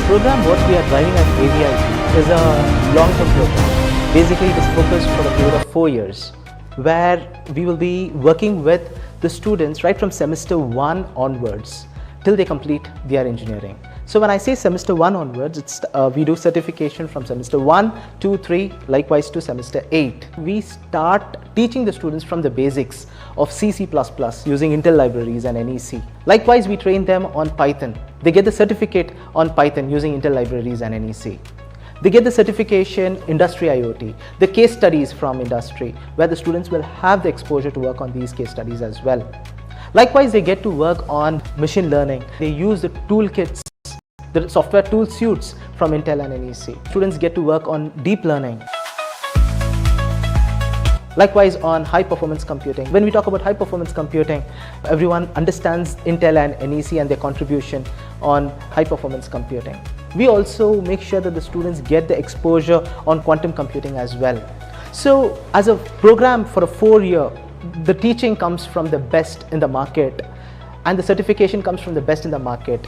program what we are driving at AVIT is a long-term program. Basically, it is focused for a period of 4 years, where we will be working with the students right from semester 1 onwards till they complete their engineering. So when I say semester 1 onwards, we do certification from semester 1, 2, 3, likewise to semester 8. We start teaching the students from the basics of C++ using Intel libraries and NEC. Likewise, we train them on Python. They get the certificate on Python using Intel libraries and NEC. They get the certification Industry IoT, the case studies from industry, where the students will have the exposure to work on these case studies as well. Likewise, they get to work on machine learning. They use the toolkits, the software tool suites from Intel and NEC. Students get to work on deep learning. Likewise, on high performance computing. When we talk about high performance computing, everyone understands Intel and NEC and their contribution on high performance computing. We also make sure that the students get the exposure on quantum computing as well. So as a program for a 4-year, the teaching comes from the best in the market and the certification comes from the best in the market.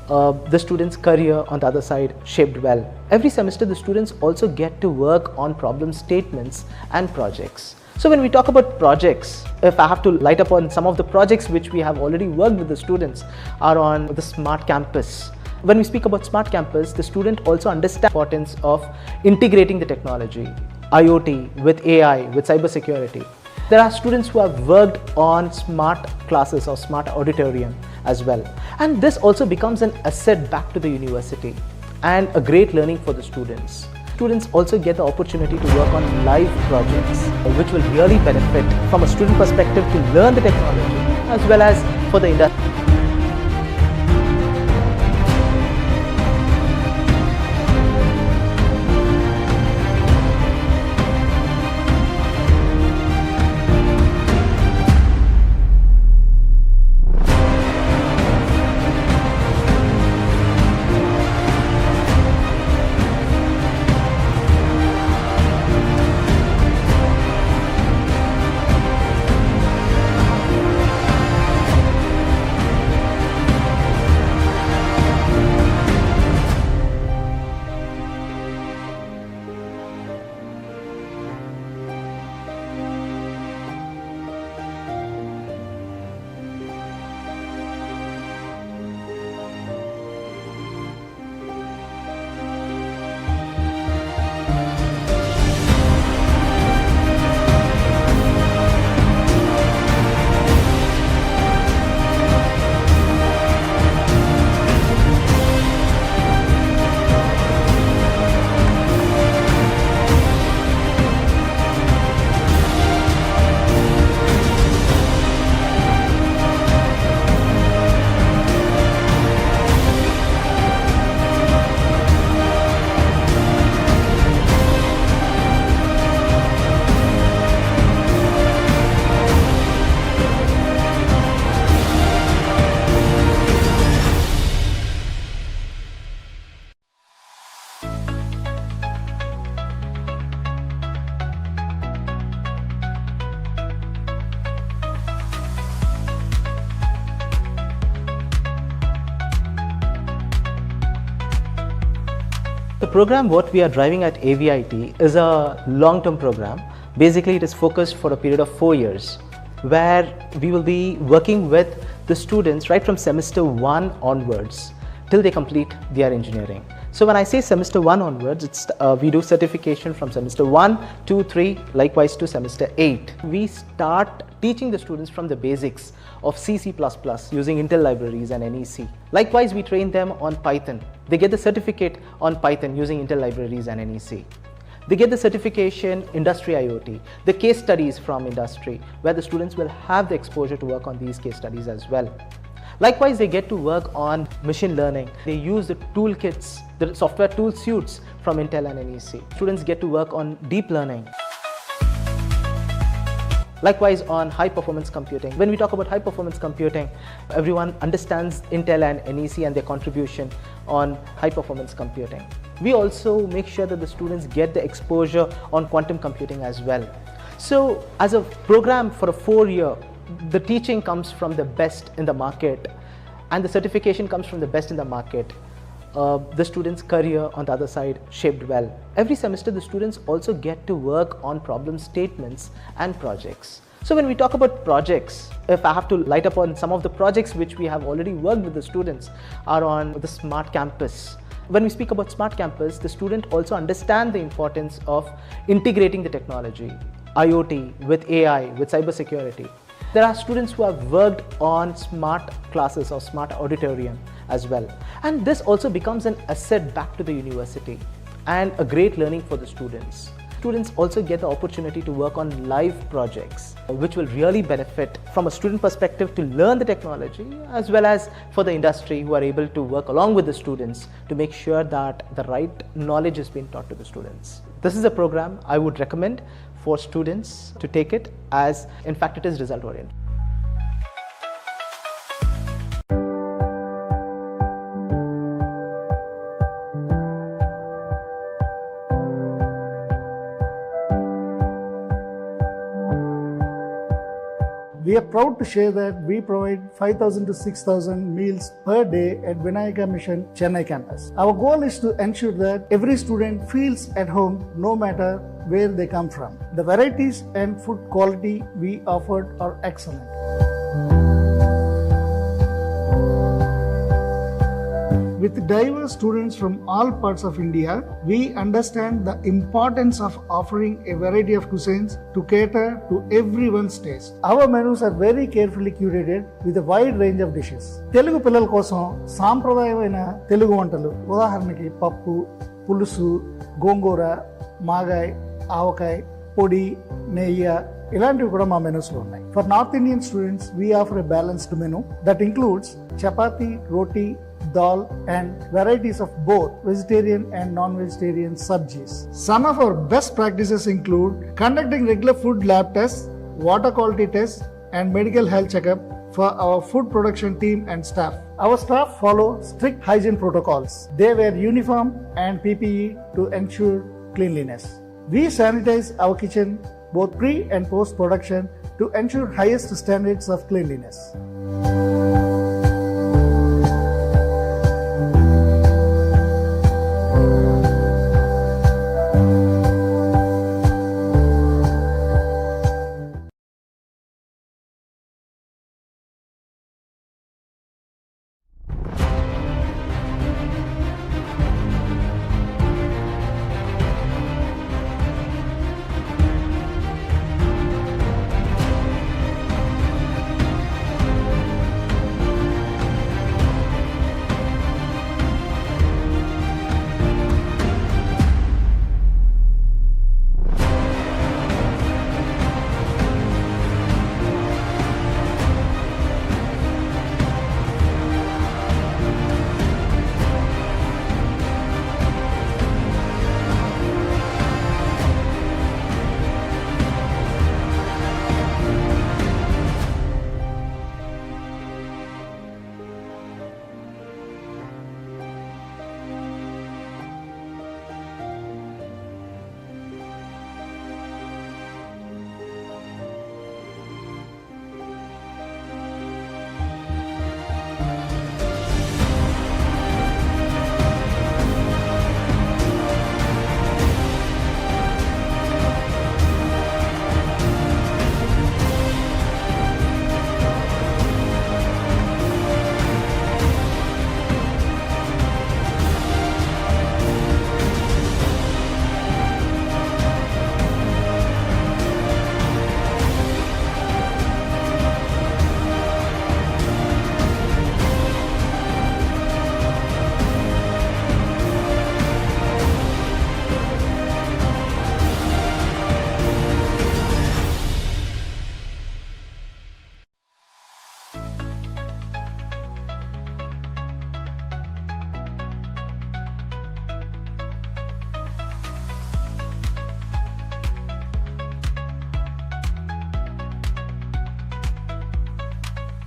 The students' career on the other side shaped well. Every semester the students also get to work on problem statements and projects. So when we talk about projects, if I have to light up on some of the projects which we have already worked with the students are on the smart campus. When we speak about smart campus, the student also understands the importance of integrating the technology, IoT with AI, with cybersecurity. There are students who have worked on smart classes or smart auditorium as well. And this also becomes an asset back to the university and a great learning for the students. Students also get the opportunity to work on live projects, which will really benefit from a student perspective to learn the technology as well as for the industry. The program what we are driving at AVIT is a long-term program. Basically, it is focused for a period of 4 years, where we will be working with the students right from semester 1 onwards till they complete their engineering. So when I say semester 1 onwards, we do certification from semester 1, 2, 3, likewise to semester 8. We start teaching the students from the basics of C++ using Intel libraries and NEC. Likewise, we train them on Python. They get the certificate on Python using Intel libraries and NEC. They get the certification Industry IoT, the case studies from industry, where the students will have the exposure to work on these case studies as well. Likewise, they get to work on machine learning. They use the toolkits, the software tool suites from Intel and NEC. Students get to work on deep learning. Likewise, on high performance computing. When we talk about high performance computing, everyone understands Intel and NEC and their contribution on high performance computing. We also make sure that the students get the exposure on quantum computing as well. So as a program for a 4-year, the teaching comes from the best in the market and the certification comes from the best in the market. the students' career on the other side shaped well. Every semester the students also get to work on problem statements and projects. So when we talk about projects, if I have to light up on some of the projects which we have already worked with the students are on the smart campus. When we speak about smart campus, the student also understand the importance of integrating the technology, IoT with AI, with cybersecurity. There are students who have worked on smart classes or smart auditorium as well. And this also becomes an asset back to the university and a great learning for the students. Students also get the opportunity to work on live projects, which will really benefit from a student perspective to learn the technology, as well as for the industry who are able to work along with the students to make sure that the right knowledge is being taught to the students. This is a program I would recommend for students to take it, as in fact it is result oriented. We are proud to share that we provide 5,000 to 6,000 meals per day at Vinayaka Mission Chennai campus. Our goal is to ensure that every student feels at home no matter where they come from. The varieties and food quality we offered are excellent. With diverse students from all parts of India, we understand the importance of offering a variety of cuisines to cater to everyone's taste. Our menus are very carefully curated with a wide range of dishes. Telugu పిల్లల కోసం సాంప్రదాయమైన తెలుగు వంటలు ఉదాహరణకి పప్పు, పులుసు, గోంగూర, మాగాయ్, ఆవకాయ, పొడి, నెయ్యి ఇలాంటివి కూడా మా మెనూస్లో ఉన్నాయి. For North Indian students, we offer a balanced menu that includes chapati, roti, dal and varieties of both vegetarian and non-vegetarian sabjis. Some of our best practices include conducting regular food lab tests, water quality tests and medical health checkup for our food production team and staff. Our staff follow strict hygiene protocols. They wear uniform and PPE to ensure cleanliness. We sanitize our kitchen both pre and post production to ensure highest standards of cleanliness.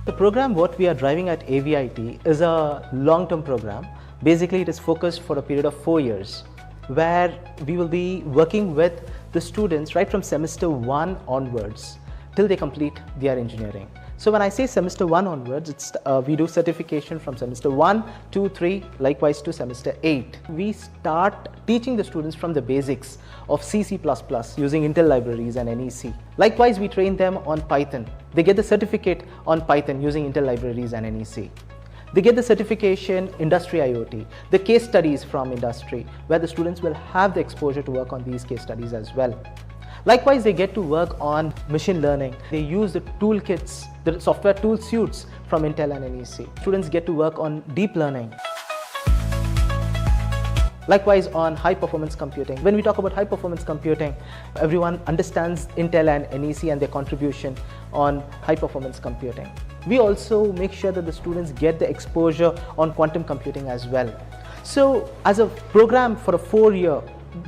The program what we are driving at AVIT is a long-term program. Basically, it is focused for a period of 4 years, where we will be working with the students right from semester 1 onwards till they complete their engineering. So when I say semester 1 onwards, we do certification from semester 1, 2, 3, likewise to semester 8. We start teaching the students from the basics of C, C++ using Intel libraries and NEC. Likewise, we train them on Python. They get the certificate on Python using Intel libraries and NEC. They get the certification Industry IoT, the case studies from industry, where the students will have the exposure to work on these case studies as well. Likewise, they get to work on machine learning. They use the toolkits, the software tool suites from Intel and NEC. Students get to work on deep learning. Likewise, on high performance computing. When we talk about high performance computing, everyone understands Intel and NEC and their contribution on high performance computing. We also make sure that the students get the exposure on quantum computing as well. So as a program for a 4-year,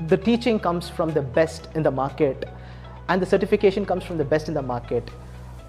the teaching comes from the best in the market and the certification comes from the best in the market.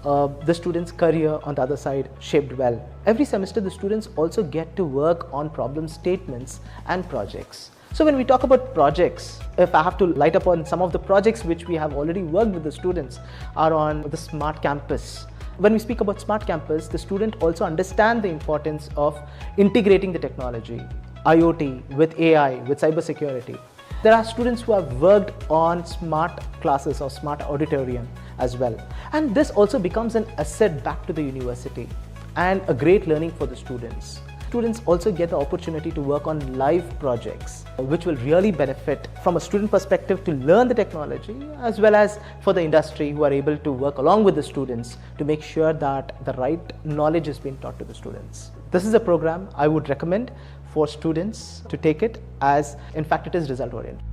The students' career on the other side shaped well. Every semester the students also get to work on problem statements and projects. So when we talk about projects, if I have to light up on some of the projects which we have already worked with the students are on the smart campus. When we speak about smart campus, the student also understand the importance of integrating the technology, IoT with AI, with cybersecurity. There are students who have worked on smart classes or smart auditorium as well. And this also becomes an asset back to the university and a great learning for the students. Students also get the opportunity to work on live projects, which will really benefit from a student perspective to learn the technology, as well as for the industry who are able to work along with the students to make sure that the right knowledge is being taught to the students. This is a program I would recommend for students to take it, as in fact it is result oriented.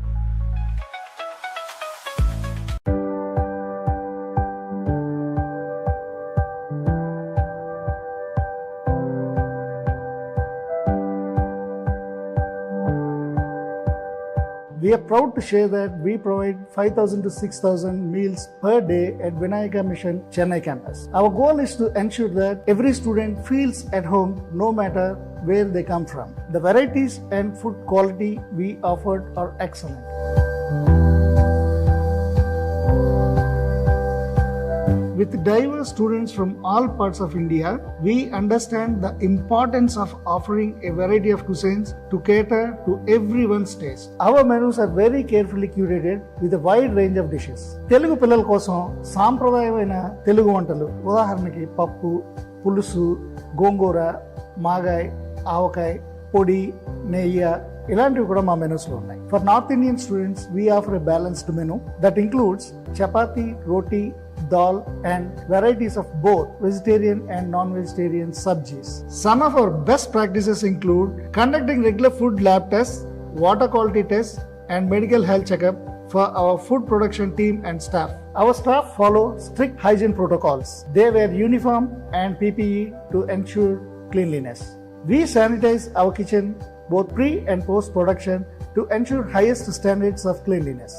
We are proud to share that we provide 5,000 to 6,000 meals per day at Vinayaka Mission Chennai campus. Our goal is to ensure that every student feels at home no matter where they come from. The varieties and food quality we offered are excellent. With diverse students from all parts of India, we understand the importance of offering a variety of cuisines to cater to everyone's taste. Our menus are very carefully curated with a wide range of dishes. Telugu పిల్లల కోసం సాంప్రదాయమైన తెలుగు వంటలు ఉదాహరణకి పప్పు, పులుసు, గోంగూర, మాగాయ్, ఆవకాయ్, పొడి, నెయ్యి ఇలాంటివి కూడా మా మెనూస్లో ఉన్నాయి. For North Indian students, we offer a balanced menu that includes chapati, roti, dal and varieties of both vegetarian and non-vegetarian sabjis. Some of our best practices include conducting regular food lab tests, water quality tests and medical health checkup for our food production team and staff. Our staff follow strict hygiene protocols. They wear uniform and PPE to ensure cleanliness. We sanitize our kitchen both pre and post production to ensure highest standards of cleanliness.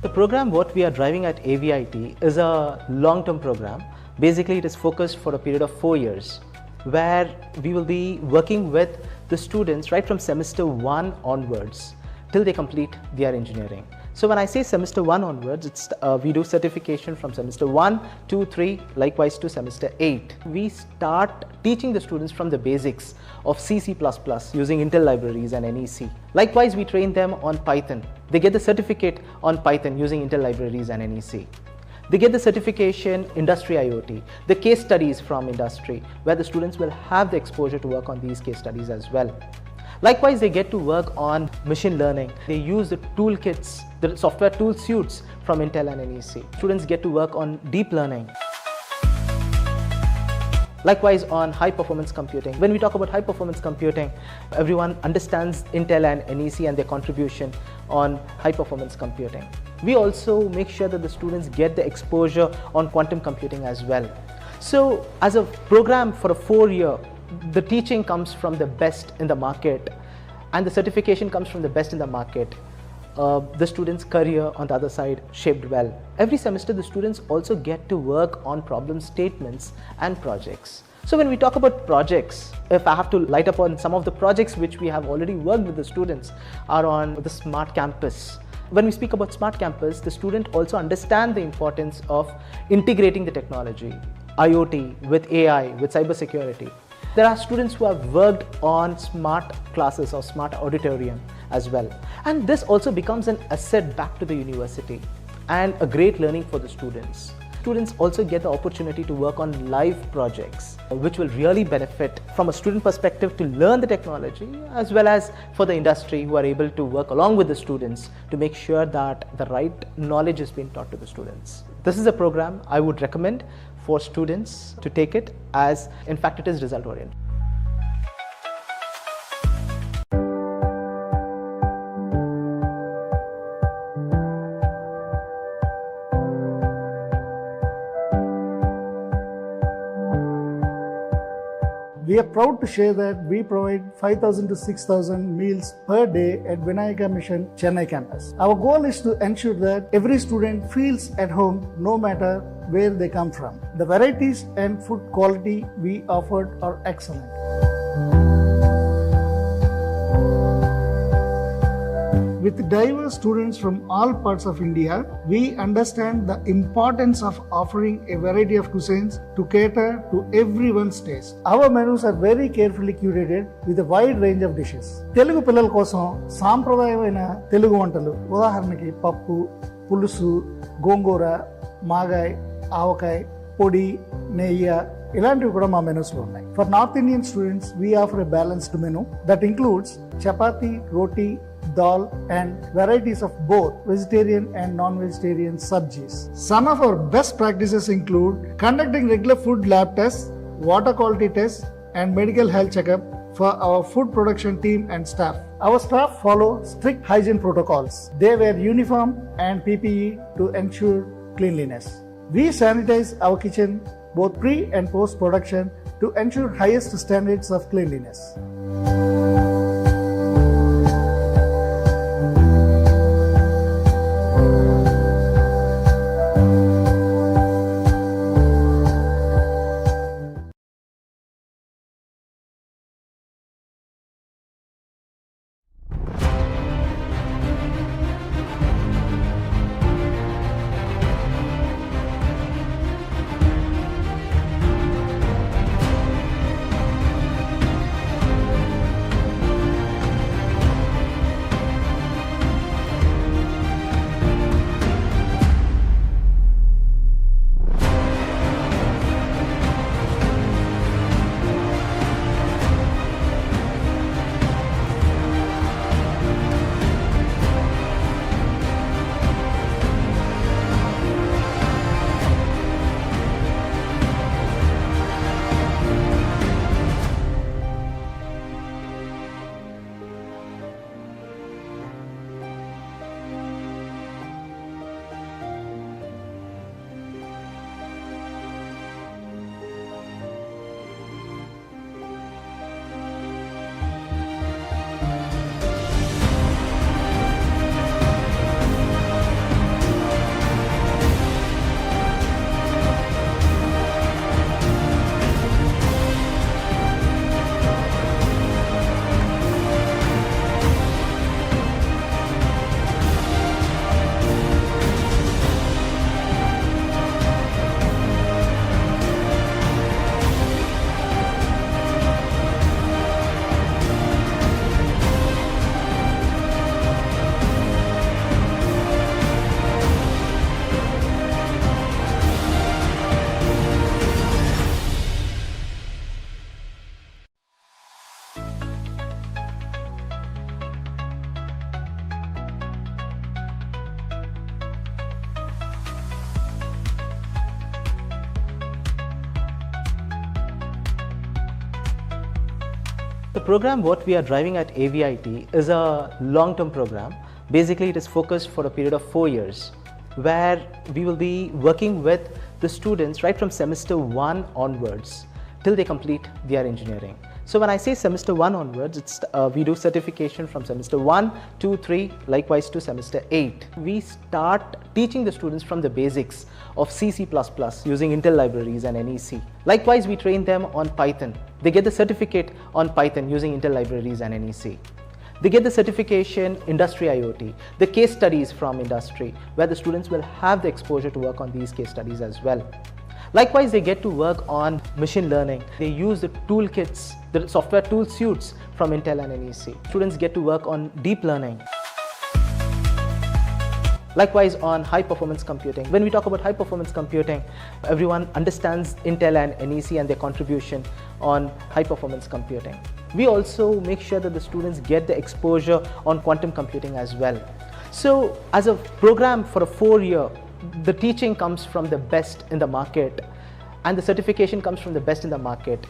The program what we are driving at AVIT is a long-term program. Basically, it is focused for a period of 4 years, where we will be working with the students right from semester 1 onwards till they complete their engineering. So when I say semester 1 onwards, we do certification from semester 1, 2, 3, likewise to semester 8. We start teaching the students from the basics of C, C++ using Intel libraries and NEC. Likewise, we train them on Python. They get the certificate on Python using Intel libraries and NEC. They get the certification Industry IoT, the case studies from industry, where the students will have the exposure to work on these case studies as well. Likewise, they get to work on machine learning. They use the toolkits, the software tool suites from Intel and NEC. Students get to work on deep learning. Likewise, on high performance computing. When we talk about high performance computing, everyone understands Intel and NEC and their contribution on high performance computing. We also make sure that the students get the exposure on quantum computing as well. So as a program for a 4-year, the teaching comes from the best in the market and the certification comes from the best in the market. The students' career on the other side shaped well. Every semester the students also get to work on problem statements and projects. So when we talk about projects, if I have to light up on some of the projects which we have already worked with the students are on the smart campus. When we speak about smart campus, the student also understand the importance of integrating the technology, IoT with AI, with cybersecurity. There are students who have worked on smart classes or smart auditorium as well. And this also becomes an asset back to the university and a great learning for the students. Students also get the opportunity to work on live projects, which will really benefit from a student perspective to learn the technology, as well as for the industry who are able to work along with the students to make sure that the right knowledge is being taught to the students. This is a program I would recommend for students to take it, as in fact it is result oriented. We are proud to share that we provide 5,000 to 6,000 meals per day at Vinayaka Mission Chennai campus. Our goal is to ensure that every student feels at home no matter where they come from. The varieties and food quality we offered are excellent. With diverse students from all parts of India, we understand the importance of offering a variety of cuisines to cater to everyone's taste. Our menus are very carefully curated with a wide range of dishes. Telugu పిల్లల కోసం సాంప్రదాయమైన తెలుగు వంటలు, ఉదాహరణకి పప్పు, పులుసు, గోంగూర, మాగాయ్, ఆవకాయ, పొడి, నెయ్యి ఇలాంటివి కూడా మా మెనూస్లో ఉన్నాయి. For North Indian students, we offer a balanced menu that includes chapati, roti, dal and varieties of both vegetarian and non-vegetarian sabjis. Some of our best practices include conducting regular food lab tests, water quality tests and medical health checkup for our food production team and staff. Our staff follow strict hygiene protocols. They wear uniform and PPE to ensure cleanliness. We sanitize our kitchen both pre and post production to ensure highest standards of cleanliness. program what we are driving at AVIT is a long-term program. Basically, it is focused for a period of 4 years, where we will be working with the students right from semester 1 onwards till they complete their engineering. So when I say semester 1 onwards, we do certification from semester 1, 2, 3, likewise to semester 8. We start teaching the students from the basics of C++ using Intel libraries and NEC. Likewise, we train them on Python. They get the certificate on Python using Intel libraries and NEC. They get the certification Industry IoT, the case studies from industry, where the students will have the exposure to work on these case studies as well. Likewise, they get to work on machine learning. They use the toolkits, the software tool suites from Intel and NEC. Students get to work on deep learning. Likewise, on high performance computing. When we talk about high performance computing, everyone understands Intel and NEC and their contribution on high performance computing. We also make sure that the students get the exposure on quantum computing as well. So as a program for a 4-year, the teaching comes from the best in the market and the certification comes from the best in the market.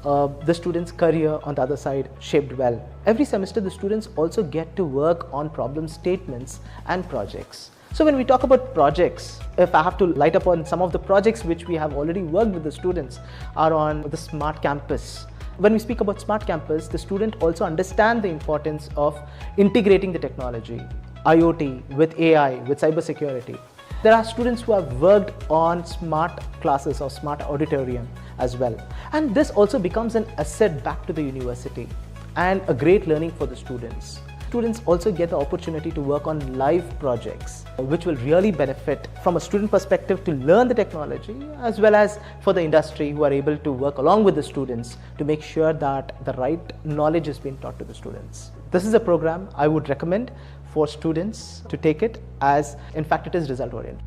The students' career on the other side shaped well. Every semester the students also get to work on problem statements and projects. So when we talk about projects, if I have to light up on some of the projects which we have already worked with the students are on the smart campus. When we speak about smart campus, the student also understand the importance of integrating the technology, IoT with AI, with cybersecurity. There are students who have worked on smart classes or smart auditorium as well. And this also becomes an asset back to the university and a great learning for the students. Students also get the opportunity to work on live projects, which will really benefit from a student perspective to learn the technology, as well as for the industry who are able to work along with the students to make sure that the right knowledge is being taught to the students. This is a program I would recommend for students to take it, as in fact it is result oriented.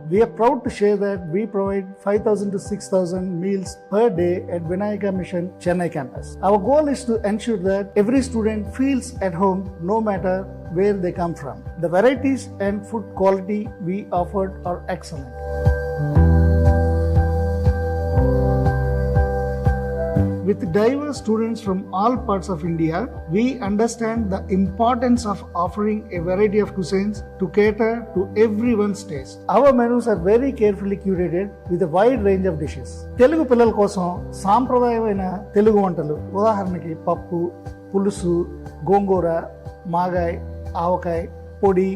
We are proud to share that we provide 5,000 to 6,000 meals per day at Vinayaka Mission Chennai campus. Our goal is to ensure that every student feels at home no matter where they come from. The varieties and food quality we offered are excellent. With diverse students from all parts of India, we understand the importance of offering a variety of cuisines to cater to everyone's taste. Our menus are very carefully curated with a wide range of dishes. Telugu పిల్లల కోసం సాంప్రదాయమైన తెలుగు వంటలు ఉదాహరణకి పప్పు, పులుసు, గోంగూర, మాగాయ్, ఆవకాయ, పొడి,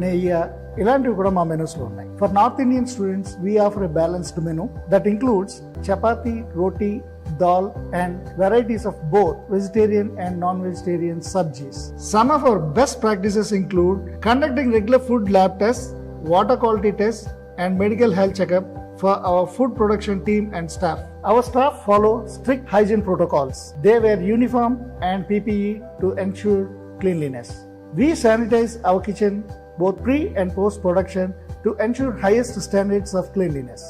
నెయ్యి ఇలాంటివి కూడా మా మెనూస్లో ఉన్నాయి. For North Indian students, we offer a balanced menu that includes chapati, roti, dal and varieties of both vegetarian and non-vegetarian sabjis. Some of our best practices include conducting regular food lab tests, water quality tests and medical health checkup for our food production team and staff. Our staff follow strict hygiene protocols. They wear uniform and PPE to ensure cleanliness. We sanitize our kitchen both pre and post production to ensure highest standards of cleanliness.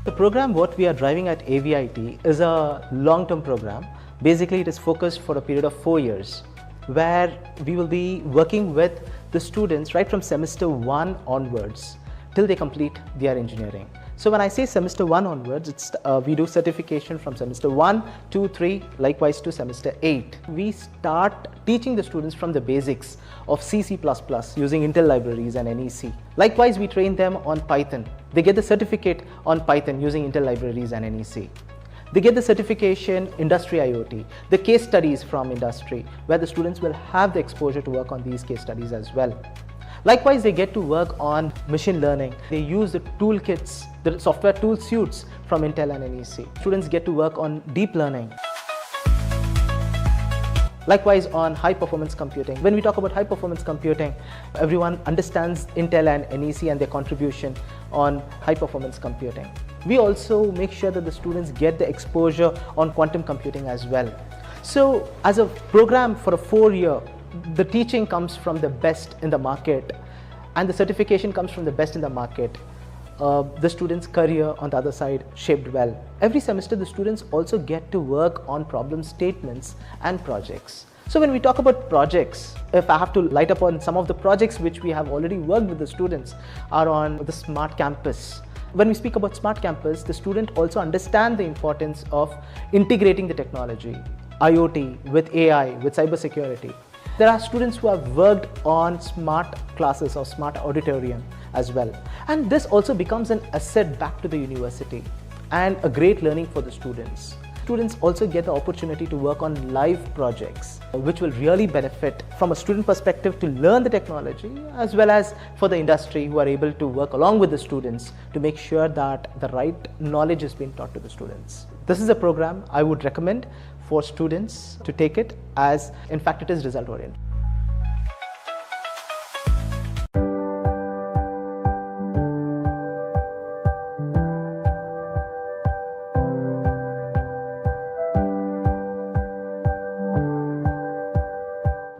The program what we are driving at AVIT is a long-term program. Basically, it is focused for a period of 4 years, where we will be working with the students right from semester 1 onwards till they complete their engineering. So when I say semester 1 onwards, we do certification from semester 1, 2, 3, likewise to semester 8. We start teaching the students from the basics of C++ using Intel libraries and NEC. Likewise, we train them on Python. They get the certificate on Python using Intel libraries and NEC. They get the certification Industry IoT, the case studies from industry, where the students will have the exposure to work on these case studies as well. Likewise, they get to work on machine learning. They use the toolkits, the software tool suites from Intel and NEC. Students get to work on deep learning. Likewise, on high performance computing. When we talk about high performance computing, everyone understands Intel and NEC and their contribution on high performance computing. We also make sure that the students get the exposure on quantum computing as well. So as a program for a 4-year, the teaching comes from the best in the market and the certification comes from the best in the market. The students' career on the other side shaped well. Every semester the students also get to work on problem statements and projects. So when we talk about projects, if I have to light up on some of the projects which we have already worked with the students are on the smart campus. When we speak about smart campus, the student also understand the importance of integrating the technology, IoT with AI, with cybersecurity. There are students who have worked on smart classes or smart auditorium as well. And this also becomes an asset back to the university and a great learning for the students. Students also get the opportunity to work on live projects, which will really benefit from a student perspective to learn the technology, as well as for the industry who are able to work along with the students to make sure that the right knowledge is being taught to the students. This is a program I would recommend for students to take it, as in fact it is result oriented.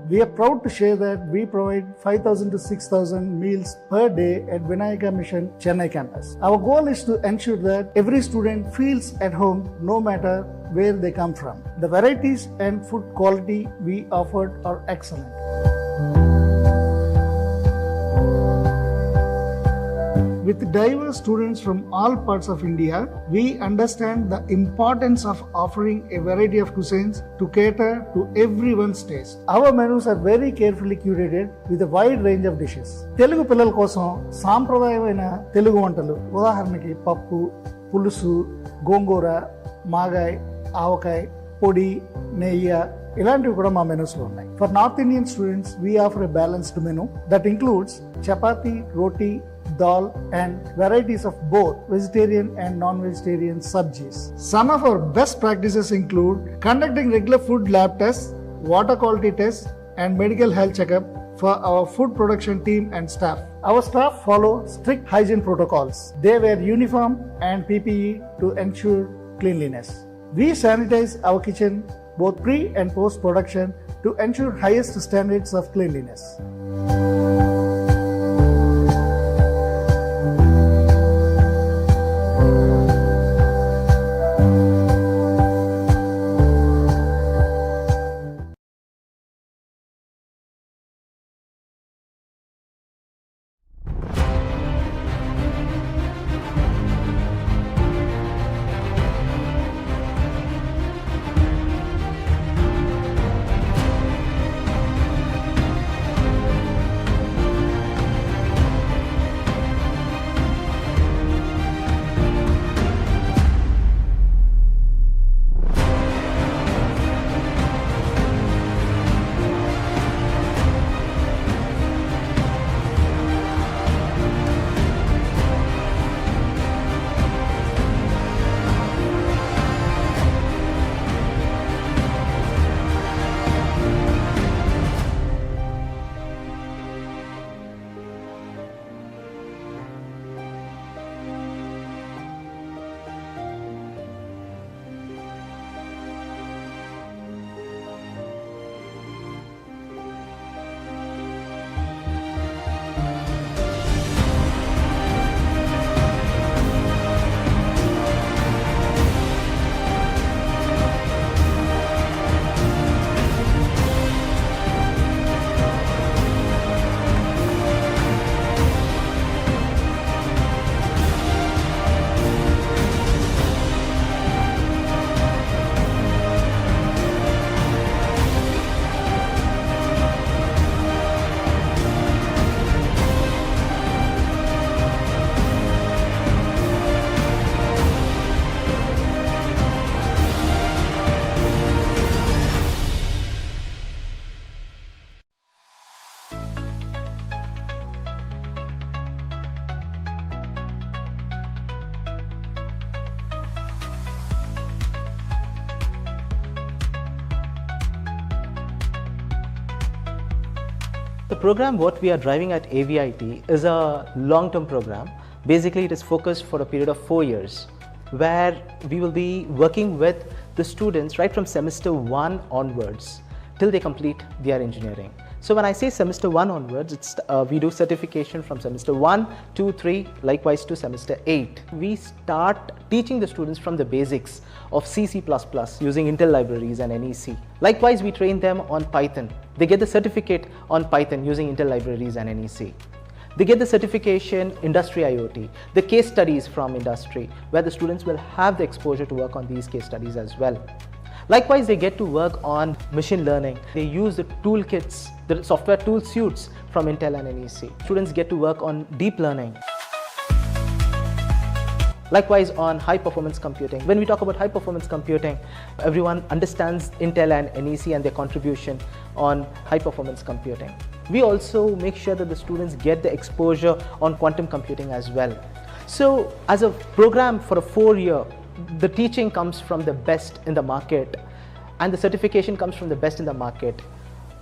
We are proud to share that we provide 5,000 to 6,000 meals per day at Vinayaka Mission Chennai campus. Our goal is to ensure that every student feels at home no matter where they come from. The varieties and food quality we offered are excellent. With diverse students from all parts of India, we understand the importance of offering a variety of cuisines to cater to everyone's taste. Our menus are very carefully curated with a wide range of dishes. Telugu పిల్లల కోసం సాంప్రదాయమైన తెలుగు వంటలు, ఉదాహరణకి పప్పు, పులుసు, గోంగూర, మాగాయ్, ఆవకాయ, పొడి, నెయ్యి ఇలాంటివి కూడా మా మెనూస్లో ఉన్నాయి. For north Indian students we offer a balanced menu that includes chapati, roti, dal and varieties of both vegetarian and non-vegetarian sabjis. Some of our best practices include conducting regular food lab tests, water quality tests and medical health checkup for our food production team and staff. Our staff follow strict hygiene protocols. They wear uniform and PPE to ensure cleanliness. We sanitize our kitchen both pre and post production to ensure highest standards of cleanliness. The program what we are driving at AVIT is a long-term program. Basically, it is focused for a period of 4 years, where we will be working with the students right from semester 1 onwards till they complete their engineering. So when I say semester 1 onwards, we do certification from semester 1, 2, 3, likewise to semester 8. We start teaching the students from the basics of C++ using Intel libraries and NEC. Likewise, we train them on Python. They get the certificate on Python using Intel libraries and NEC. They get the certification Industry IoT, the case studies from industry, where the students will have the exposure to work on these case studies as well. Likewise, they get to work on machine learning. They use the toolkits, the software tool suites from Intel and NEC. Students get to work on deep learning. Likewise, on high performance computing. When we talk about high performance computing, everyone understands Intel and NEC and their contribution on high performance computing. We also make sure that the students get the exposure on quantum computing as well. So as a program for a 4-year, the teaching comes from the best in the market and the certification comes from the best in the market.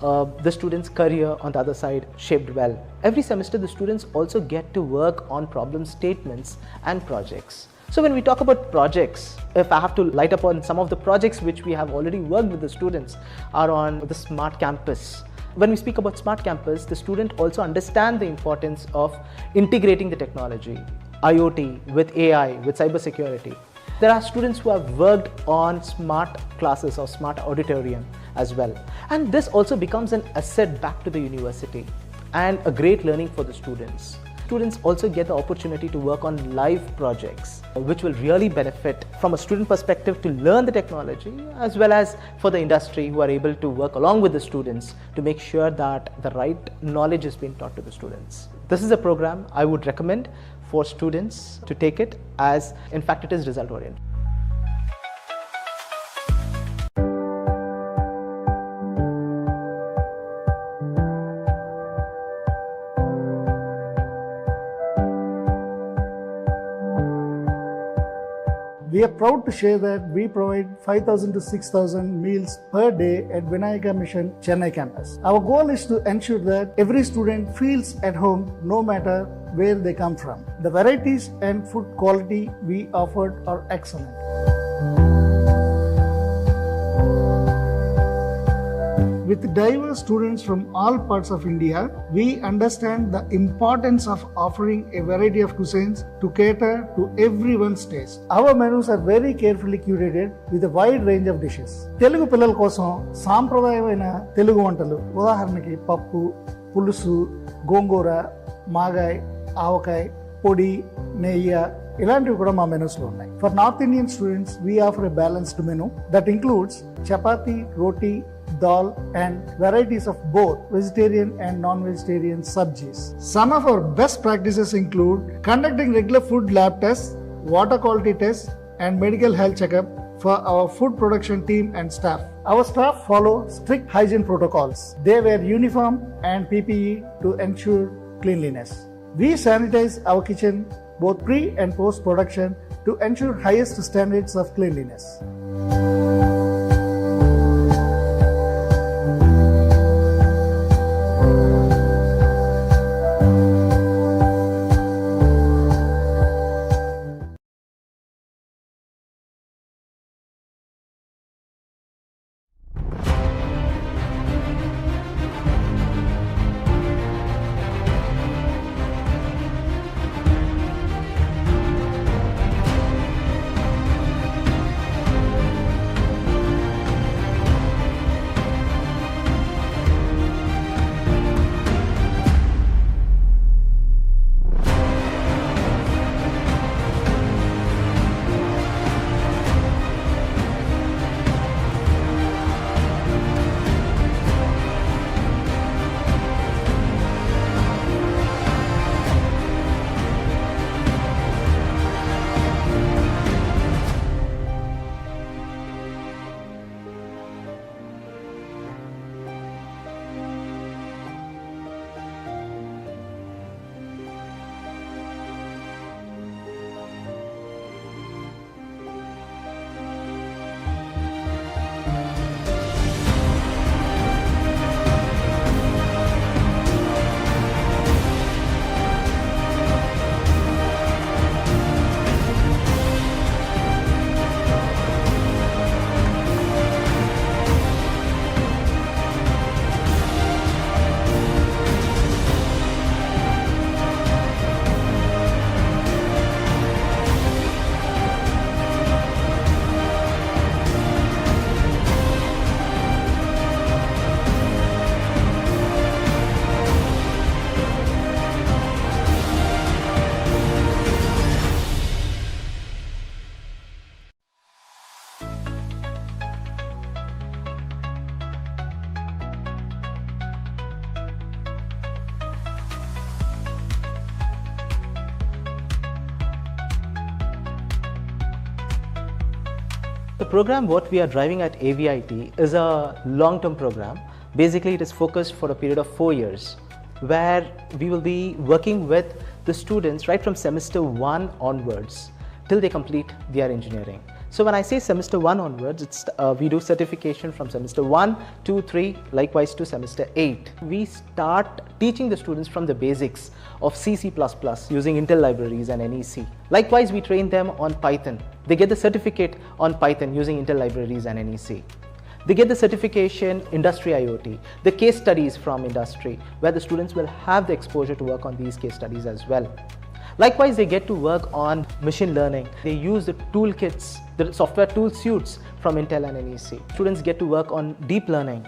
The students' career on the other side shaped well. Every semester the students also get to work on problem statements and projects. So when we talk about projects, if I have to light up on some of the projects which we have already worked with the students are on the smart campus. When we speak about smart campus, the student also understand the importance of integrating the technology, IoT with AI, with cybersecurity. There are students who have worked on smart classes or smart auditorium as well. And this also becomes an asset back to the university and a great learning for the students. Students also get the opportunity to work on live projects, which will really benefit from a student perspective to learn the technology, as well as for the industry who are able to work along with the students to make sure that the right knowledge is being taught to the students. This is a program I would recommend for students to take it, as in fact it is result oriented. We are proud to share that we provide 5,000 to 6,000 meals per day at Vinayaka Mission Chennai campus. Our goal is to ensure that every student feels at home no matter where they come from. The varieties and food quality we offered are excellent. With diverse students from all parts of India, we understand the importance of offering a variety of cuisines to cater to everyone's taste. Our menus are very carefully curated with a wide range of dishes. Telugu పిల్లల కోసం సాంప్రదాయమైన తెలుగు వంటలు ఉదాహరణకి పప్పు, పులుసు, గోంగూర, మాగాయ్, ఆవకాయ, పొడి, నెయ్యి ఇలాంటివి కూడా మా మెనూస్లో ఉన్నాయి. For North Indian students, we offer a balanced menu that includes chapati, roti, dal and varieties of both vegetarian and non-vegetarian sabjis. Some of our best practices include conducting regular food lab tests, water quality tests and medical health checkup for our food production team and staff. Our staff follow strict hygiene protocols. They wear uniform and PPE to ensure cleanliness. We sanitize our kitchen both pre and post production to ensure highest standards of cleanliness. The program what we are driving at AVIT is a long-term program. Basically, it is focused for a period of 4 years, where we will be working with the students right from semester 1 onwards till they complete their engineering. So when I say semester 1 onwards, we do certification from semester 1, 2, 3, likewise to semester 8. We start teaching the students from the basics of C++ using Intel libraries and NEC. Likewise, we train them on Python. They get the certificate on Python using Intel libraries and NEC. They get the certification Industry IoT, the case studies from industry, where the students will have the exposure to work on these case studies as well. Likewise, they get to work on machine learning. They use the toolkits, the software tool suites from Intel and NEC. Students get to work on deep learning.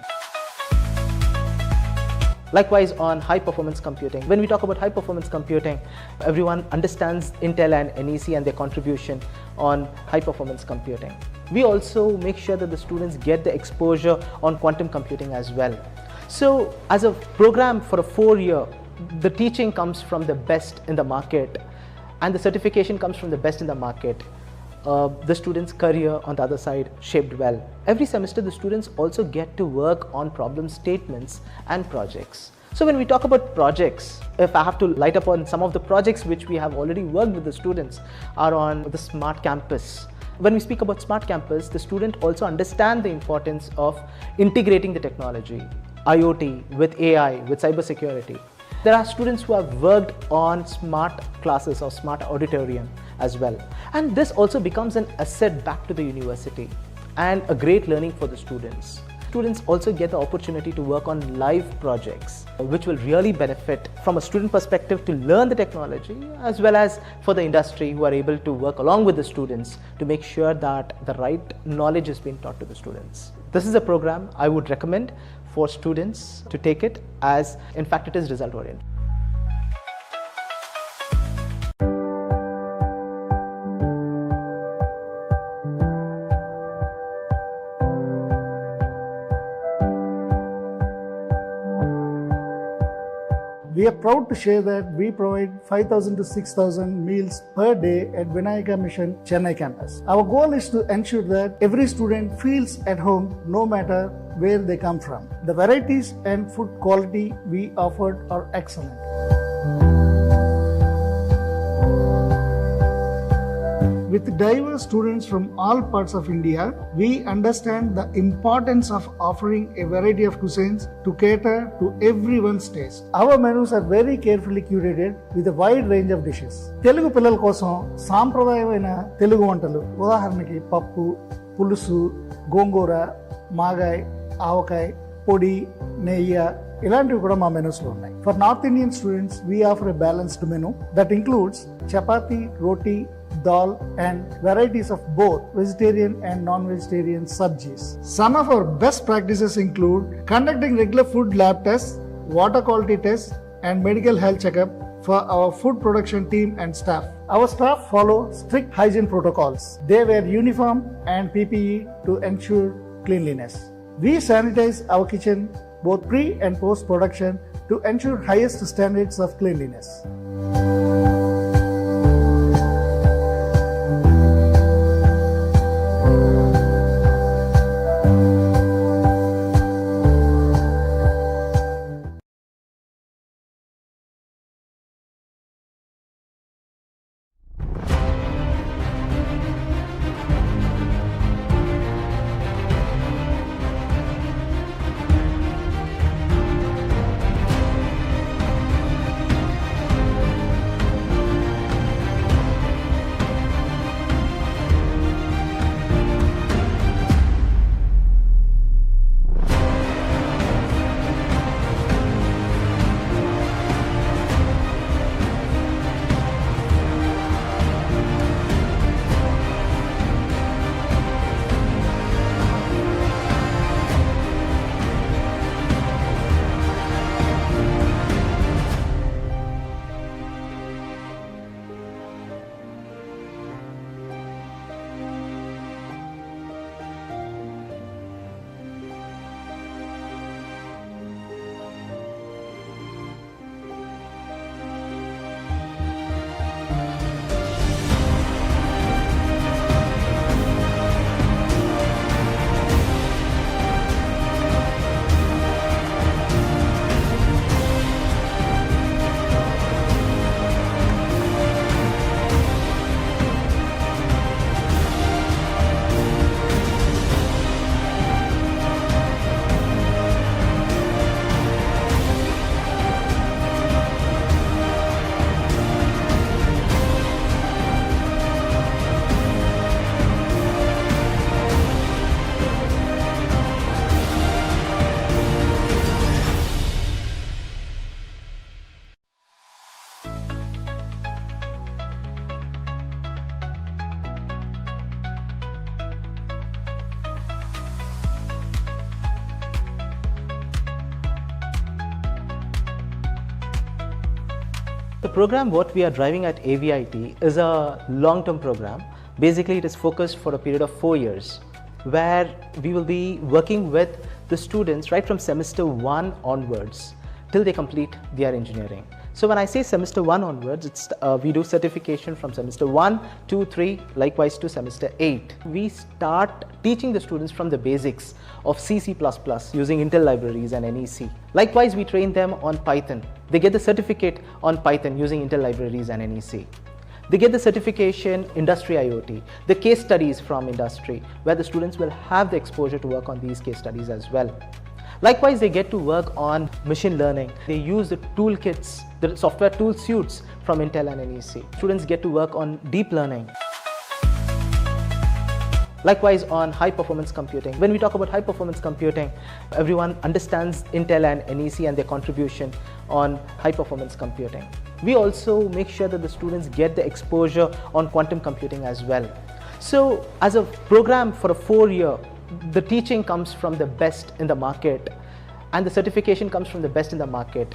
Likewise, on high performance computing. When we talk about high performance computing, everyone understands Intel and NEC and their contribution on high performance computing. We also make sure that the students get the exposure on quantum computing as well. So as a program for a 4-year, the teaching comes from the best in the market and the certification comes from the best in the market. The students' career on the other side shaped well. Every semester the students also get to work on problem statements and projects. So when we talk about projects, if I have to light up on some of the projects which we have already worked with the students are on the smart campus. When we speak about smart campus, the student also understand the importance of integrating the technology, IoT with AI, with cybersecurity. There are students who have worked on smart classes or smart auditorium as well. And this also becomes an asset back to the university and a great learning for the students. Students also get the opportunity to work on live projects, which will really benefit from a student perspective to learn the technology, as well as for the industry who are able to work along with the students to make sure that the right knowledge is being taught to the students. This is a program I would recommend for students to take it, as in fact it is result oriented. We are proud to share that we provide 5,000 to 6,000 meals per day at Vinayaka Mission Chennai campus. Our goal is to ensure that every student feels at home no matter where they come from. The varieties and food quality we offered are excellent. With diverse students from all parts of India, we understand the importance of offering a variety of cuisines to cater to everyone's taste. Our menus are very carefully curated with a wide range of dishes. Telugu పిల్లల కోసం సాంప్రదాయమైన తెలుగు వంటలు ఉదాహరణకి పప్పు, పులుసు, గోంగూర, మాగాయ్, ఆవకాయ, పొడి, నెయ్యి ఇలాంటివి కూడా మా మెనూస్లో ఉన్నాయి. For North Indian students, we offer a balanced menu that includes chapati, roti, dal and varieties of both vegetarian and non-vegetarian sabjis. Some of our best practices include conducting regular food lab tests, water quality tests and medical health checkup for our food production team and staff. Our staff follow strict hygiene protocols. They wear uniform and PPE to ensure cleanliness. We sanitize our kitchen both pre and post production to ensure highest standards of cleanliness. The program what we are driving at AVIT is a long-term program. Basically, it is focused for a period of 4 years, where we will be working with the students right from semester 1 onwards till they complete their engineering. So when I say semester 1 onwards, we do certification from semester 1, 2, 3, likewise to semester 8. We start teaching the students from the basics of C++ using Intel libraries and NEC. Likewise, we train them on Python. They get the certificate on Python using Intel libraries and NEC. They get the certification Industry IoT, the case studies from industry, where the students will have the exposure to work on these case studies as well. Likewise, they get to work on machine learning. They use the toolkits, the software tool suites from Intel and NEC. Students get to work on deep learning. Likewise, on high performance computing. When we talk about high performance computing, everyone understands Intel and NEC and their contribution on high performance computing. We also make sure that the students get the exposure on quantum computing as well. So as a program for a 4-year, the teaching comes from the best in the market and the certification comes from the best in the market.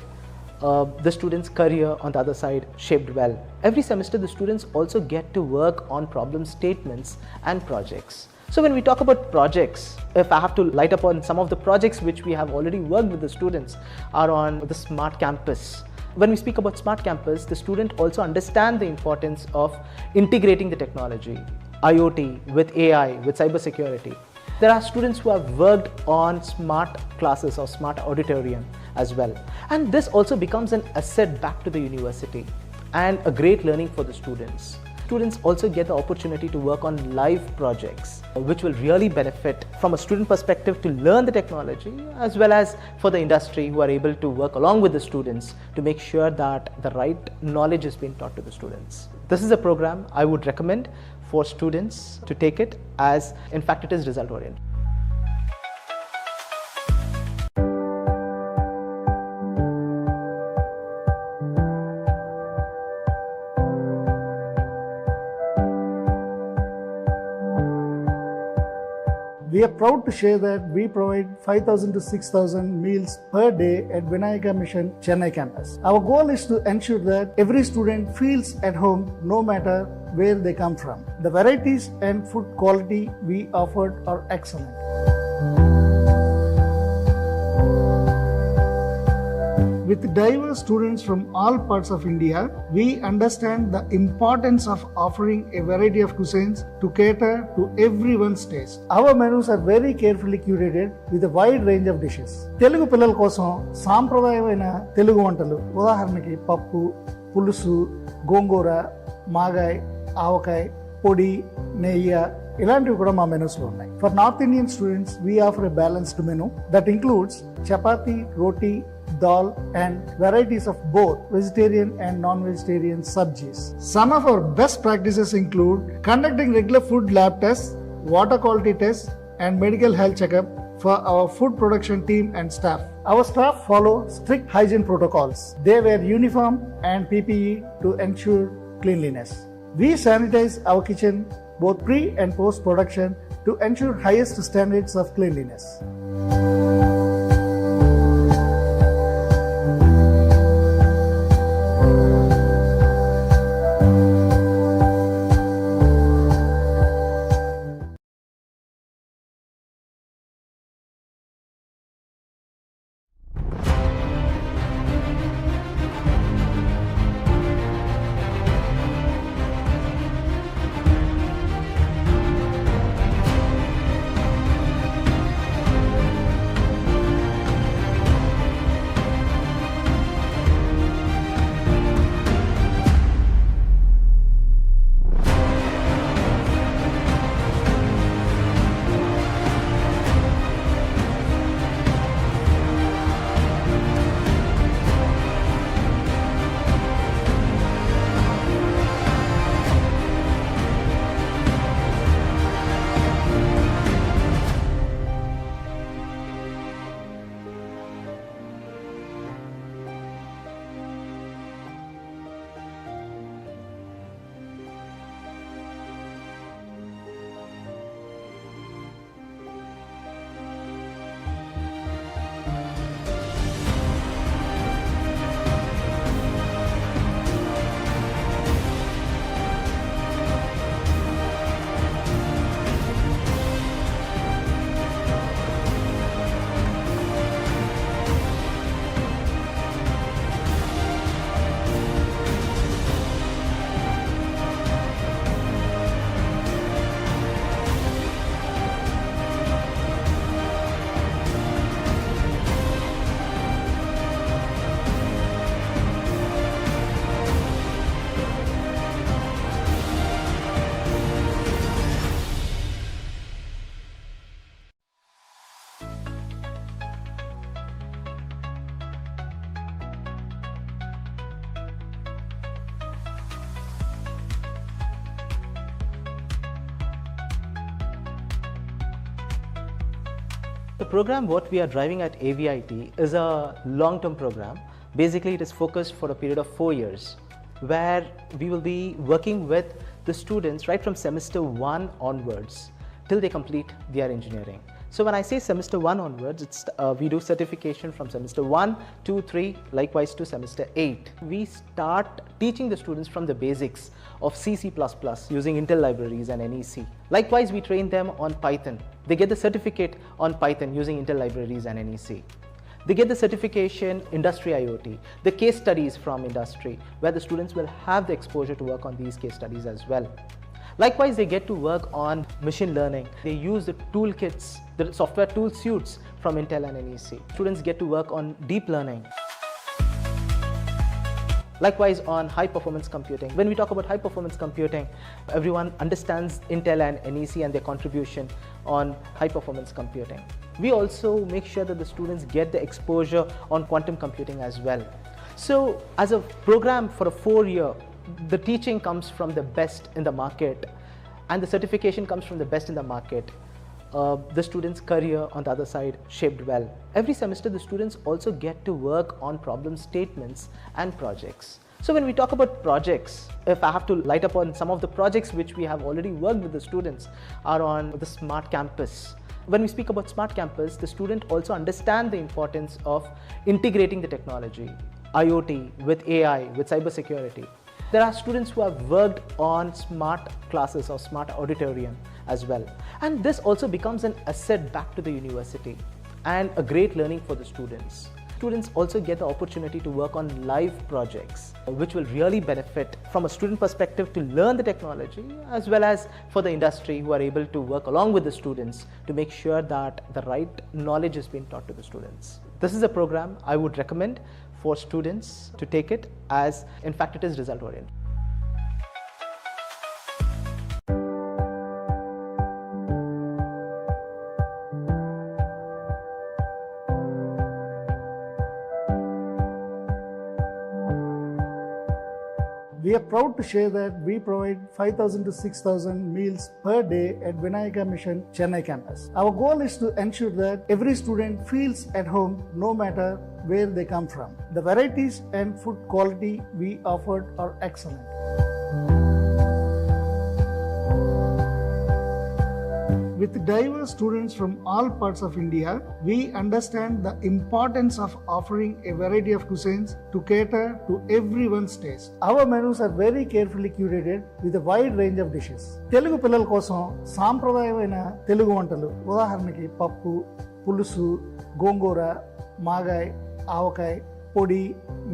The students' career on the other side shaped well. Every semester the students also get to work on problem statements and projects. So when we talk about projects, if I have to light up on some of the projects which we have already worked with the students are on the smart campus. When we speak about smart campus, the student also understand the importance of integrating the technology, IoT with AI, with cybersecurity. There are students who have worked on smart classes or smart auditorium as well. And this also becomes an asset back to the university and a great learning for the students. Students also get the opportunity to work on live projects, which will really benefit from a student perspective to learn the technology, as well as for the industry who are able to work along with the students to make sure that the right knowledge is being taught to the students. This is a program I would recommend for students to take it, as in fact it is result oriented. We are proud to share that we provide 5,000 to 6,000 meals per day at Vinayaka Mission Chennai campus. Our goal is to ensure that every student feels at home no matter where they come from. The varieties and food quality we offered are excellent. With diverse students from all parts of India, we understand the importance of offering a variety of cuisines to cater to everyone's taste. Our menus are very carefully curated with a wide range of dishes. Telugu పిల్లల కోసం సాంప్రదాయమైన తెలుగు వంటలు ఉదాహరణకి పప్పు, పులుసు, గోంగూర, మాగాయ్, ఆవకాయ, పొడి, నెయ్యి ఇలాంటివి కూడా మా మెనూస్లో ఉన్నాయి. For North Indian students, we offer a balanced menu that includes chapati, roti, dal and varieties of both vegetarian and non-vegetarian sabjis. Some of our best practices include conducting regular food lab tests, water quality tests and medical health checkup for our food production team and staff. Our staff follow strict hygiene protocols. They wear uniform and PPE to ensure cleanliness. We sanitize our kitchen both pre and post production to ensure highest standards of cleanliness. The program what we are driving at AVIT is a long-term program. Basically, it is focused for a period of 4 years, where we will be working with the students right from semester 1 onwards till they complete their engineering. So when I say semester 1 onwards, we do certification from semester 1, 2, 3, likewise to semester 8. We start teaching the students from the basics of C, C++ using Intel libraries and NEC. Likewise, we train them on Python. They get the certificate on Python using Intel libraries and NEC. They get the certification industry IoT, the case studies from industry, where the students will have the exposure to work on these case studies as well. Likewise, they get to work on machine learning. They use the toolkits, the software tool suites from Intel and NEC. Students get to work on deep learning. Likewise, on high performance computing. When we talk about high performance computing, everyone understands Intel and NEC and their contribution on high performance computing. We also make sure that the students get the exposure on quantum computing as well. So as a program for a 4-year, the teaching comes from the best in the market and the certification comes from the best in the market. The students' career on the other side shaped well. Every semester the students also get to work on problem statements and projects. So when we talk about projects, if I have to light up on some of the projects which we have already worked with the students are on the smart campus. When we speak about smart campus, the student also understand the importance of integrating the technology, IoT with AI, with cybersecurity. There are students who have worked on smart classes or smart auditorium as well. And this also becomes an asset back to the university and a great learning for the students. Students also get the opportunity to work on live projects, which will really benefit from a student perspective to learn the technology, as well as for the industry who are able to work along with the students to make sure that the right knowledge is being taught to the students. This is a program I would recommend for students to take it, as in fact it is result oriented. We are proud to share that we provide 5,000 to 6,000 meals per day at Vinayaka Mission Chennai campus. Our goal is to ensure that every student feels at home no matter where they come from. The varieties and food quality we offered are excellent. With diverse students from all parts of India, we understand the importance of offering a variety of cuisines to cater to everyone's taste. Our menus are very carefully curated with a wide range of dishes. Telugu పిల్లల కోసం సాంప్రదాయమైన తెలుగు వంటలు ఉదాహరణకి పప్పు, పులుసు, గోంగూర, మాగాయ్, ఆవకాయ, పొడి,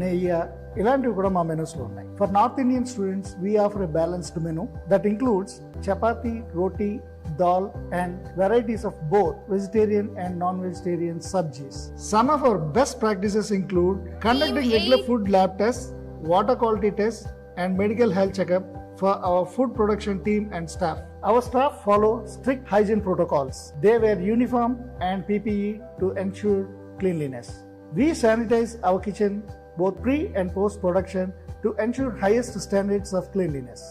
నెయ్యి ఇలాంటివి కూడా మా మెనూస్లో ఉన్నాయి. For North Indian students, we offer a balanced menu that includes chapati, roti, dal and varieties of both vegetarian and non-vegetarian sabjis. Some of our best practices include conducting regular food lab tests, water quality tests and medical health checkup for our food production team and staff. Our staff follow strict hygiene protocols. They wear uniform and PPE to ensure cleanliness. We sanitize our kitchen both pre and post production to ensure highest standards of cleanliness.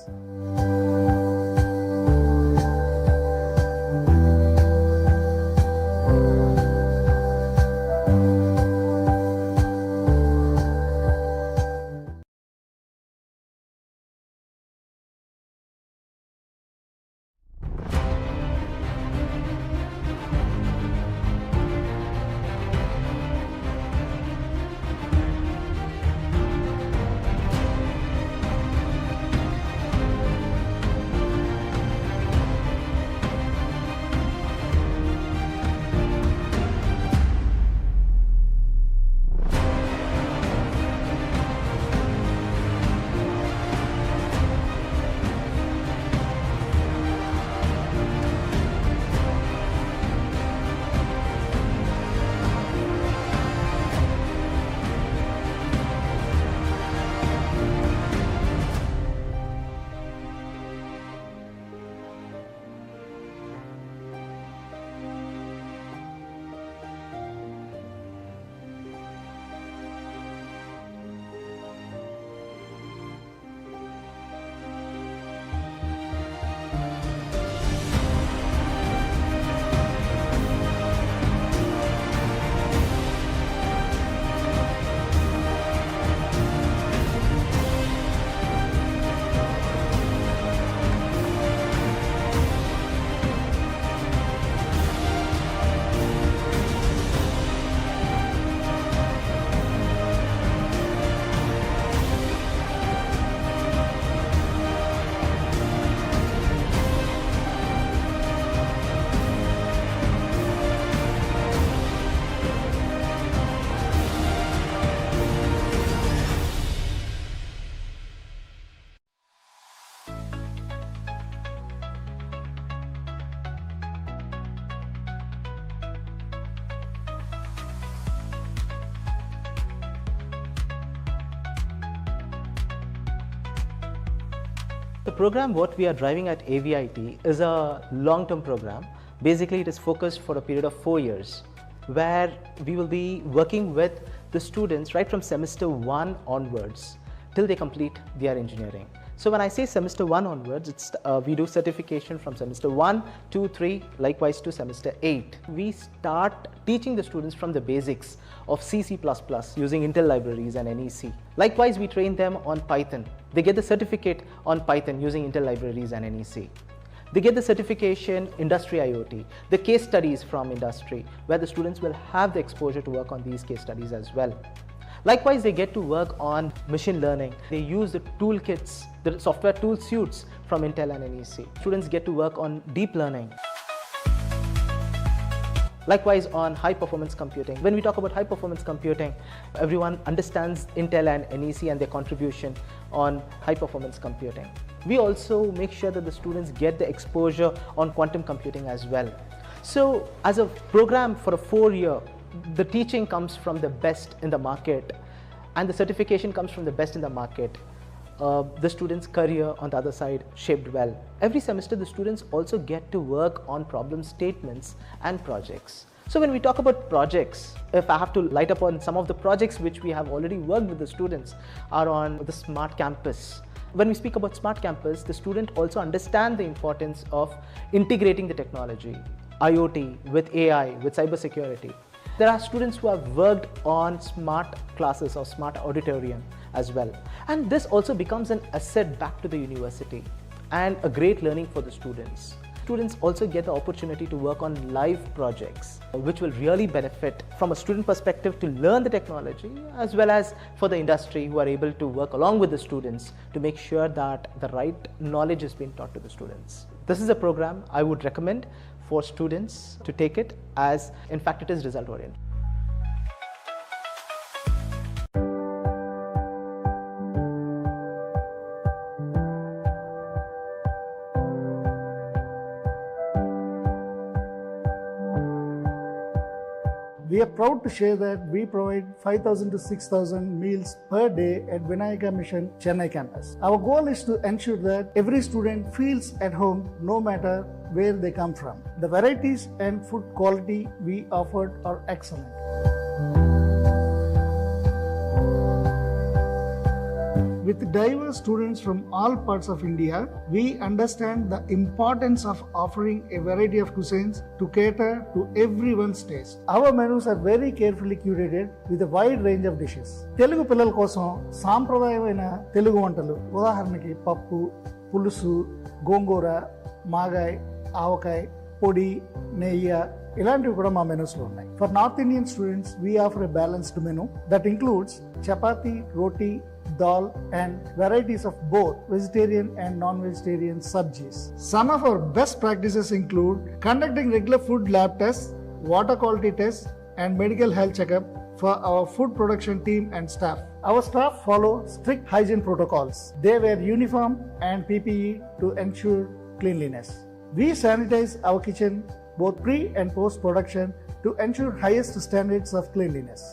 The program what we are driving at AVIT is a long-term program. Basically, it is focused for a period of 4 years, where we will be working with the students right from semester 1 onwards till they complete their engineering. So when I say semester 1 onwards, we do certification from semester 1, 2, 3, likewise to semester 8. We start teaching the students from the basics of C++ using Intel libraries and NEC. Likewise, we train them on Python. They get the certificate on Python using Intel libraries and NEC. They get the certification Industry IoT, the case studies from industry, where the students will have the exposure to work on these case studies as well. Likewise, they get to work on machine learning. They use the toolkits, the software tool suites from Intel and NEC. Students get to work on deep learning. Likewise, on high performance computing. When we talk about high performance computing, everyone understands Intel and NEC and their contribution on high performance computing. We also make sure that the students get the exposure on quantum computing as well. So as a program for a 4-year, the teaching comes from the best in the market and the certification comes from the best in the market. The students' career on the other side shaped well. Every semester the students also get to work on problem statements and projects. So when we talk about projects, if I have to light up on some of the projects which we have already worked with the students are on the smart campus. When we speak about smart campus, the student also understand the importance of integrating the technology, IoT with AI, with cybersecurity. There are students who have worked on smart classes or smart auditorium as well. And this also becomes an asset back to the university and a great learning for the students. Students also get the opportunity to work on live projects, which will really benefit from a student perspective to learn the technology, as well as for the industry who are able to work along with the students to make sure that the right knowledge is being taught to the students. This is a program I would recommend for students to take it, as in fact it is result oriented. We are proud to share that we provide 5,000 to 6,000 meals per day at Vinayaka Mission Chennai campus. Our goal is to ensure that every student feels at home no matter where they come from. The varieties and food quality we offered are excellent. With diverse students from all parts of India, we understand the importance of offering a variety of cuisines to cater to everyone's taste. Our menus are very carefully curated with a wide range of dishes. Telugu పిల్లల కోసం సాంప్రదాయమైన తెలుగు వంటలు ఉదాహరణకి పప్పు, పులుసు, గోంగూర, మాగాయ్, ఆవకాయ, పొడి, నెయ్యి ఇలాంటివి కూడా మా మెనూస్లో ఉన్నాయి. For north Indian students we offer a balanced menu that includes chapati, roti, dal and varieties of both vegetarian and non-vegetarian sabjis. Some of our best practices include conducting regular food lab tests, water quality tests and medical health checkup for our food production team and staff. Our staff follow strict hygiene protocols. They wear uniform and PPE to ensure cleanliness. We sanitize our kitchen both pre and post production to ensure highest standards of cleanliness.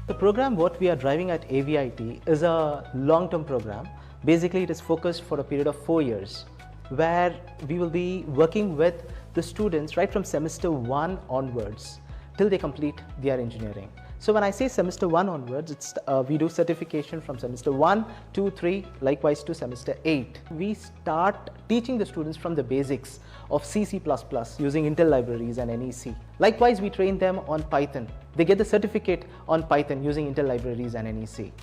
The program what we are driving at AVIT is a long-term program. Basically, it is focused for a period of 4 years, where we will be working with the students right from semester 1 onwards till they complete their engineering. So when I say semester 1 onwards, we do certification from semester 1, 2, 3, likewise to semester 8. We start teaching the students from the basics of C, C++ using Intel libraries and NEC. Likewise, we train them on Python. They get the certificate on Python using Intel libraries and NEC.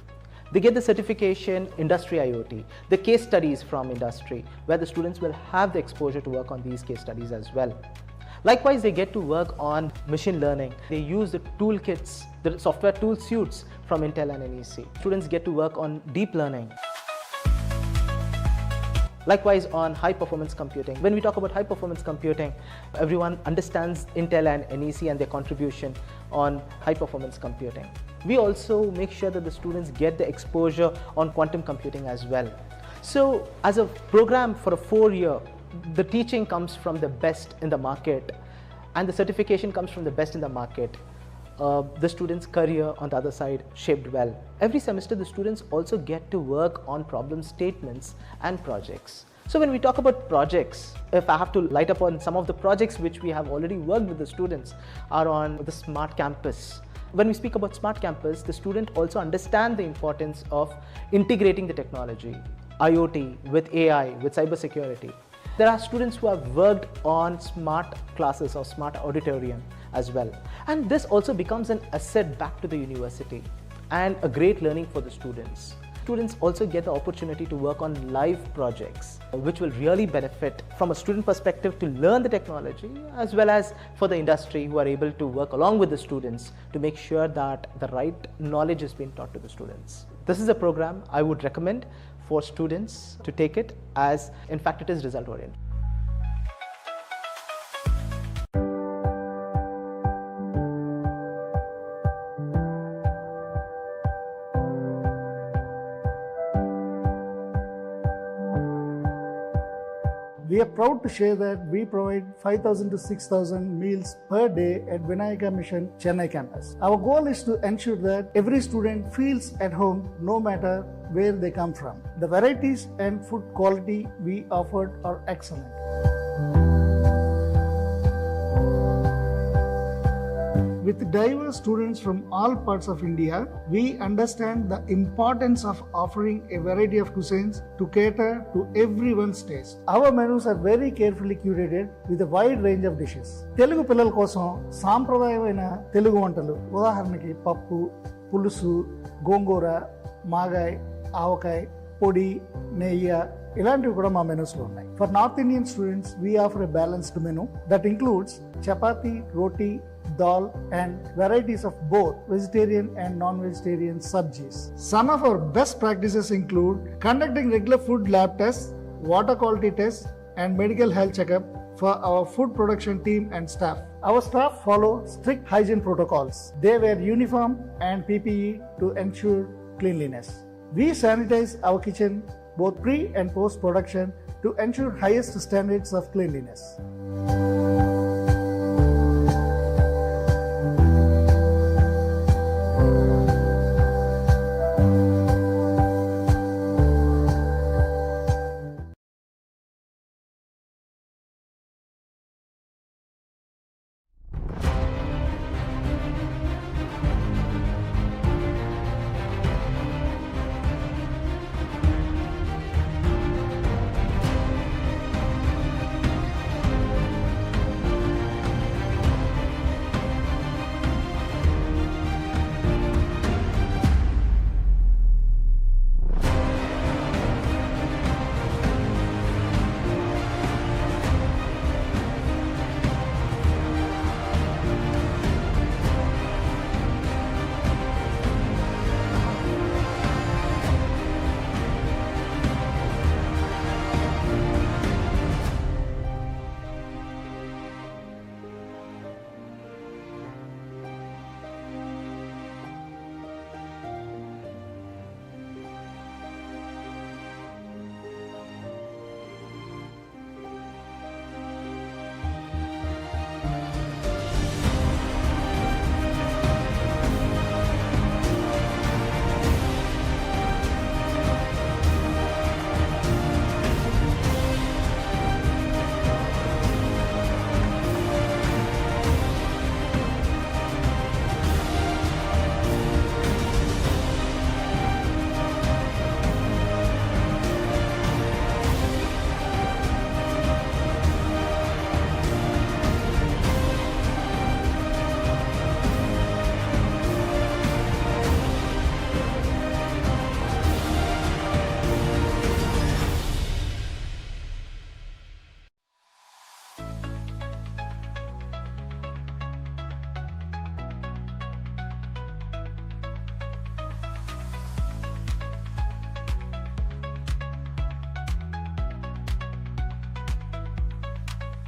They get the certification Industry IoT, the case studies from industry, where the students will have the exposure to work on these case studies as well. Likewise, they get to work on machine learning. They use the toolkits, the software tool suites from Intel and NEC. Students get to work on deep learning. Likewise, on high performance computing. When we talk about high performance computing, everyone understands Intel and NEC and their contribution on high performance computing. We also make sure that the students get the exposure on quantum computing as well. So as a program for a 4-year, the teaching comes from the best in the market and the certification comes from the best in the market. The students' career on the other side shaped well. Every semester the students also get to work on problem statements and projects. So when we talk about projects, if I have to light up on some of the projects which we have already worked with the students are on the smart campus. When we speak about smart campus, the student also understand the importance of integrating the technology, IoT with AI, with cybersecurity. There are students who have worked on smart classes or smart auditorium as well. And this also becomes an asset back to the university and a great learning for the students. Students also get the opportunity to work on live projects, which will really benefit from a student perspective to learn the technology, as well as for the industry who are able to work along with the students to make sure that the right knowledge is being taught to the students. This is a program I would recommend for students to take it, as in fact it is result oriented. We are proud to share that we provide 5,000 to 6,000 meals per day at Vinayaka Mission Chennai campus. Our goal is to ensure that every student feels at home no matter where they come from. The varieties and food quality we offered are excellent. With diverse students from all parts of India, we understand the importance of offering a variety of cuisines to cater to everyone's taste. Our menus are very carefully curated with a wide range of dishes. Telugu పిల్లల కోసం సాంప్రదాయమైన తెలుగు వంటలు ఉదాహరణకి పప్పు, పులుసు, గోంగూర, మాగాయ్, ఆవకాయ, పొడి, నెయ్యి ఇలాంటివి కూడా మా మెనూస్లో ఉన్నాయి. For North Indian students, we offer a balanced menu that includes chapati, roti, dal and varieties of both vegetarian and non-vegetarian sabjis. Some of our best practices include conducting regular food lab tests, water quality tests and medical health checkup for our food production team and staff. Our staff follow strict hygiene protocols. They wear uniform and PPE to ensure cleanliness. We sanitize our kitchen both pre and post production to ensure highest standards of cleanliness.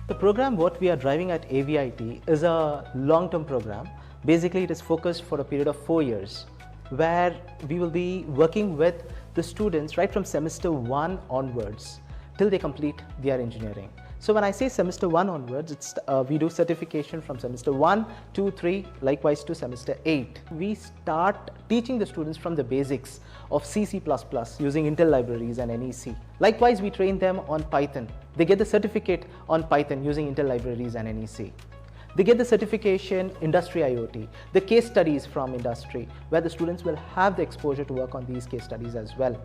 The program what we are driving at AVIT is a long-term program. Basically, it is focused for a period of 4 years, where we will be working with the students right from semester 1 onwards till they complete their engineering. So when I say semester 1 onwards, we do certification from semester 1, 2, 3, likewise to semester 8. We start teaching the students from the basics of C++ using Intel libraries and NEC. Likewise, we train them on Python. They get the certificate on Python using Intel libraries and NEC. They get the certification Industry IoT, the case studies from industry, where the students will have the exposure to work on these case studies as well.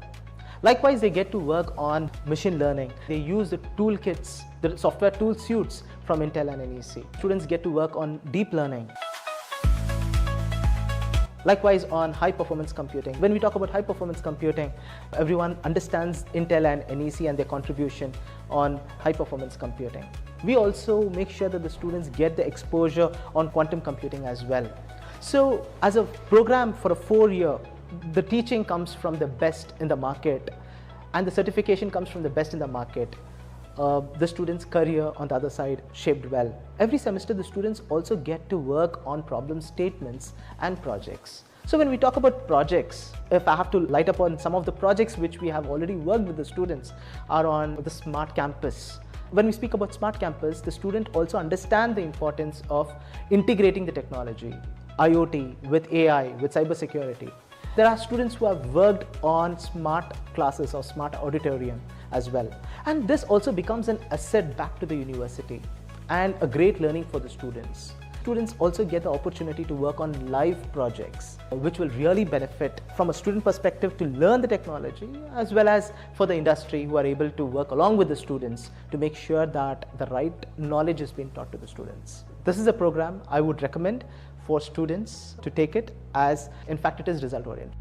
Likewise, they get to work on machine learning. They use the toolkits, the software tool suites from Intel and NEC. Students get to work on deep learning. Likewise, on high performance computing. When we talk about high performance computing, everyone understands Intel and NEC and their contribution on high performance computing. We also make sure that the students get the exposure on quantum computing as well. So as a program for a 4-year, the teaching comes from the best in the market and the certification comes from the best in the market. The students' career on the other side shaped well. Every semester the students also get to work on problem statements and projects. So when we talk about projects, if I have to light up on some of the projects which we have already worked with the students are on the smart campus. When we speak about smart campus, the student also understand the importance of integrating the technology, IoT with AI, with cybersecurity. There are students who have worked on smart classes or smart auditorium as well. And this also becomes an asset back to the university and a great learning for the students. Students also get the opportunity to work on live projects, which will really benefit from a student perspective to learn the technology, as well as for the industry who are able to work along with the students to make sure that the right knowledge is being taught to the students. This is a program I would recommend for students to take it, as in fact it is result oriented.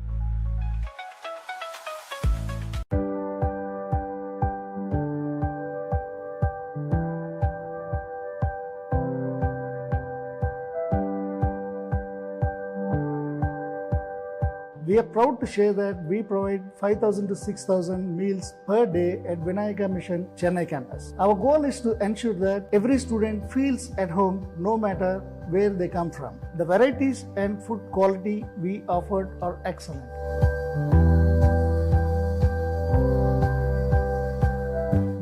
We are proud to share that we provide 5,000 to 6,000 meals per day at Vinayaka Mission Chennai campus. Our goal is to ensure that every student feels at home no matter where they come from. The varieties and food quality we offered are excellent.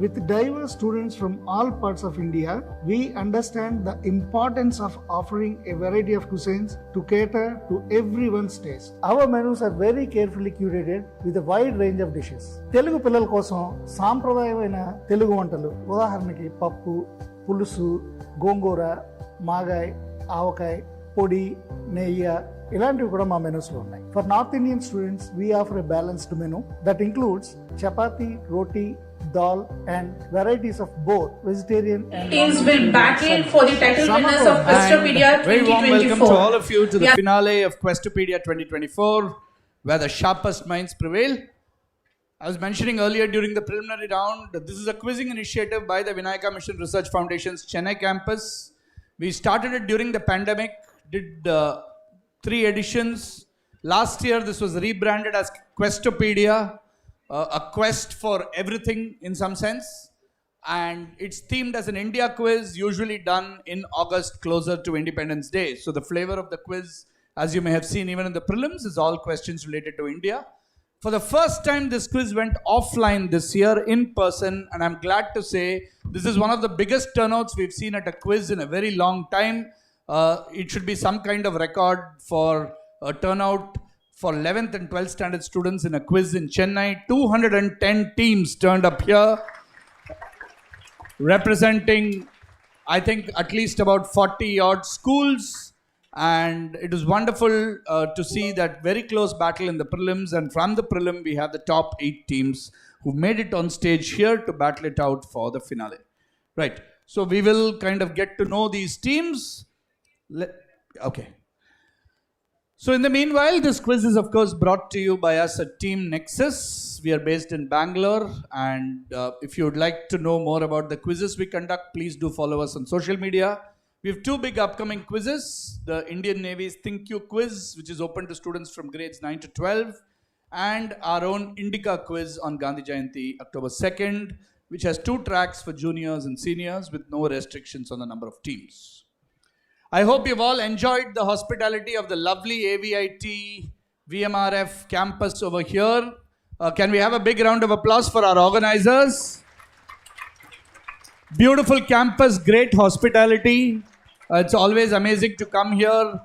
With diverse students from all parts of India, we understand the importance of offering a variety of cuisines to cater to everyone's taste. Our menus are very carefully curated with a wide range of dishes. Telugu పిల్లల కోసం సాంప్రదాయమైన తెలుగు వంటలు ఉదాహరణకి పప్పు, పులుసు, గోంగూర, మాగాయ్, ఆవకాయ, పొడి, నెయ్యి ఇలాంటివి కూడా మా మెనూస్లో ఉన్నాయి. For North Indian students, we offer a balanced menu that includes chapati, roti, dal and varieties of both vegetarian and teams will battle for the title winners of Questopedia 2024. Very warm welcome to all of you to the finale of Questopedia 2024, where the sharpest minds prevail. I was mentioning earlier during the preliminary round that this is a quizzing initiative by the Vinayaka Mission Research Foundation's Chennai campus. We started it during the pandemic, did 3 editions. Last year this was rebranded as Questopedia. A quest for everything in some sense, and it's themed as an India quiz, usually done in August closer to Independence Day. So the flavor of the quiz, as you may have seen even in the prelims, is all questions related to India. For the first time this quiz went offline this year in person, and I'm glad to say this is one of the biggest turnouts we've seen at a quiz in a very long time. It should be some kind of record for a turnout for 11th and 12th standard students in a quiz in Chennai. 210 teams turned up here, representing, I think, at least about 40 odd schools. And it was wonderful to see that very close battle in the prelims. And from the prelim, we have the top 8 teams who made it on stage here to battle it out for the finale. Right. So we will kind of get to know these teams. Okay. So in the meanwhile, this quiz is of course brought to you by us at Team Nexus. We are based in Bangalore, and if you would like to know more about the quizzes we conduct, please do follow us on social media. We have 2 big upcoming quizzes. The Indian Navy's Think You quiz, which is open to students from grades 9 to 12, and our own Indica quiz on Gandhi Jayanti, October 2nd. which has 2 tracks for juniors and seniors with no restrictions on the number of teams. I hope you've all enjoyed the hospitality of the lovely AVIT VMRF campus over here. Can we have a big round of applause for our organizers? Beautiful campus, great hospitality. It's always amazing to come here.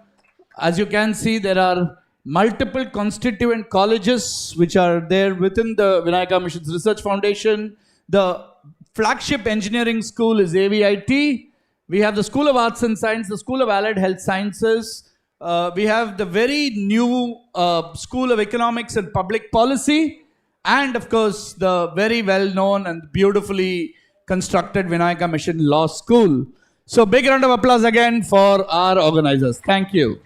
As you can see, there are multiple constituent colleges which are there within the Vinayaka Missions Research Foundation. The flagship engineering school is AVIT. We have the School of Arts and Science, the School of Allied Health Sciences. We have the very new School of Economics and Public Policy. And of course, the very well-known and beautifully constructed Vinayaka Mission Law School. So big round of applause again for our organizers. Thank you.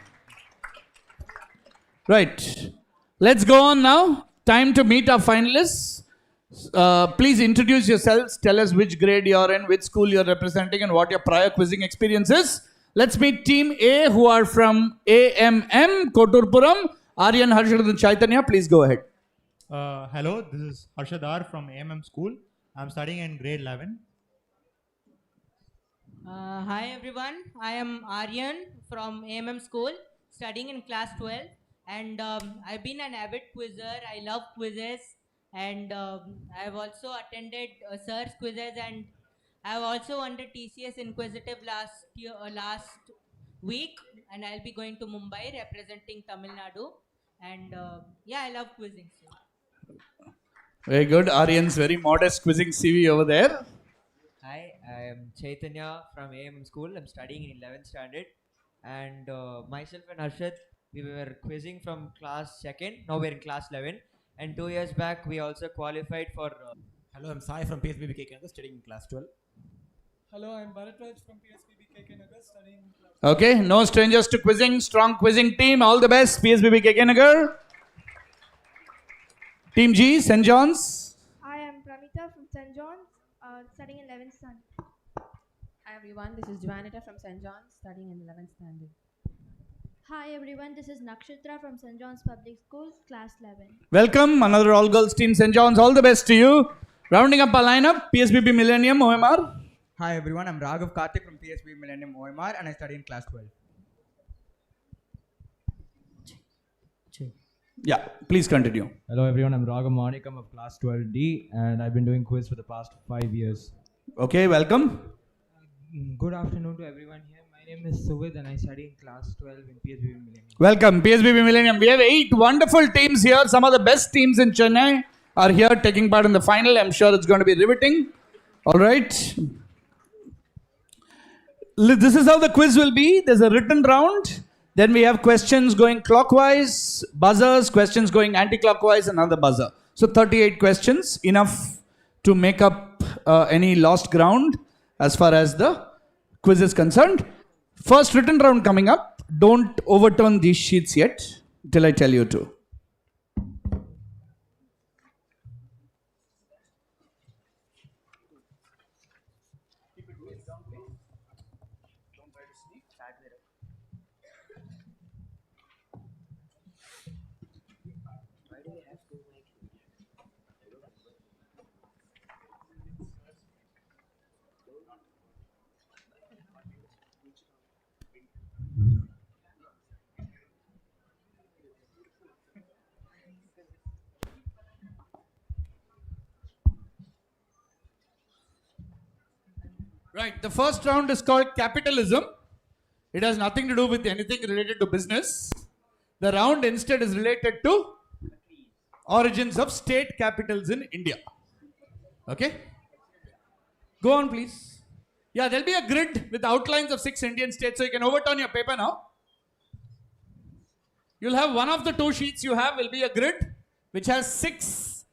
Right. Let's go on now. Time to meet our finalists. Please introduce yourselves. Tell us which grade you're in, which school you're representing, and what your prior quizzing experience is. Let's meet Team A, who are from AMM, Koturpuram. Aryan, Harshad, and Chaitanya, please go ahead. Hello, this is Harshadar from AMM School. I'm studying in grade 11. Hi everyone, I am Aryan from AMM School, studying in class 12. And I've been an avid quizzer. I love quizzes. And I've also attended SIR's quizzes, and I've also won the TCS Inquisitive last week, and I'll be going to Mumbai representing Tamil Nadu. And yeah, I love quizzing. So. Very good. Aryan's very modest quizzing CV over there. Hi, I am Chaitanya from AMM School. I'm studying in 11th standard. And myself and Arshad, we were quizzing from class 2nd. Now we're in class 11. And 2 years back, we also qualified for... Hello, I'm Sai from PSBB KK Nagar, studying in class 12. Hello, I'm Bharatwaj from PSBB KK Nagar, studying in class 12. Okay, no strangers to quizzing. Strong quizzing team. All the best, PSBB KK Nagar. Team G, St. John's. I am Pramita from St. John's, studying in 11th standard. Hi everyone, this is Juanita from St. John's, studying in 11th standard. Hi everyone, this is Nakshatra from St. John's Public School, class 11. Welcome, another all-girls team, St. John's. All the best to you. Rounding up our lineup, PSBB Millennium, OMR. Hi everyone, I'm Raghav Karthik from PSBB Millennium, OMR, and I study in class 12. Yeah, please continue. Hello everyone, I'm Raghav Manikam of class 12D, and I've been doing quiz for the past 5 years. Okay, welcome. Good afternoon to everyone here. My name is Suvid and I study in class 12 in PSBB Millennium. Welcome, PSBB Millennium. We have 8 wonderful teams here. Some of the best teams in Chennai are here taking part in the final. I'm sure it's going to be riveting. All right. This is how the quiz will be. There's a written round. Then we have questions going clockwise, buzzers, questions going anti-clockwise, another buzzer. So 38 questions, enough to make up any lost ground as far as the quiz is concerned. First written round coming up. Don't overturn these sheets yet till I tell you to. Right, the first round is called capitalism. It has nothing to do with anything related to business. The round instead is related to origins of state capitals in India. Okay? Go on, please. Yeah, there'll be a grid with outlines of 6 Indian states, so you can overturn your paper now. You'll have one of the 2 sheets you have will be a grid which has 6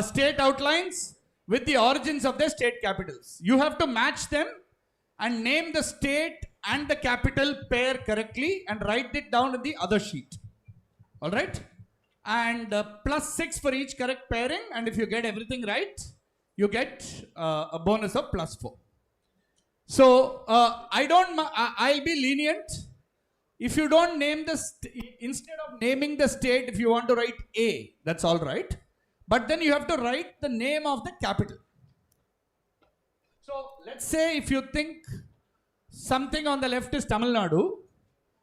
state outlines with the origins of their state capitals. You have to match them and name the state and the capital pair correctly and write it down in the other sheet. All right? And plus 6 for each correct pairing, and if you get everything right, you get a bonus of plus 4. So I'll be lenient. If you don't name the instead of naming the state, if you want to write A, that's all right. But then you have to write the name of the capital. So let's say if you think something on the left is Tamil Nadu,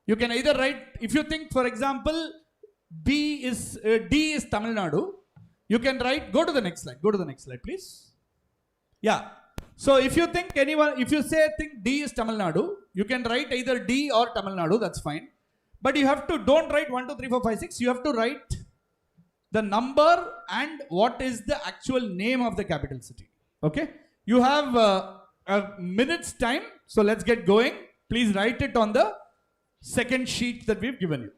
you can either write, if you think, for example, D is Tamil Nadu, you can write, go to the next slide, please. Yeah. So if you think think D is Tamil Nadu, you can write either D or Tamil Nadu, that's fine. But you have to, don't write 1, 2, 3, 4, 5, 6, you have to write the number and what is the actual name of the capital city. Okay. You have a minute's time, so let's get going. Please write it on the second sheet that we've given you.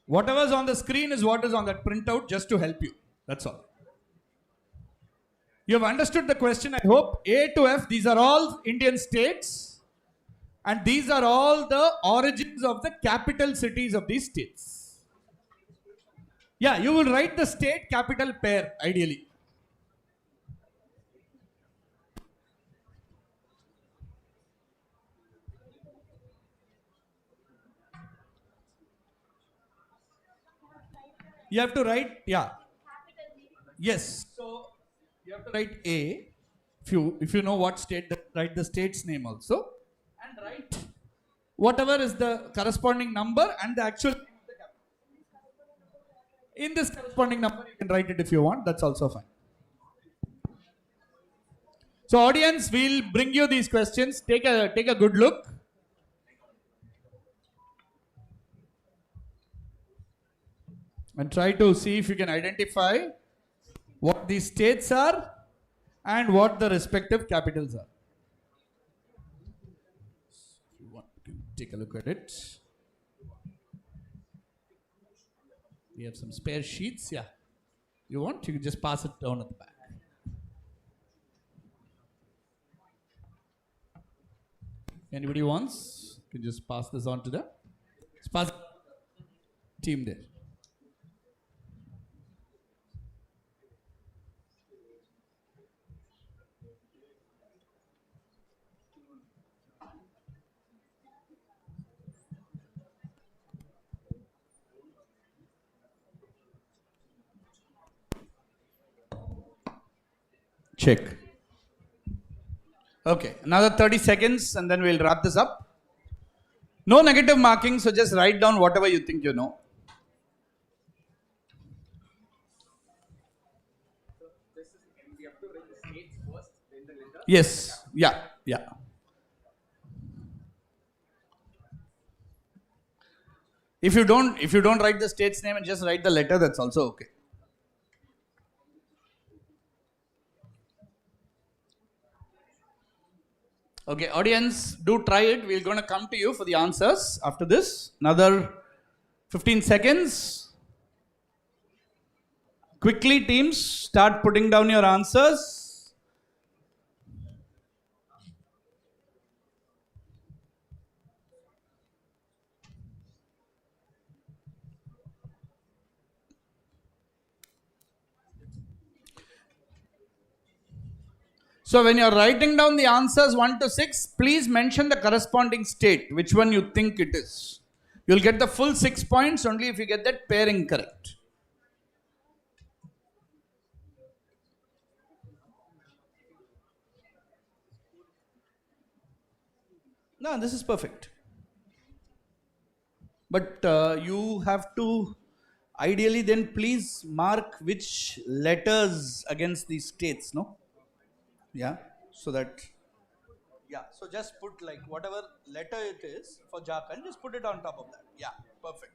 Whatever's on the screen is what is on that printout, just to help you. That's all. You have understood the question, I hope. A to F, these are all Indian states. And these are all the origins of the capital cities of these states. Yeah, you will write the state capital pair, ideally. You have to write, yeah. Yes. So you have to write A. If you know what state, write the state's name also. And write whatever is the corresponding number and the actual name of the capital. In this corresponding number, you can write it if you want. That's also fine. So audience, we'll bring you these questions. Take a good look. And try to see if you can identify what these states are and what the respective capitals are. If you want, you can take a look at it. We have some spare sheets. Yeah. You want? You can just pass it down at the back. Anybody wants? You can just pass this on to the team there. Check. Okay, another 30 seconds and then we'll wrap this up. No negative marking, so just write down whatever you think you know. Yes, yeah. If you don't write the state's name and just write the letter, that's also okay. Okay, audience, do try it. We're going to come to you for the answers after this. Another 15 seconds. Quickly, teams, start putting down your answers. So when you're writing down the answers 1 to 6, please mention the corresponding state, which one you think it is. You'll get the full 6 points only if you get that pairing correct. No, this is perfect. But you have to ideally then please mark which letters against these states, no? Yeah, so that, yeah, so just put like whatever letter it is for Jharkhand, just put it on top of that. Yeah, perfect.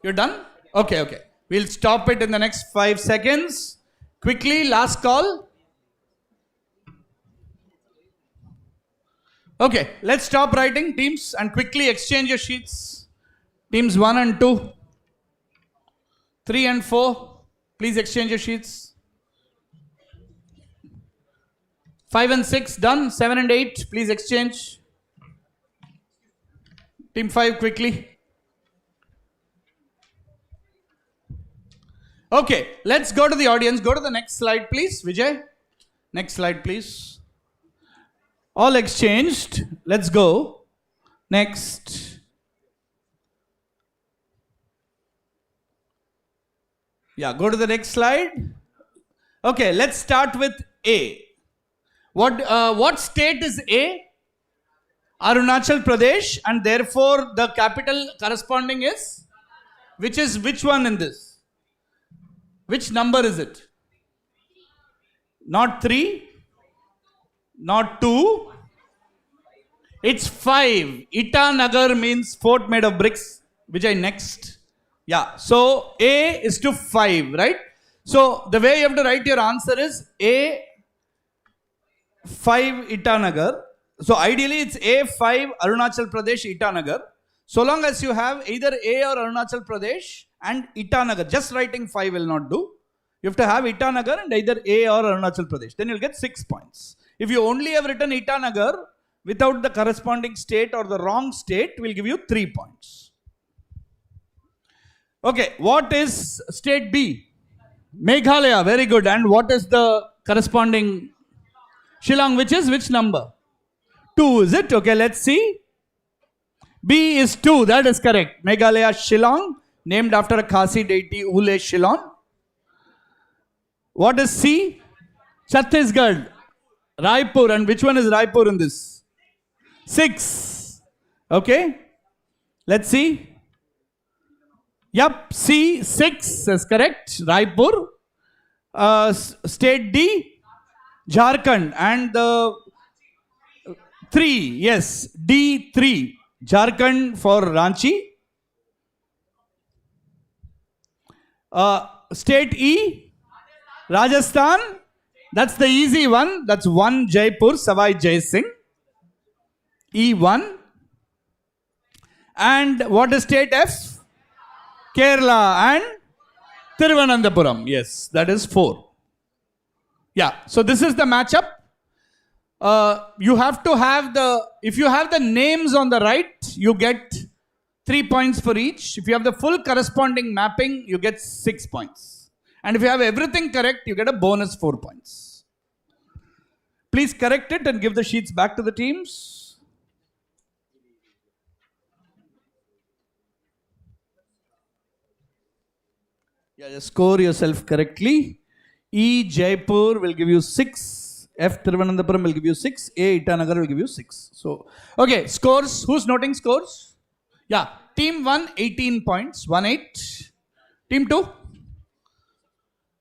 You're done? Okay. We'll stop it in the next 5 seconds. Quickly, last call. Okay, let's stop writing, teams, and quickly exchange your sheets. Teams 1 and 2, 3 and 4. Please exchange your sheets. 5 and 6 done. 7 and 8, please exchange. Team 5 quickly. Okay, let's go to the audience. Go to the next slide, please. Vijay, next slide, please. All exchanged. Let's go. Next. Yeah, go to the next slide. Okay, let's start with A. What state is A? Arunachal Pradesh, and therefore the capital corresponding is? Which one in this? Which number is it? Not 3, not 2. It's 5. Itanagar means fort made of bricks. Vijay, next. Yeah, so A is to 5, right? So the way you have to write your answer is A 5 Itanagar. So ideally it's A5 Arunachal Pradesh Itanagar. So long as you have either A or Arunachal Pradesh and Itanagar. Just writing 5 will not do. You have to have Itanagar and either A or Arunachal Pradesh. Then you'll get 6 points. If you only have written Itanagar without the corresponding state or the wrong state, will give you 3 points. Okay, what is state B? Meghalaya, very good. And what is the corresponding? Shillong, which number? 2, is it? Okay, let's see. B is 2, that is correct. Meghalaya Shillong, named after a Khasi deity, Ule Shillong. What is C? Chhattisgarh, Raipur. And which one is Raipur in this? 6. Okay, let's see. Yup, C, 6 is correct. Raipur. State D, Jharkhand. And the 3, yes, D3, Jharkhand for Ranchi. State E, Rajasthan. That's the easy one. That's 1, Jaipur, Savai Jai Singh. E1. And what is state F? Kerala and Thiruvananthapuram. Yes, that is 4. Yeah, so this is the matchup. You have to have if you have the names on the right, you get 3 points for each. If you have the full corresponding mapping, you get 6 points. And if you have everything correct, you get a bonus 4 points. Please correct it and give the sheets back to the teams. Yeah, just score yourself correctly. E Jaipur will give you 6. F Thiruvananthapuram will give you 6. A Itanagar will give you 6. So, okay, scores. Who's noting scores? Yeah, team 1, 18 points. 1-8. Team 2?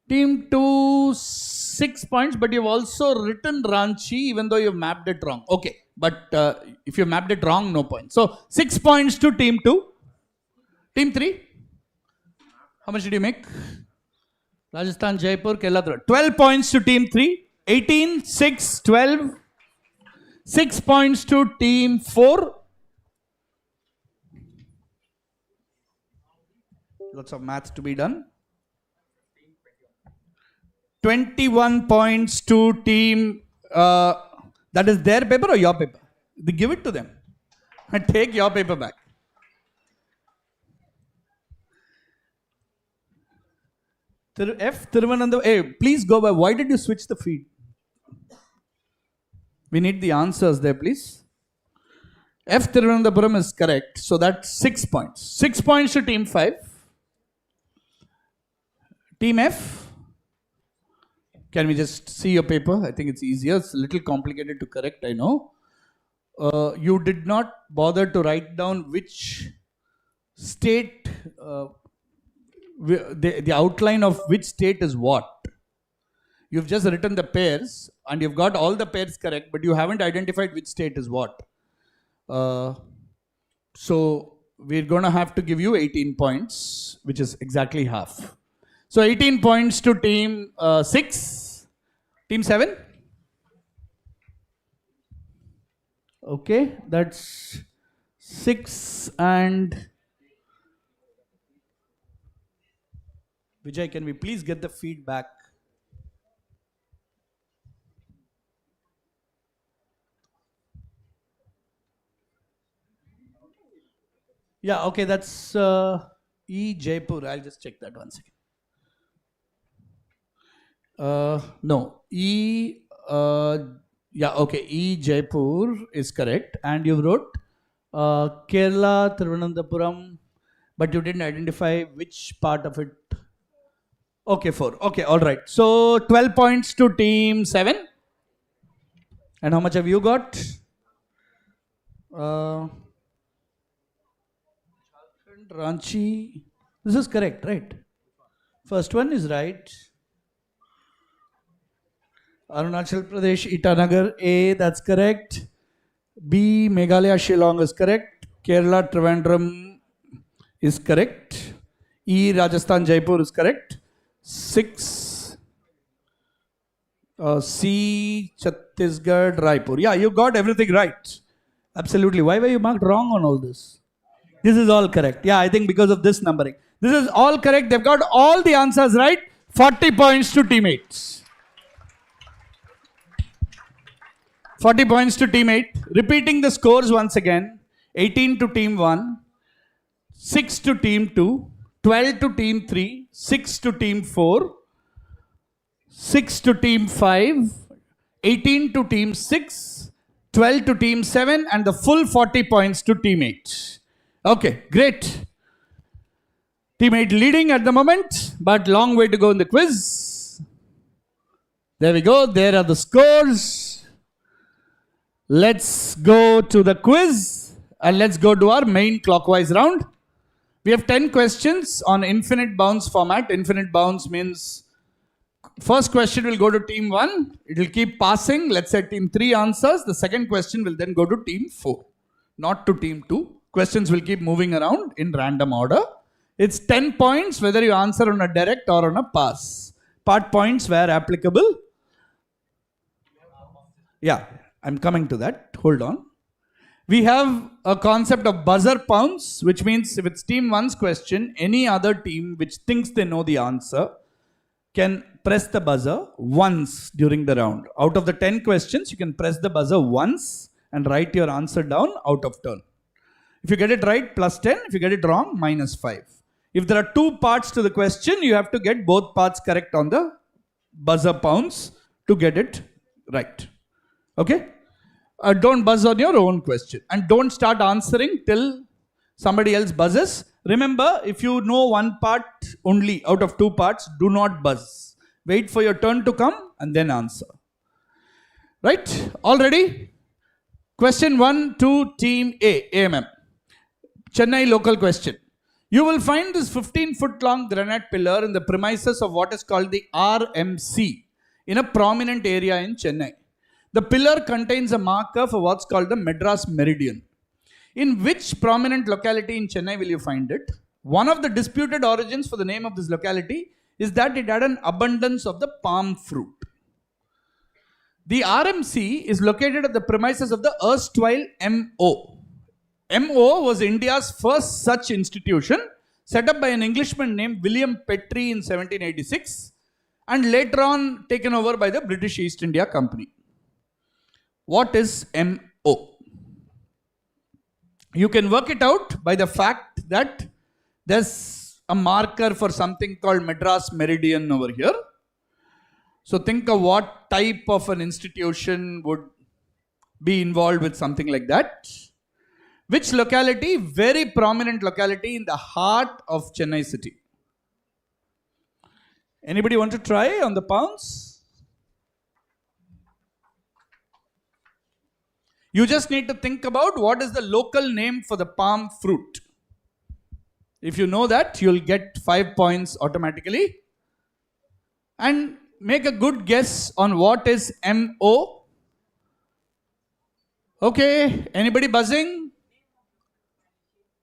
Team 2, 6 points, but you've also written Ranchi even though you've mapped it wrong. Okay, but if you mapped it wrong, no points. So, 6 points to team 2. Team 3? How much did you make? Rajasthan, Jaipur, Kerala. 12 points to team 3. 18, 6, 12. 6 points to team 4. Lots of maths to be done. 21 points to team. That is their paper or your paper? They give it to them. And take your paper back. F Thiruvananthapuram. Hey, please go by. Why did you switch the feed? We need the answers there, please. F Thiruvananthapuram is correct. So that's 6 points. 6 points to team 5. Team F. Can we just see your paper? I think it's easier. It's a little complicated to correct, I know. You did not bother to write down which state, the outline of which state is what. You've just written the pairs and you've got all the pairs correct, but you haven't identified which state is what. So we're going to have to give you 18 points, which is exactly half. So 18 points to team 6. Team 7? Okay, that's 6 and... Vijay, can we please get the feedback? Yeah, okay, that's E Jaipur. I'll just check that 1 second. No, E, yeah, okay, E Jaipur is correct. And you wrote Kerala, Thiruvananthapuram, but you didn't identify which part of it. Okay, 4. Okay, all right. So 12 points to team 7. And how much have you got? Ranchi. This is correct, right? First one is right. Arunachal Pradesh, Itanagar, A, that's correct. B, Meghalaya, Shillong is correct. Kerala, Trivandrum is correct. E, Rajasthan, Jaipur is correct. 6, C, Chhattisgarh, Raipur. Yeah, you got everything right. Absolutely. Why were you marked wrong on all this? This is all correct. Yeah, I think because of this numbering. This is all correct. They've got all the answers right. 40 points to teammates. 40 points to teammate. Repeating the scores once again. 18 to team 1. 6 to team 2. 12 to team 3. 6 to team 4. 6 to team 5. 18 to team 6. 12 to team 7. And the full 40 points to teammate. Okay, great. Teammate leading at the moment, but long way to go in the quiz. There we go. There are the scores. Let's go to the quiz and let's go to our main clockwise round. We have 10 questions on infinite bounds format. Infinite bounds means first question will go to team 1. It will keep passing. Let's say team 3 answers. The second question will then go to team 4, not to team 2. Questions will keep moving around in random order. It's 10 points whether you answer on a direct or on a pass. Part points where applicable. Yeah, I'm coming to that. Hold on. We have a concept of buzzer pounds, which means if it's team 1's question, any other team which thinks they know the answer can press the buzzer once during the round. Out of the 10 questions, you can press the buzzer once and write your answer down out of turn. If you get it right, plus 10. If you get it wrong, minus 5. If there are 2 parts to the question, you have to get both parts correct on the buzzer pounds to get it right. Okay? Don't buzz on your own question. And don't start answering till somebody else buzzes. Remember, if you know one part only out of 2 parts, do not buzz. Wait for your turn to come and then answer. Right? All ready? Question 1 to Team A, AMM. Chennai local question. You will find this 15-foot long granite pillar in the premises of what is called the RMC in a prominent area in Chennai. The pillar contains a marker for what's called the Madras Meridian. In which prominent locality in Chennai will you find it? One of the disputed origins for the name of this locality is that it had an abundance of the palm fruit. The RMC is located at the premises of the erstwhile MO. MO was India's first such institution, set up by an Englishman named William Petrie in 1786 and later on taken over by the British East India Company. What is MO? You can work it out by the fact that there's a marker for something called Madras Meridian over here. So think of what type of an institution would be involved with something like that. Which locality? Very prominent locality in the heart of Chennai city. Anybody want to try on the pounds? You just need to think about what is the local name for the palm fruit. If you know that, you'll get 5 points automatically. And make a good guess on what is MO. Okay, anybody buzzing?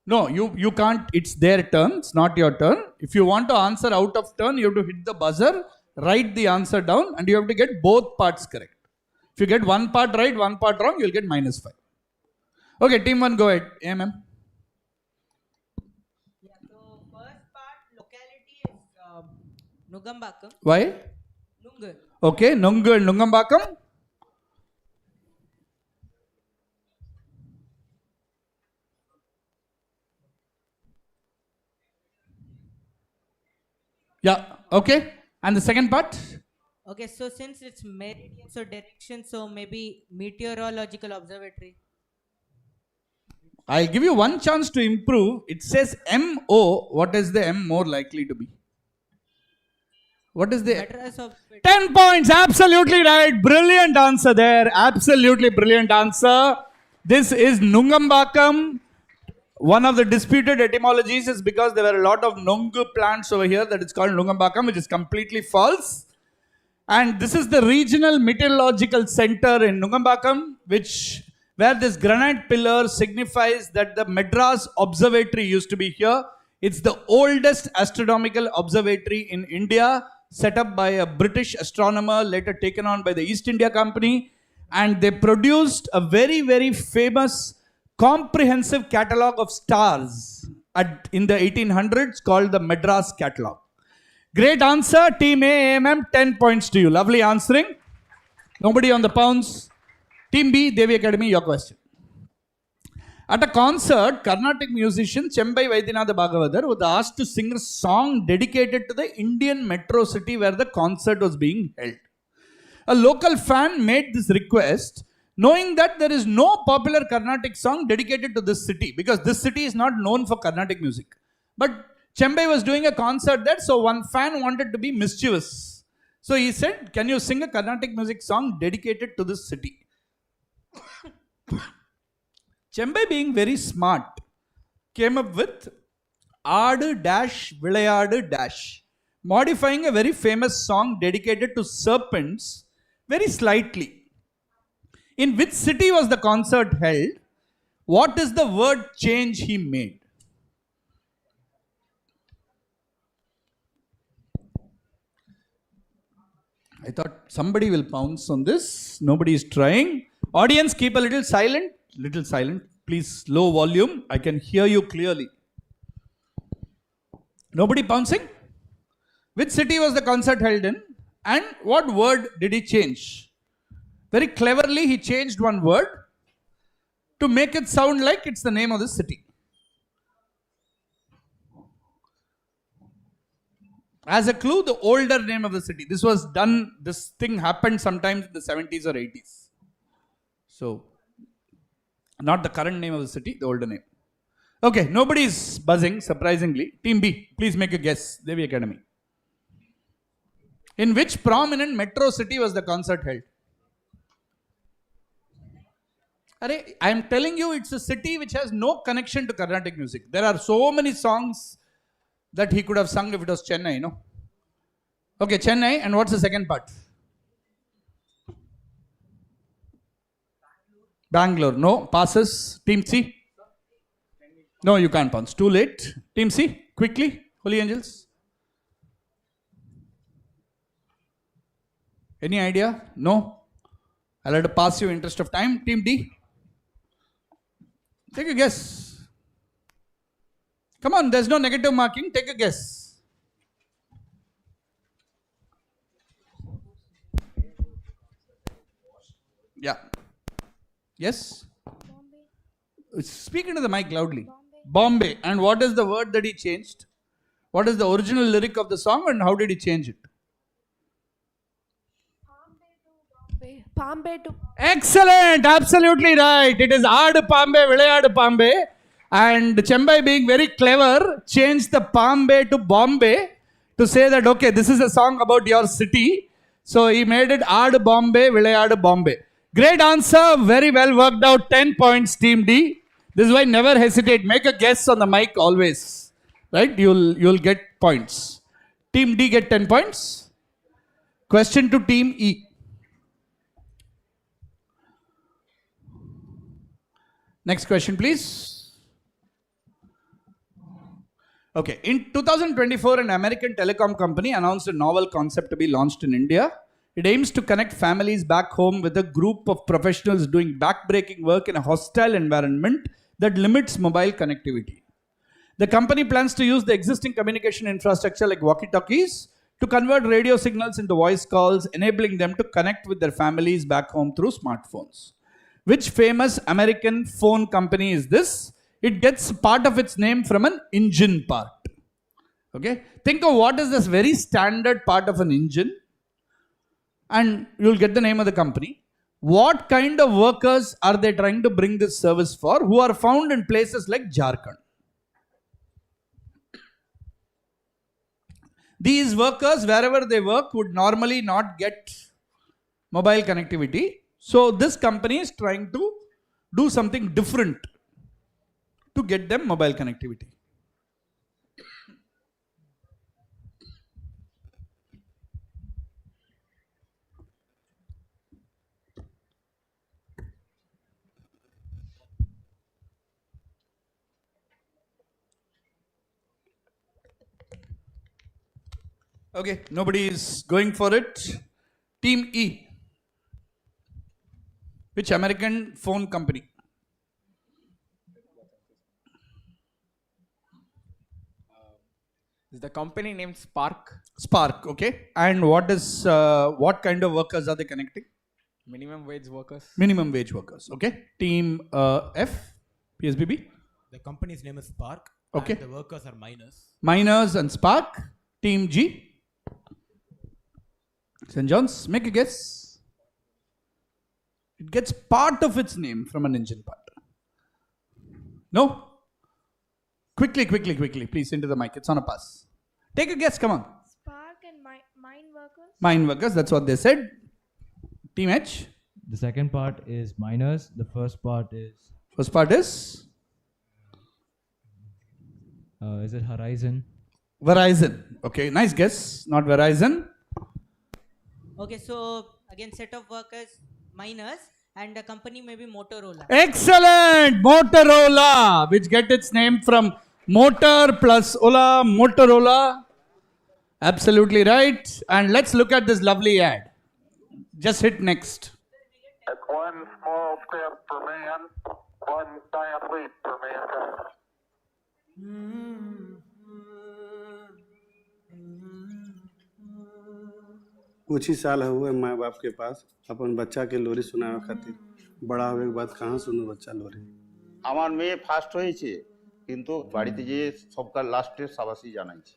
No, you can't. It's their turn. It's not your turn. If you want to answer out of turn, you have to hit the buzzer, write the answer down, and you have to get both parts correct. If you get one part right, one part wrong, you'll get minus 5. Okay, team 1, go ahead. AMM. Yeah, so first part locality is Nugambakam. Why? Nungal. Okay, Nungal and Nungambakam. Yeah, okay. And the second part? Okay, so since it's meridian, so direction, so maybe meteorological observatory. I'll give you one chance to improve. It says MO. What is the M more likely to be? What is the... Madras of 10 points, absolutely right. Brilliant answer there. Absolutely brilliant answer. This is Nungambakam. One of the disputed etymologies is because there were a lot of Nungu plants over here that it's called Nungambakam, which is completely false. And this is the regional meteorological center in Nungambakam, where this granite pillar signifies that the Madras Observatory used to be here. It's the oldest astronomical observatory in India, set up by a British astronomer, later taken on by the East India Company. And they produced a very, very famous comprehensive catalogue of stars in the 1800s called the Madras Catalogue. Great answer, Team AMM, 10 points to you. Lovely answering. Nobody on the pounds. Team B, Devi Academy, your question. At a concert, Carnatic musician Chembai Vaidyanatha Bhagavathar was asked to sing a song dedicated to the Indian metro city where the concert was being held. A local fan made this request knowing that there is no popular Carnatic song dedicated to this city because this city is not known for Carnatic music. But Chembai was doing a concert there, so one fan wanted to be mischievous. So he said, can you sing a Carnatic music song dedicated to this city? Chembai, being very smart, came up with Aadu dash Vilayadu dash, modifying a very famous song dedicated to serpents very slightly. In which city was the concert held? What is the word change he made? I thought somebody will pounce on this. Nobody is trying. Audience, keep a little silent. Little silent. Please, low volume. I can hear you clearly. Nobody pouncing? Which city was the concert held in? And what word did he change? Very cleverly, he changed one word to make it sound like it's the name of the city. As a clue, the older name of the city. This thing happened sometimes in the 70s or 80s. So, not the current name of the city, the older name. Okay, nobody is buzzing, surprisingly. Team B, please make a guess. Devi Academy. In which prominent metro city was the concert held? I am telling you, it's a city which has no connection to Carnatic music. There are so many songs that he could have sung if it was Chennai, no? Okay, Chennai, and what's the second part? Bangalore, no, passes. Team C? No, you can't pounce, too late. Team C, quickly, Holy Angels. Any idea? No? I'll have to pass you interest of time. Team D? Take a guess. Come on, there's no negative marking. Take a guess. Yeah. Yes? Speak into the mic loudly. Bombay. And what is the word that he changed? What is the original lyric of the song and how did he change it? Bombay to Excellent, absolutely right. It is Aadu Pambe, Vilayadu Pambe. And Chembai, being very clever, changed the Pambe to Bombay to say that, okay, this is a song about your city. So he made it Aadu Bombay, Vilayadu Bombay. Great answer, very well worked out. 10 points, Team D. This is why never hesitate. Make a guess on the mic always. Right? You'll get points. Team D get 10 points. Question to Team E. Next question, please. Okay, in 2024, an American telecom company announced a novel concept to be launched in India. It aims to connect families back home with a group of professionals doing backbreaking work in a hostile environment that limits mobile connectivity. The company plans to use the existing communication infrastructure like walkie-talkies to convert radio signals into voice calls, enabling them to connect with their families back home through smartphones. Which famous American phone company is this? It gets part of its name from an engine part. Okay? Think of what is this very standard part of an engine and you'll get the name of the company. What kind of workers are they trying to bring this service for who are found in places like Jharkhand? These workers, wherever they work, would normally not get mobile connectivity. So this company is trying to do something different to get them mobile connectivity. Okay, nobody is going for it. Team E. Which American phone company? Is the company named Spark? Spark, okay. And what what kind of workers are they connecting? Minimum wage workers. Minimum wage workers, okay. Team F, PSBB. The company's name is Spark. Okay. And the workers are miners. Miners and Spark. Team G. St. John's, make a guess. It gets part of its name from an engine part. No? Quickly, please, into the mic. It's on a pass. Take a guess, come on. Spark and mine workers. Mine workers, that's what they said. Team H. The second part is miners. The first part is... First part is? Is it Horizon? Verizon. Okay, nice guess. Not Verizon. Okay, so again, set of workers, miners, and the company may be Motorola. Excellent! Motorola, which get its name from motor plus Ola, Motorola. Absolutely right. And let's look at this lovely ad. Just hit next. It's one small step for man, one giant leap for mankind. कुछ ही साल हुए माँ बाप के पास अपन बच्चा के लोरी सुनावे खातिर बड़ा होवे के बाद कहाँ सुनो बच्चा लोरी আমার মেয়ে ফার্স্ট হয়েছে কিন্তু বাড়িতে যে সবকার লাস্টে শাবাশি জানাইছে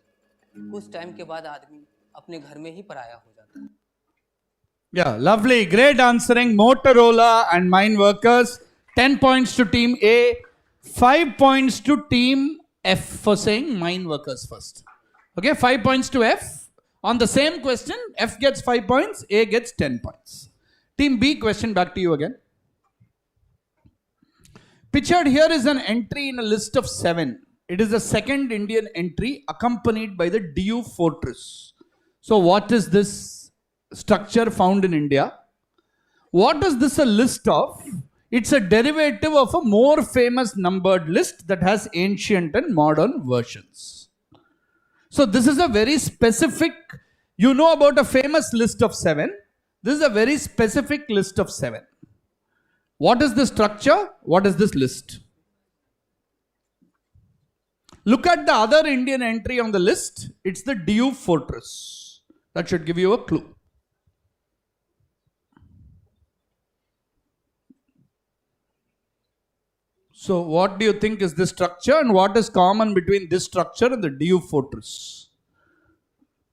कुछ टाइम के बाद आदमी अपने घर में ही पराया हो जाता है Yeah, lovely. Great answering. Motorola and mine workers. 10 points to team A. 5 points to team F for saying mine workers first. Okay, 5 points to F. On the same question, F gets 5 points, A gets 10 points. Team B, question back to you again. Pictured here is an entry in a list of 7. It is the second Indian entry accompanied by the DU fortress. So what is this structure found in India? What is this a list of? It's a derivative of a more famous numbered list that has ancient and modern versions. So this is a very specific, you know about a famous list of 7. This is a very specific list of 7. What is the structure? What is this list? Look at the other Indian entry on the list. It's the DU fortress. That should give you a clue. So what do you think is this structure and what is common between this structure and the DU fortress?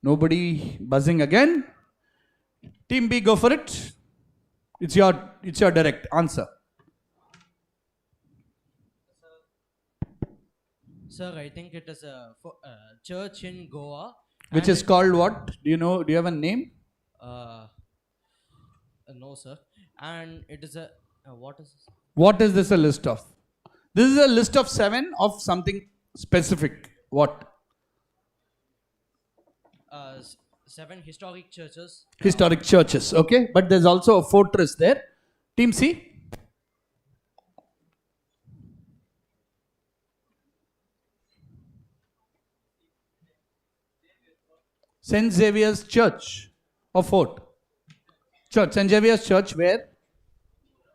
Nobody buzzing again? Team B, go for it. It's your direct answer. Sir, I think it is a church in Goa. Which is called what? Do you have a name? No, sir. And it is a, what is this? What is this a list of? This is a list of 7 of something specific. What? 7 historic churches. Historic churches, okay. But there's also a fortress there. Team C. St. Xavier's Church or Fort? Church. St. Xavier's Church where?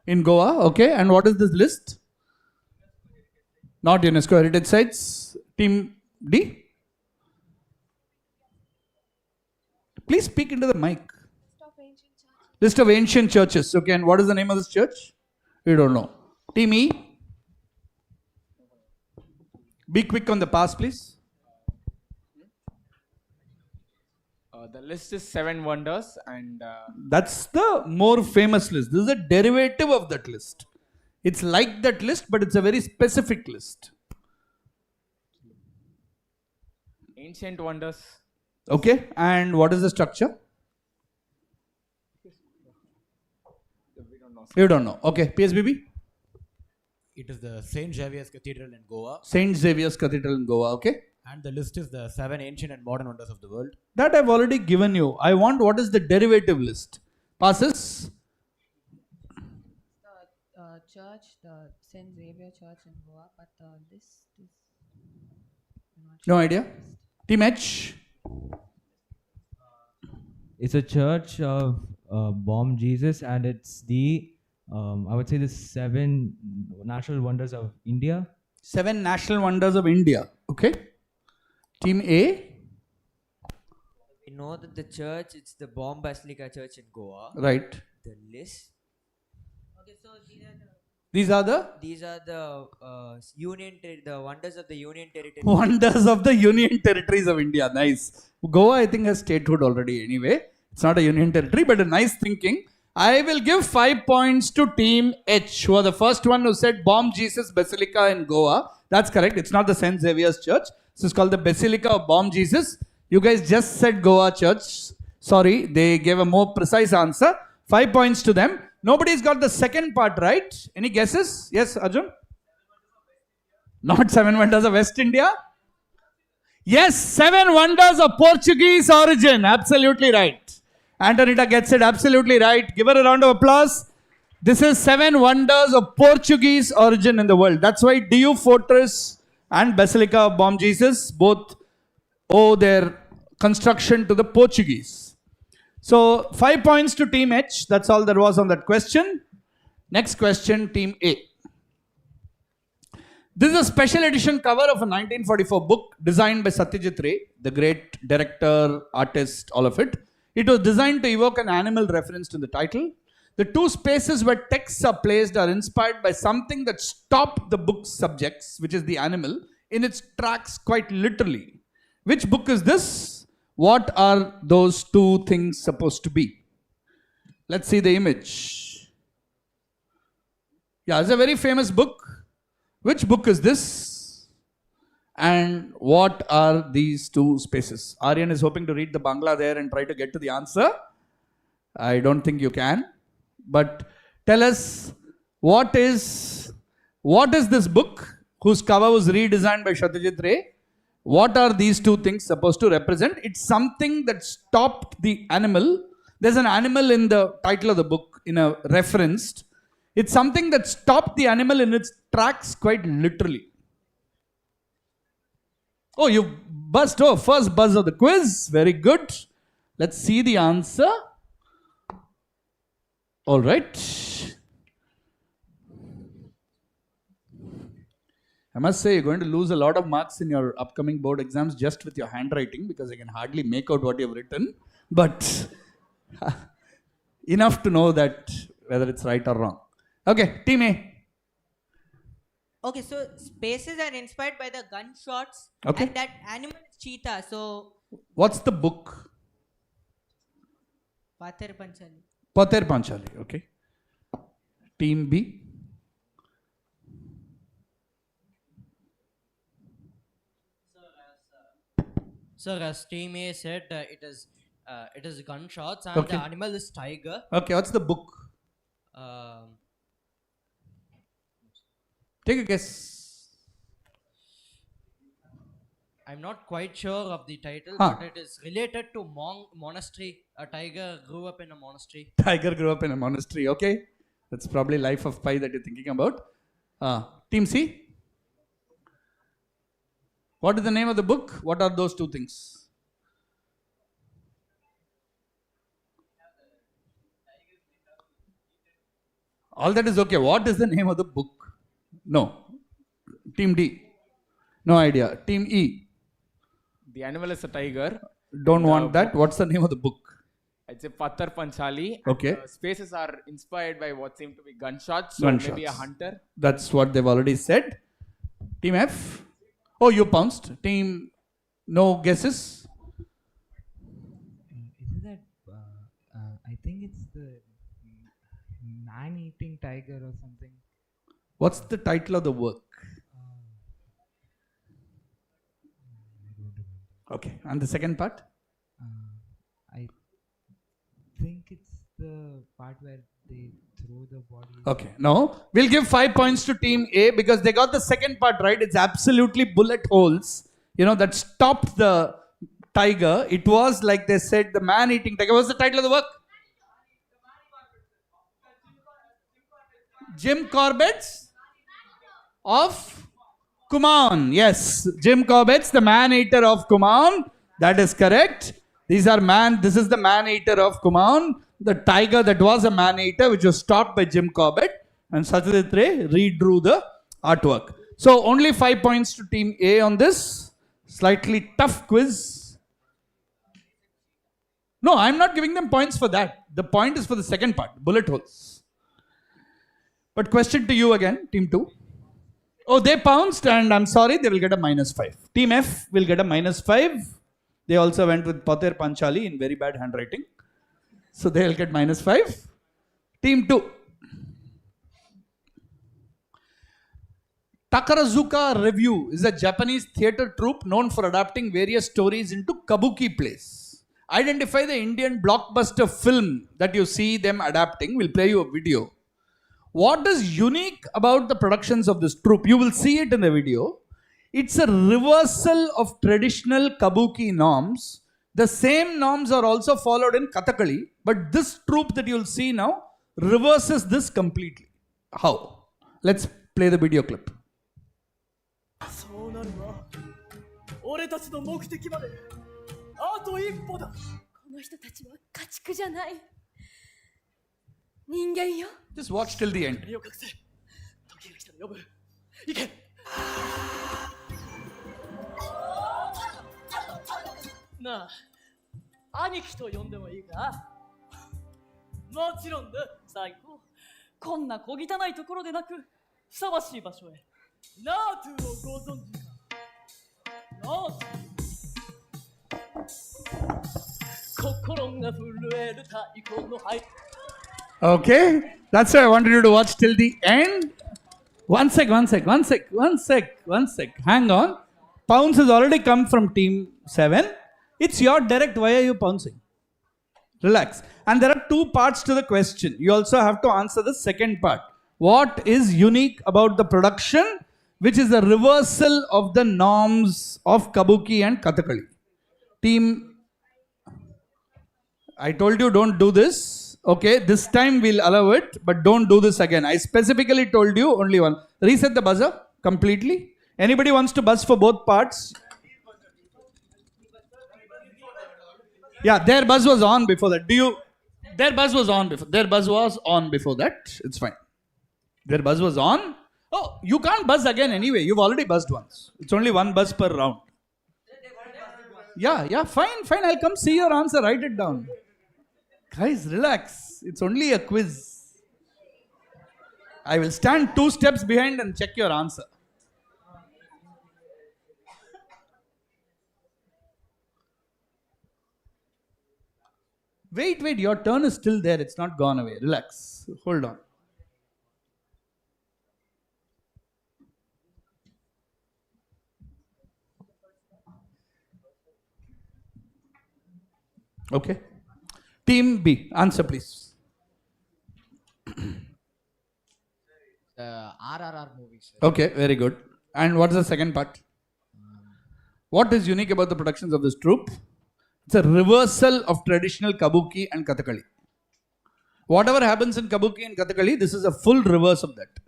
In Goa, okay. And what is this list? Not UNESCO heritage sites. Team D. Please speak into the mic. List of ancient churches. Okay, and what is the name of this church? We don't know. Team E. Be quick on the pass, please. The list is 7 wonders and... That's the more famous list. This is a derivative of that list. It's like that list, but it's a very specific list. Ancient wonders. Okay, and what is the structure? You don't know. Okay, PSBB? It is the St. Xavier's Cathedral in Goa. St. Xavier's Cathedral in Goa, okay? And the list is the 7 ancient and modern wonders of the world. That I've already given you. I want what is the derivative list. Passes? The church, the St. Xavier Church in Goa, but the list is... No idea. Team H? It's a church of Bomb Jesus, and it's the I would say the 7 national wonders of India. 7 national wonders of India. Okay. Team A? We know that the church, it's the Bomb Basilica Church in Goa. Right. The list. Okay, so These are the? These are the the wonders of the Union Territory. Wonders of the Union Territories of India. Nice. Goa, I think, has statehood already anyway. It's not a Union Territory, but a nice thinking. I will give 5 points to Team H, who are the first one who said Bomb Jesus Basilica in Goa. That's correct. It's not the St. Xavier's Church. This is called the Basilica of Bomb Jesus. You guys just said Goa Church. Sorry, they gave a more precise answer. 5 points to them. Nobody's got the second part right. Any guesses? Yes, Arjun? Not 7 wonders of West India? Yes, 7 wonders of Portuguese origin. Absolutely right. Antonita gets it absolutely right. Give her a round of applause. This is 7 wonders of Portuguese origin in the world. That's why DU Fortress and Basilica of Bomb Jesus both owe their construction to the Portuguese. So 5 points to Team H. That's all there was on that question. Next question, Team A. This is a special edition cover of a 1944 book designed by Satyajit Ray, the great director, artist, all of it. It was designed to evoke an animal referenced in the title. The 2 spaces where texts are placed are inspired by something that stopped the book's subjects, which is the animal, in its tracks quite literally. Which book is this? What are those 2 things supposed to be? Let's see the image. Yeah, it's a very famous book. Which book is this? And what are these 2 spaces? Aryan is hoping to read the Bangla there and try to get to the answer. I don't think you can. But tell us, what is this book whose cover was redesigned by Satyajit Ray? What are these 2 things supposed to represent? It's something that stopped the animal. There's an animal in the title of the book, in a referenced. It's something that stopped the animal in its tracks quite literally. Oh, you buzzed. Oh, first buzz of the quiz. Very good. Let's see the answer. All right. I must say, you're going to lose a lot of marks in your upcoming board exams just with your handwriting, because I can hardly make out what you've written. But enough to know that whether it's right or wrong. Okay, Team A. Okay, so spaces are inspired by the gunshots. Okay. And that animal is cheetah. So What's the book? Pather Panchali. Pather Panchali. Okay. Team B. Sir, as Team A said, it is gunshots and Okay. the animal is tiger. Okay, what's the book? Take a guess. I'm not quite sure of the title, Huh. but it is related to monastery. A tiger grew up in a monastery. Tiger grew up in a monastery. Okay. That's probably Life of Pi that you're thinking about. Team C. What is the name of the book? What are those 2 things? All that is okay. What is the name of the book? No. Team D. No idea. Team E. The animal is a tiger. Don't The want that. book- What's the name of the book? It's a Pather Panchali. Okay. The spaces are inspired by what seem to be gunshots. So maybe a hunter. That's what they've already said. Team F. Oh, you pounced. Team, no guesses? Is it that? I think it's the man-eating tiger or something. What's the title of the work? Okay. And the second part? think it's the part where they throw the body. Okay, no. We'll give 5 points to team A because they got the second part right. It's absolutely bullet holes, that stopped the tiger. It was like they said, the man-eating tiger. What's the title of the work? Jim Corbett's of Kumaon. Yes, Jim Corbett's The Man-Eater of Kumaon. That is correct. This is the Man-Eater of Kumaon. The tiger that was a man-eater, which was stopped by Jim Corbett. And Satyajit Ray redrew the artwork. So only 5 points to team A on this. Slightly tough quiz. No, I'm not giving them points for that. The point is for the second part, bullet holes. But question to you again, team 2. Oh, they pounced and I'm sorry, they will get a -5. Team F will get a -5. They also went with Pater Panchali in very bad handwriting. So they will get -5. Team 2. Takarazuka Revue is a Japanese theatre troupe known for adapting various stories into kabuki plays. Identify the Indian blockbuster film that you see them adapting. We'll play you a video. What is unique about the productions of this troupe? You will see it in the video. It's a reversal of traditional kabuki norms. The same norms are also followed in Kathakali, but this troupe that you'll see now reverses this completely. How? Let's play the video clip. そうなるわ。俺たちの目的まであと一歩だ。この人たちは家畜じゃない。人間よ。Just watch till the end. 身を隠せ。時が来たら呼ぶ。行け。なあ、兄貴と呼んでもいいか？もちろんだ、最高。こんな小汚いところでなく、ふさわしい場所へ。ナートゥをご存知か？ナートゥ。心が震える太鼓のハイ。Okay, that's why I wanted you to watch till the end. One sec. Hang on. Pounce has already come from team 7. It's your direct. Why are you pouncing? Relax. And there are 2 parts to the question. You also have to answer the second part. What is unique about the production, which is a reversal of the norms of Kabuki and Kathakali? Team, I told you don't do this. Okay, this time we'll allow it, but don't do this again. I specifically told you only one. Reset the buzzer completely. Anybody wants to buzz for both parts? Yeah, their buzz was on before that. Their buzz was on before that. It's fine. Their buzz was on. Oh, you can't buzz again anyway. You've already buzzed once. It's only one buzz per round. Yeah, fine. I'll come see your answer. Write it down. Guys, relax. It's only a quiz. I will stand 2 steps behind and check your answer. Wait, your turn is still there. It's not gone away. Relax. Hold on. Okay. Team B, answer please. RRR movies. Okay, very good. And what is the second part? What is unique about the productions of this troupe? It's a reversal of traditional Kabuki and Kathakali. Whatever happens in Kabuki and Kathakali, this is a full reverse of that.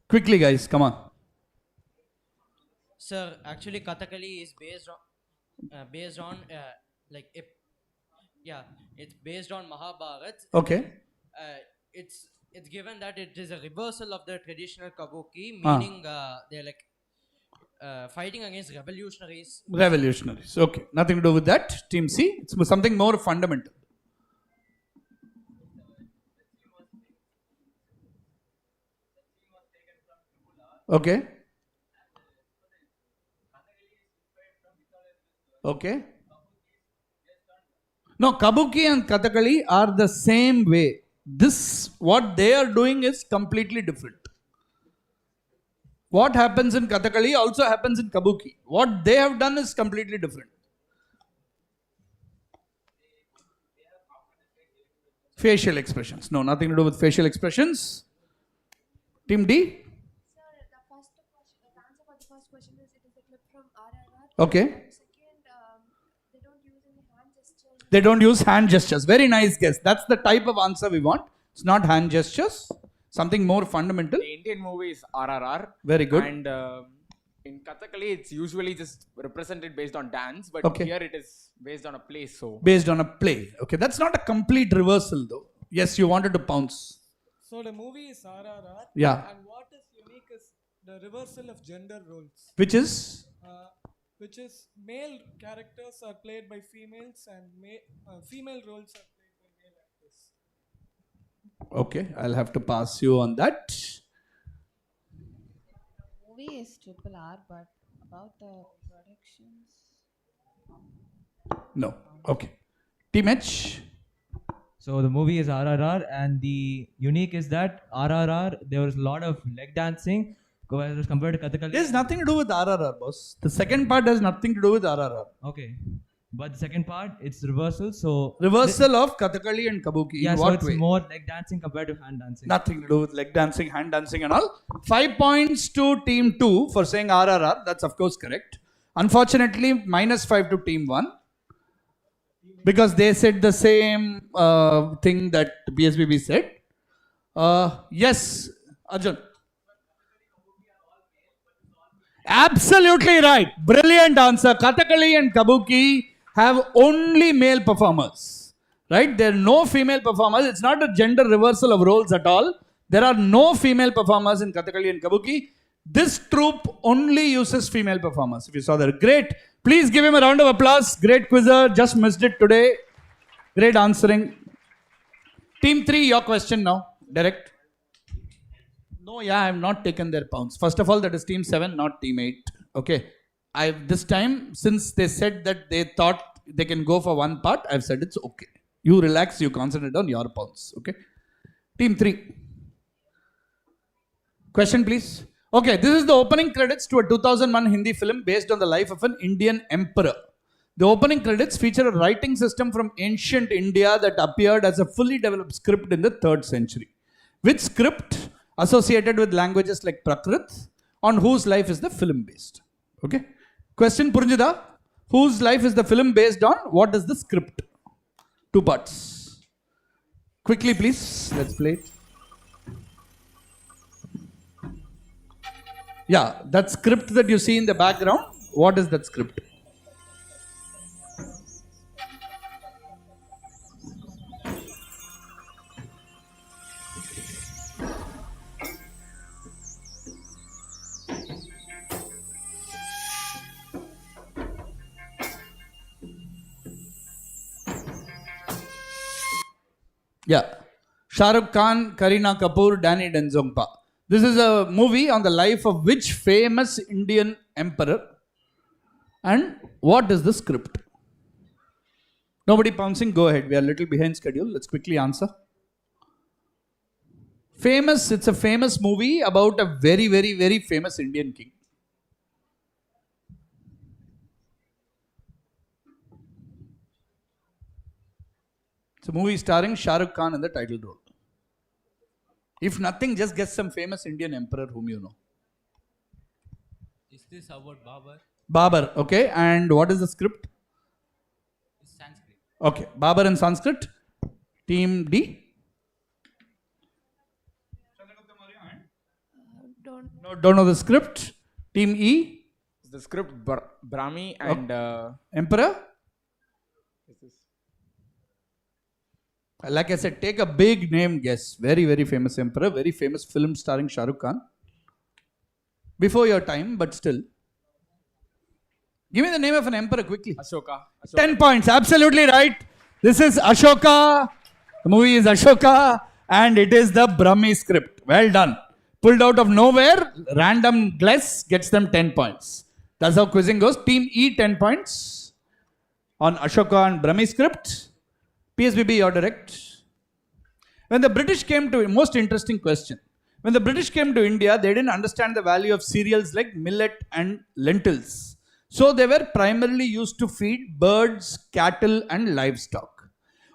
Quickly guys, come on. Sir, actually Kathakali is based on it's based on Mahabharata. Okay. It's given that it is a reversal of the traditional Kabuki, meaning they're like fighting against revolutionaries. Revolutionaries. Okay. Nothing to do with that. Team C. It's something more fundamental. Okay. Okay. No, Kabuki and Kathakali are the same way. This, what they are doing is completely different. What happens in Kathakali also happens in Kabuki. What they have done is completely different. Facial expressions. No, nothing to do with facial expressions. Team D? Sir, the answer for the first question is it is a clip from RRR. Okay. And second, they don't use any hand gestures. They don't use hand gestures. Very nice guess. That's the type of answer we want. It's not hand gestures. Something more fundamental. The Indian movie is RRR. Very good. And in Kathakali, it's usually just represented based on dance, but Okay. here it is based on a play. So Based on a play. Okay, that's not a complete reversal though. Yes, you wanted to pounce. So the movie is RRR. Yeah. And what is unique is the reversal of gender roles. Which is? Which is male characters are played by females and female roles are played by male actors. Okay, I'll have to pass you on that. The movie is RRR, but about the productions. No. Okay. Team H? So the movie is RRR, and the unique is that RRR, there was a lot of leg dancing compared to Kathakali. There's nothing to do with RRR, boss. The second part has nothing to do with RRR. Okay. But the second part, it's reversal. So Reversal of Kathakali and Kabuki. Yeah, In so what it's way? more leg dancing compared to hand dancing. Nothing to do with leg dancing, hand dancing and all. 5 points to Team 2 for saying RRR. That's of course correct. Unfortunately, -5 to Team 1. Because they said the same thing that PSBB said. Yes, Arjun. Absolutely right. Brilliant answer. Kathakali and Kabuki have only male performers. Right? There are no female performers. It's not a gender reversal of roles at all. There are no female performers in Kathakali and Kabuki. This troupe only uses female performers. If you saw that. Great. Please give him a round of applause. Great quizzer. Just missed it today. Great answering. Team 3, your question now. Direct. No, yeah, I have not taken their pounds. First of all, that is Team 7, not Team 8. Okay. This time, since they said that they thought they can go for one part, I've said it's okay. You relax, you concentrate on your pounds. Okay. Team 3. Question, please. Okay, this is the opening credits to a 2001 Hindi film based on the life of an Indian emperor. The opening credits feature a writing system from ancient India that appeared as a fully developed script in the 3rd century. Which script associated with languages like Prakrit, on whose life is the film based? Okay. Question, Purjida. Whose life is the film based on? What is the script? 2 parts. Quickly, please. Let's play it. Yeah, that script that you see in the background, what is that script? Yeah. Shah Rukh Khan, Kareena Kapoor, Danny Denzongpa. This is a movie on the life of which famous Indian emperor? And what is the script? Nobody pouncing? Go ahead. We are a little behind schedule. Let's quickly answer. Famous. It's a famous movie about a very, very, very famous Indian king. It's a movie starring Shah Rukh Khan in the title role. If nothing, just guess some famous Indian emperor whom you know. Is this about Babur? Babur, okay. And what is the script? It's Sanskrit. Okay, Babur in Sanskrit. Team D? Don't know the script. Team E? the script Brahmi and Emperor? Like I said, take a big name guess. Very, very famous emperor. Very famous film starring Shah Rukh Khan. Before your time, but still. Give me the name of an emperor quickly. Ashoka. 10 points. Absolutely right. This is Ashoka. The movie is Ashoka. And it is the Brahmi script. Well done. Pulled out of nowhere. Random guess gets them 10 points. That's how quizzing goes. Team E 10 points. On Ashoka and Brahmi script. PSBB, you're direct. When the British came to, most interesting question. When the British came to India, they didn't understand the value of cereals like millet and lentils. So they were primarily used to feed birds, cattle and livestock.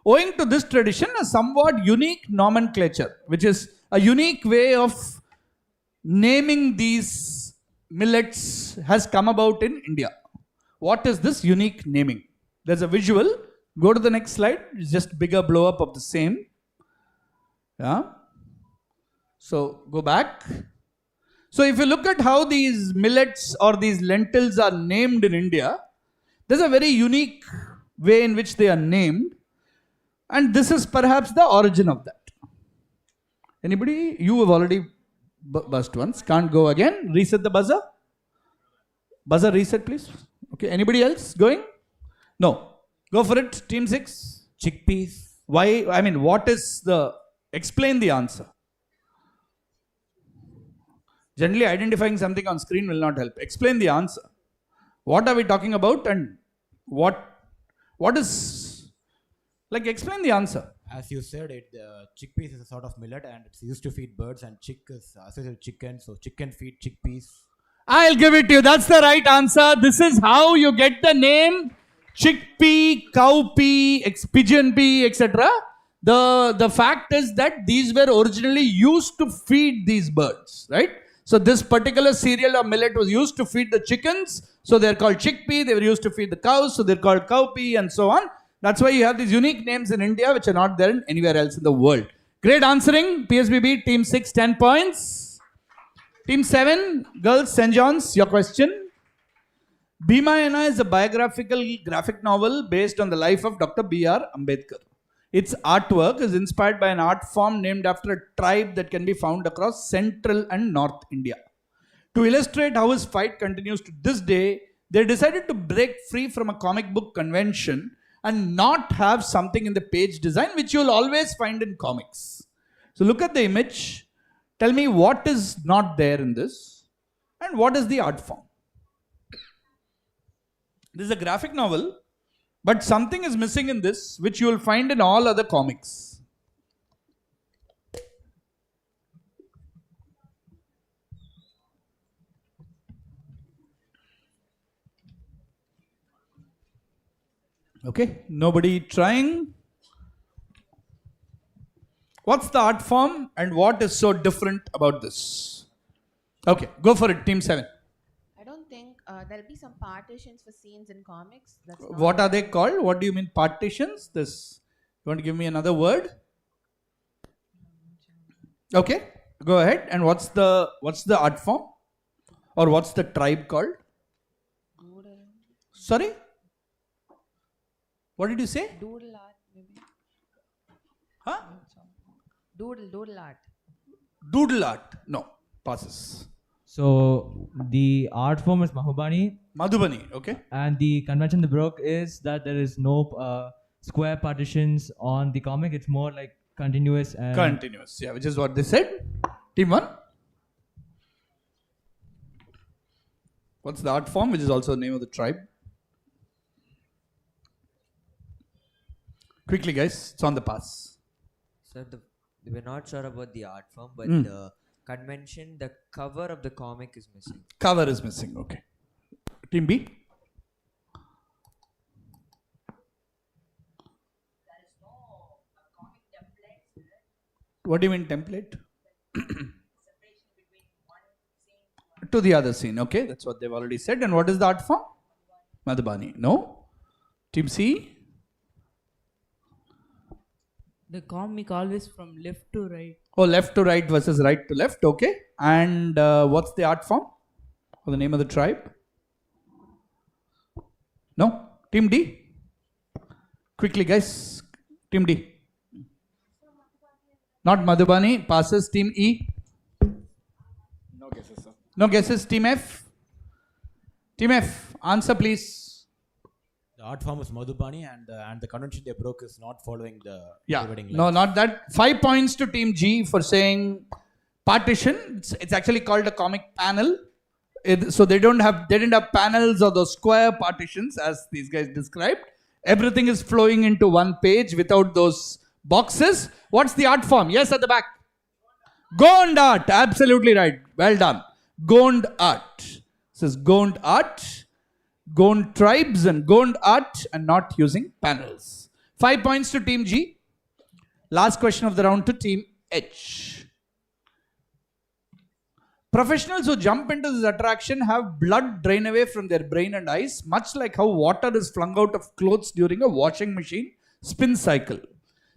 owing to this tradition, a somewhat unique nomenclature, which is a unique way of naming these millets, has come about in India. What is this unique naming? There's a visual. Go to the next slide. It's just bigger blow up of the same. Yeah. So go back. So if you look at how these millets or these lentils are named in India, there's a very unique way in which they are named. And this is perhaps the origin of that. Anybody? You have already buzzed once. Can't go again. Reset the buzzer. Buzzer reset, please. Okay. Anybody else going? No. Go for it. Team 6. Chickpeas. Why? I mean, what is the... Explain the answer. Generally, identifying something on screen will not help. Explain the answer. What are we talking about and what is... Like, explain the answer. As you said, chickpeas is a sort of millet and it's used to feed birds, and chick is associated with chicken, so chicken feed chickpeas. I'll give it to you. That's the right answer. This is how you get the name chickpea, cowpea, pigeon pea, etc. The fact is that these were originally used to feed these birds, right? So this particular cereal or millet was used to feed the chickens, so they're called chickpea. They were used to feed the cows, so they're called cowpea, and so on. That's why you have these unique names in India which are not there in anywhere else in the world. Great answering. PSBB, Team 6, 10 points. Team 7, girls, St. John's, your question. Bhimayana is a biographical graphic novel based on the life of Dr. B.R. Ambedkar. Its artwork is inspired by an art form named after a tribe that can be found across central and north India. To illustrate how his fight continues to this day, they decided to break free from a comic book convention and not have something in the page design which you'll always find in comics. So look at the image. Tell me what is not there in this and what is the art form. This is a graphic novel, but something is missing in this which you will find in all other comics. Okay, nobody trying. What's the art form and what is so different about this? Okay, go for it, Team 7. I don't think there'll be some partitions for scenes in comics. That's What are they called? What do you mean partitions? This, you want to give me another word? Okay, go ahead. And what's the art form? Or what's the tribe called? Sorry? What did you say? Doodle art, maybe. Huh? Doodle art. Doodle art. No, passes. So the art form is Mahubani. Madhubani, okay. And the convention they broke is that there is no square partitions on the comic. It's more like continuous and... Continuous, yeah, which is what they said. Team 1. What's the art form, which is also the name of the tribe? Quickly, guys, it's on the pass. Sir, we're not sure about the art form, but the convention, the cover of the comic is missing. Cover is missing, okay. Team B. What do you mean template? To the other scene, okay, that's what they've already said. And what is the art form? Madhubani, no. Team C. The comic always from left to right. Oh, left to right versus right to left, okay. And what's the art form? Or the name of the tribe? No? Team D? Quickly, guys. Team D. Not Madhubani. Passes. Team E. No guesses, sir. No guesses. Team F. Team F. Answer, please. The art form is Madhubani, and the convention they broke is not following the dividing lines. No, not that. 5 points to Team G for saying partition. It's actually called a comic panel. So they didn't have panels or those square partitions as these guys described. Everything is flowing into one page without those boxes. What's the art form? Yes, at the back. Gond art. Absolutely right. Well done. Gond art. This is Gond art. Gond tribes and Gond art and not using panels. 5 points to team G. Last question of the round to team H. Professionals who jump into this attraction have blood drain away from their brain and eyes, much like how water is flung out of clothes during a washing machine spin cycle.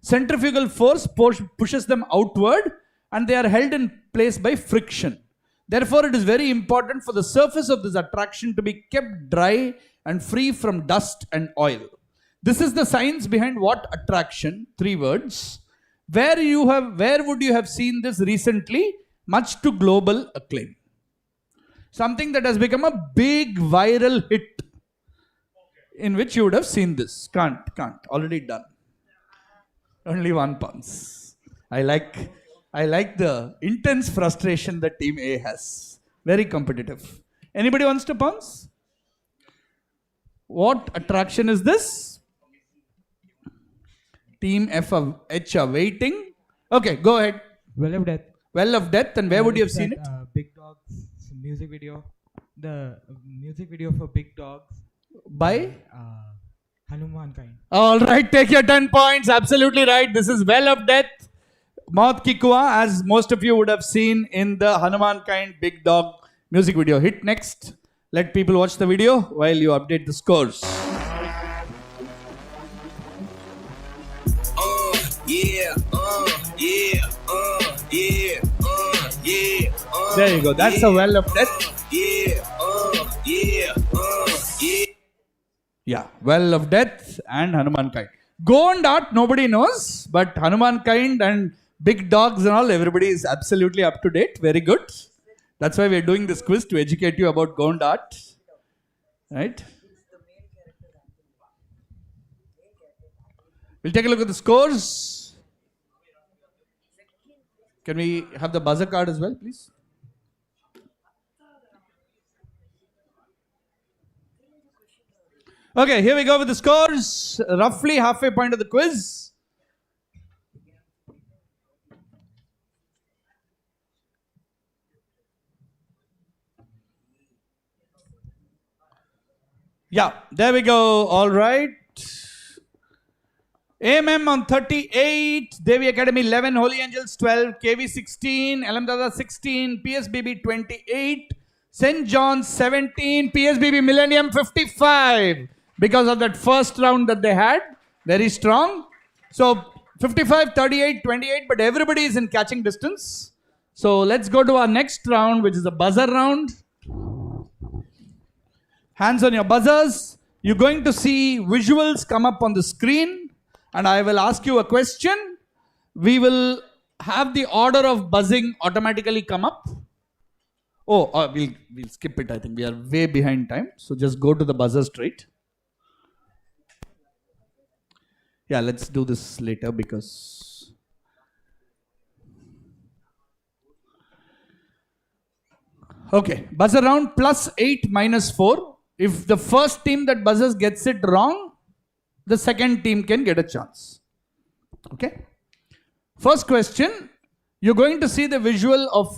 Centrifugal force pushes them outward and they are held in place by friction. Therefore, it is very important for the surface of this attraction to be kept dry and free from dust and oil. This is the science behind what attraction? 3 words. Where would you have seen this recently? Much to global acclaim. Something that has become a big viral hit in which you would have seen this. Can't. Already done. Only 1 pounds. I like the intense frustration that team A has. Very competitive. Anybody wants to pounce? What attraction is this? Team H are waiting. Okay, go ahead. Well of Death. Well of Death, and where would you have seen it? Big Dogs music video. The music video for Big Dogs. By? Hanuman Kind. Alright, take your 10 points. Absolutely right. This is Well of Death. Maut Ki Kuan, as most of you would have seen in the Hanuman Kind Big Dog music video. Hit next. Let people watch the video while you update the scores. There you go. That's a Well of Death. Yeah, Well of Death and Hanuman Kind. Gond art, nobody knows, but Hanuman Kind and Big Dogs and all, everybody is absolutely up to date. Very good. That's why we're doing this quiz, to educate you about Gond art. Right? We'll take a look at the scores. Can we have the buzzer card as well, please? Okay, here we go with the scores. Roughly halfway point of the quiz. Yeah, there we go. All right. AMM on 38, Devi Academy 11, Holy Angels 12, KV 16, Alamdada 16, PSBB 28, St. John's 17, PSBB Millennium 55. Because of that first round that they had, very strong. So 55, 38, 28, but everybody is in catching distance. So let's go to our next round, which is a buzzer round. Hands on your buzzers. You're going to see visuals come up on the screen, and I will ask you a question. We will have the order of buzzing automatically come up. Oh, we'll skip it. I think we are way behind time. So just go to the buzzer straight. Yeah, let's do this later because... Okay, buzzer round +8 -4. If the first team that buzzes gets it wrong, the second team can get a chance. Okay. First question, you're going to see the visual of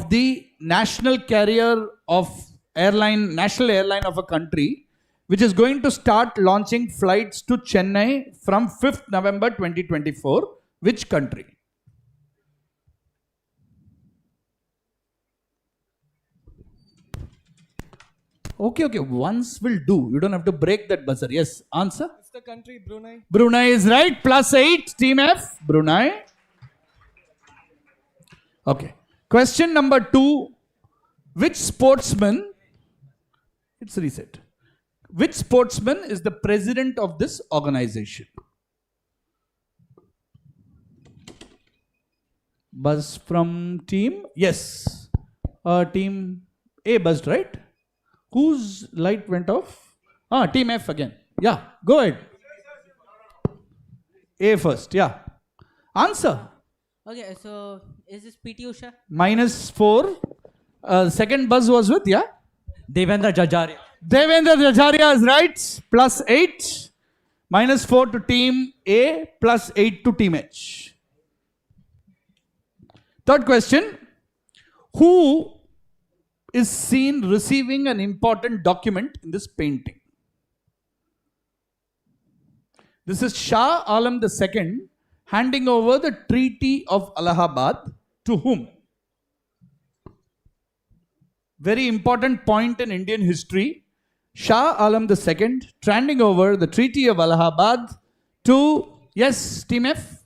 the national carrier of national airline of a country, which is going to start launching flights to Chennai from 5th November 2024. Which country? Okay, once will do. You don't have to break that buzzer. Yes, answer? It's the country Brunei. Brunei is right. +8, Team F, Brunei. Okay. Question number 2. Which sportsman, it's reset. Which sportsman is the president of this organization? Buzz from team? Yes. Team A buzzed, right? Whose light went off? Team F again. Yeah, go ahead. A first, yeah. Answer. Okay, so is this PT Usha? -4. Second buzz was with, yeah? Devendra Jajaria. Devendra Jajaria is right. +8. -4 to team A, +8 to team H. Third question. Who is seen receiving an important document in this painting? This is Shah Alam II handing over the Treaty of Allahabad to whom? Very important point in Indian history. Shah Alam II handing over the Treaty of Allahabad to, yes, Team F?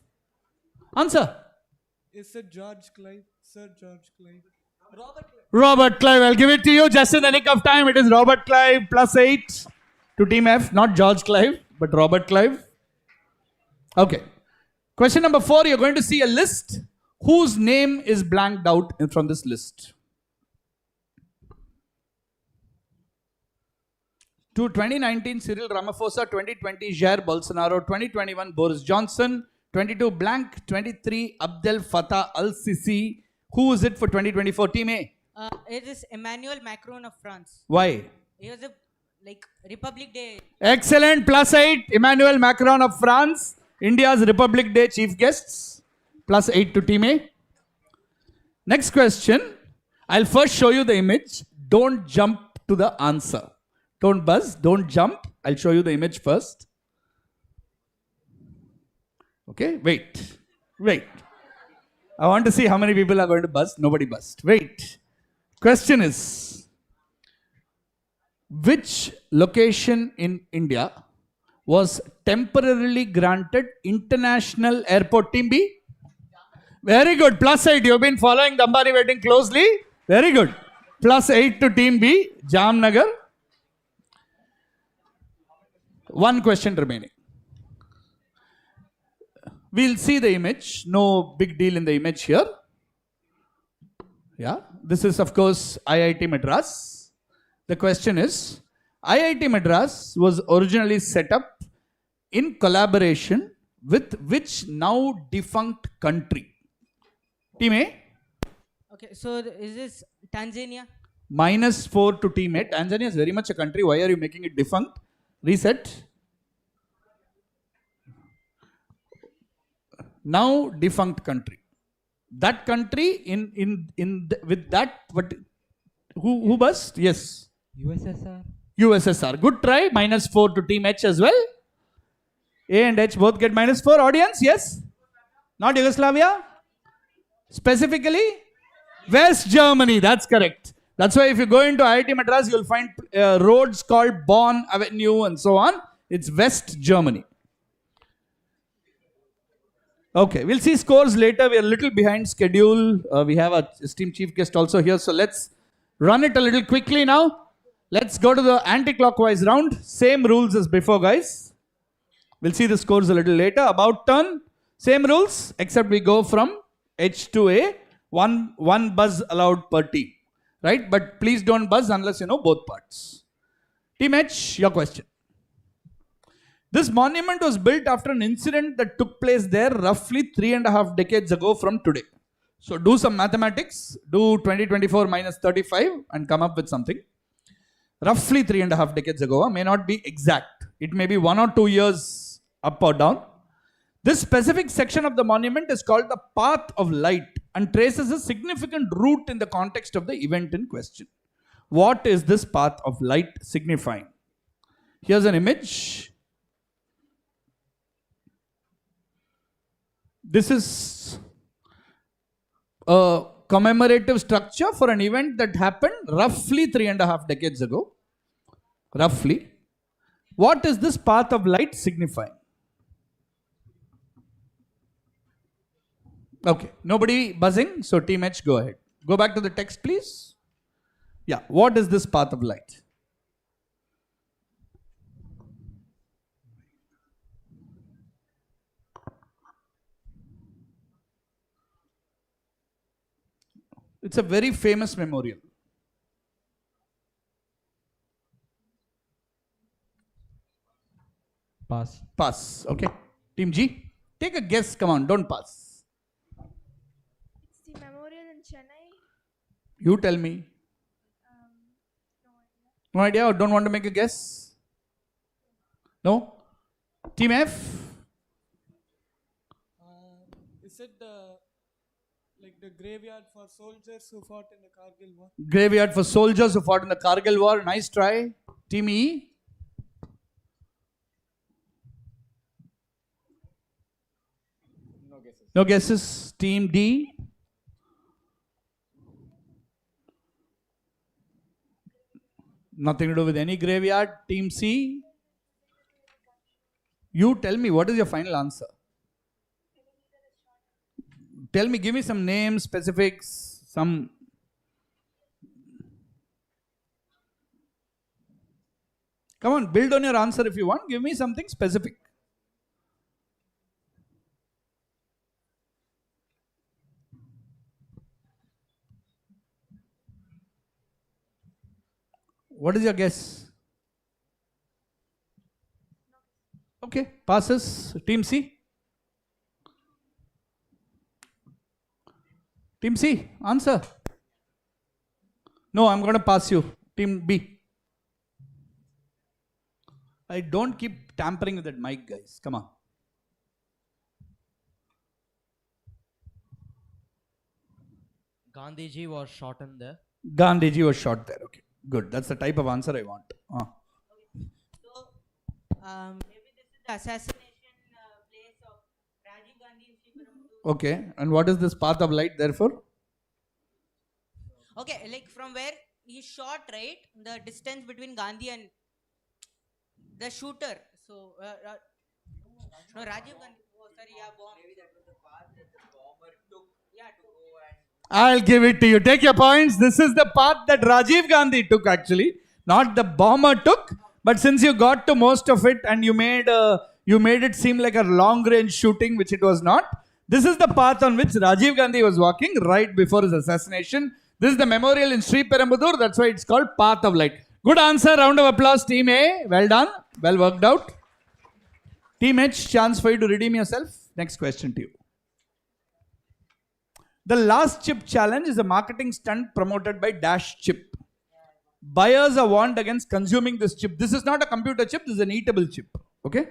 Answer. Is it George Clive? Sir George Clive. Robert Clive. Robert Clive. I'll give it to you just in the nick of time. It is Robert Clive +8 to Team F. Not George Clive, but Robert Clive. Okay. Question number 4. You're going to see a list whose name is blanked out from this list. To 2019 Cyril Ramaphosa, 2020 Jair Bolsonaro, 2021 Boris Johnson, 22 blank, 23 Abdel Fattah al-Sisi. Who is it for 2024? Team A. It is Emmanuel Macron of France. Why? He was a Republic Day. Excellent. +8. Emmanuel Macron of France, India's Republic Day chief guests. +8 to Team A. Next question. I'll first show you the image. Don't jump to the answer. Don't buzz. Don't jump. I'll show you the image first. Okay. Wait. Wait. I want to see how many people are going to buzz. Nobody buzzed. Wait. Question is, which location in India was temporarily granted international airport? Team B? Very good. +8. You've been following the Ambari wedding closely. Very good. +8 to Team B. Jamnagar. One question remaining. We'll see the image. No big deal in the image here. Yeah. This is, of course, IIT Madras. The question is, IIT Madras was originally set up in collaboration with which now defunct country? Team A? Okay, so is this Tanzania? -4 to Team A. Tanzania is very much a country. Why are you making it defunct? Reset. Now defunct country. That country with that, what? Who buzzed? Yes. USSR. USSR. Good try. -4 to Team H as well. A and H both get -4. Audience, yes? Not Yugoslavia? Specifically? West Germany. That's correct. That's why if you go into IIT Madras, you'll find roads called Bonn Avenue and so on. It's West Germany. Okay, we'll see scores later. We're a little behind schedule. We have our esteemed chief guest also here. So let's run it a little quickly now. Let's go to the anti-clockwise round. Same rules as before, guys. We'll see the scores a little later. About turn, same rules, except we go from H to A. One buzz allowed per team. Right? But please don't buzz unless you know both parts. Team H, your question. This monument was built after an incident that took place there roughly 3.5 decades ago from today. So do some mathematics. Do 2024 minus 35 and come up with something. Roughly 3.5 decades ago. May not be exact. It may be 1 or 2 years up or down. This specific section of the monument is called the Path of Light and traces a significant route in the context of the event in question. What is this path of light signifying? Here's an image. This is a commemorative structure for an event that happened roughly 3.5 decades ago. Roughly. What is this path of light signifying? Okay, nobody buzzing, so Team H, go ahead. Go back to the text, please. Yeah, what is this path of light? It's a very famous memorial. Pass. Pass, okay. Team G, take a guess, come on, don't pass. It's the memorial in Chennai. You tell me. No idea or don't want to make a guess? No? Team F? Is it the graveyard for soldiers who fought in the Kargil war? Graveyard for soldiers who fought in the Kargil war. Nice try. Team E? No guesses? Team D? Nothing to do with any graveyard. Team C? You tell me, what is your final answer? Tell me, give me some names, specifics, some... Come on, build on your answer if you want. Give me something specific. What is your guess? Okay, passes. Team C? Team C, answer. No, I'm going to pass you. Team B. I don't keep tampering with that mic, guys. Come on. Gandhiji was shot in there. Gandhiji was shot there. Okay, good. That's the type of answer I want. Maybe this is the assassination place of Rajiv Gandhi in Sriperumbudur. Okay, and what is this path of light therefore? Okay, like from where he shot, right? The distance between Gandhi and the shooter. So, no, Rajiv Gandhi. Oh, sorry, yeah, bomb. Maybe that was the path that the bomber took. Yeah, to go and. I'll give it to you. Take your points. This is the path that Rajiv Gandhi took actually. Not the bomber took. But since you got to most of it and you made it seem like a long range shooting, which it was not. This is the path on which Rajiv Gandhi was walking right before his assassination. This is the memorial in Sriperumbudur. That's why it's called Path of Light. Good answer. Round of applause, Team A. Well done. Well worked out. Team H, chance for you to redeem yourself. Next question to you. The last chip challenge is a marketing stunt promoted by Dash Chip. Buyers are warned against consuming this chip. This is not a computer chip. This is an eatable chip. Okay.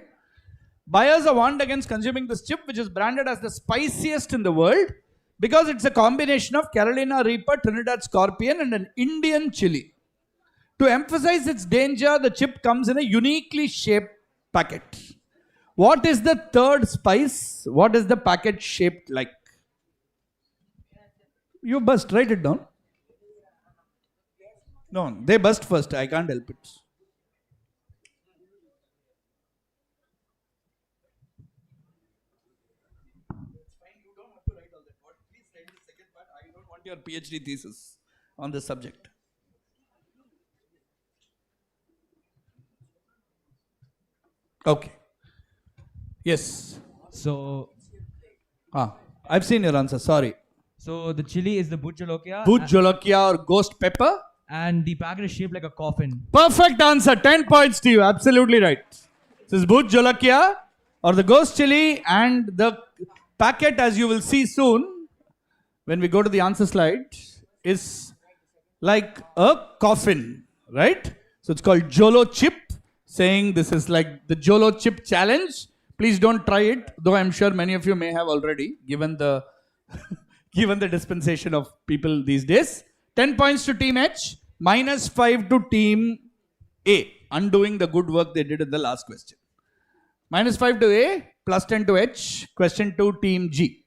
Buyers are warned against consuming this chip, which is branded as the spiciest in the world because it's a combination of Carolina Reaper, Trinidad Scorpion, and an Indian chili. To emphasize its danger, the chip comes in a uniquely shaped packet. What is the third spice? What is the packet shaped like? You bust, write it down. No, they bust first. I can't help it. Your PhD thesis on this subject. Okay. Yes. So, I've seen your answer. Sorry. So the chili is the Bhut Jolokia. Bhut Jolokia or ghost pepper. And the packet is shaped like a coffin. Perfect answer. 10 points to you. Absolutely right. This is Bhut Jolokia or the ghost chili, and the packet, as you will see soon when we go to the answer slide, is like a coffin, right? So it's called Jolo Chip, saying this is like the Jolo Chip challenge. Please don't try it, though I'm sure many of you may have already, given the given the dispensation of people these days. 10 points to Team H, -5 to Team A, undoing the good work they did in the last question. -5 to A, +10 to H. Question 2, Team G.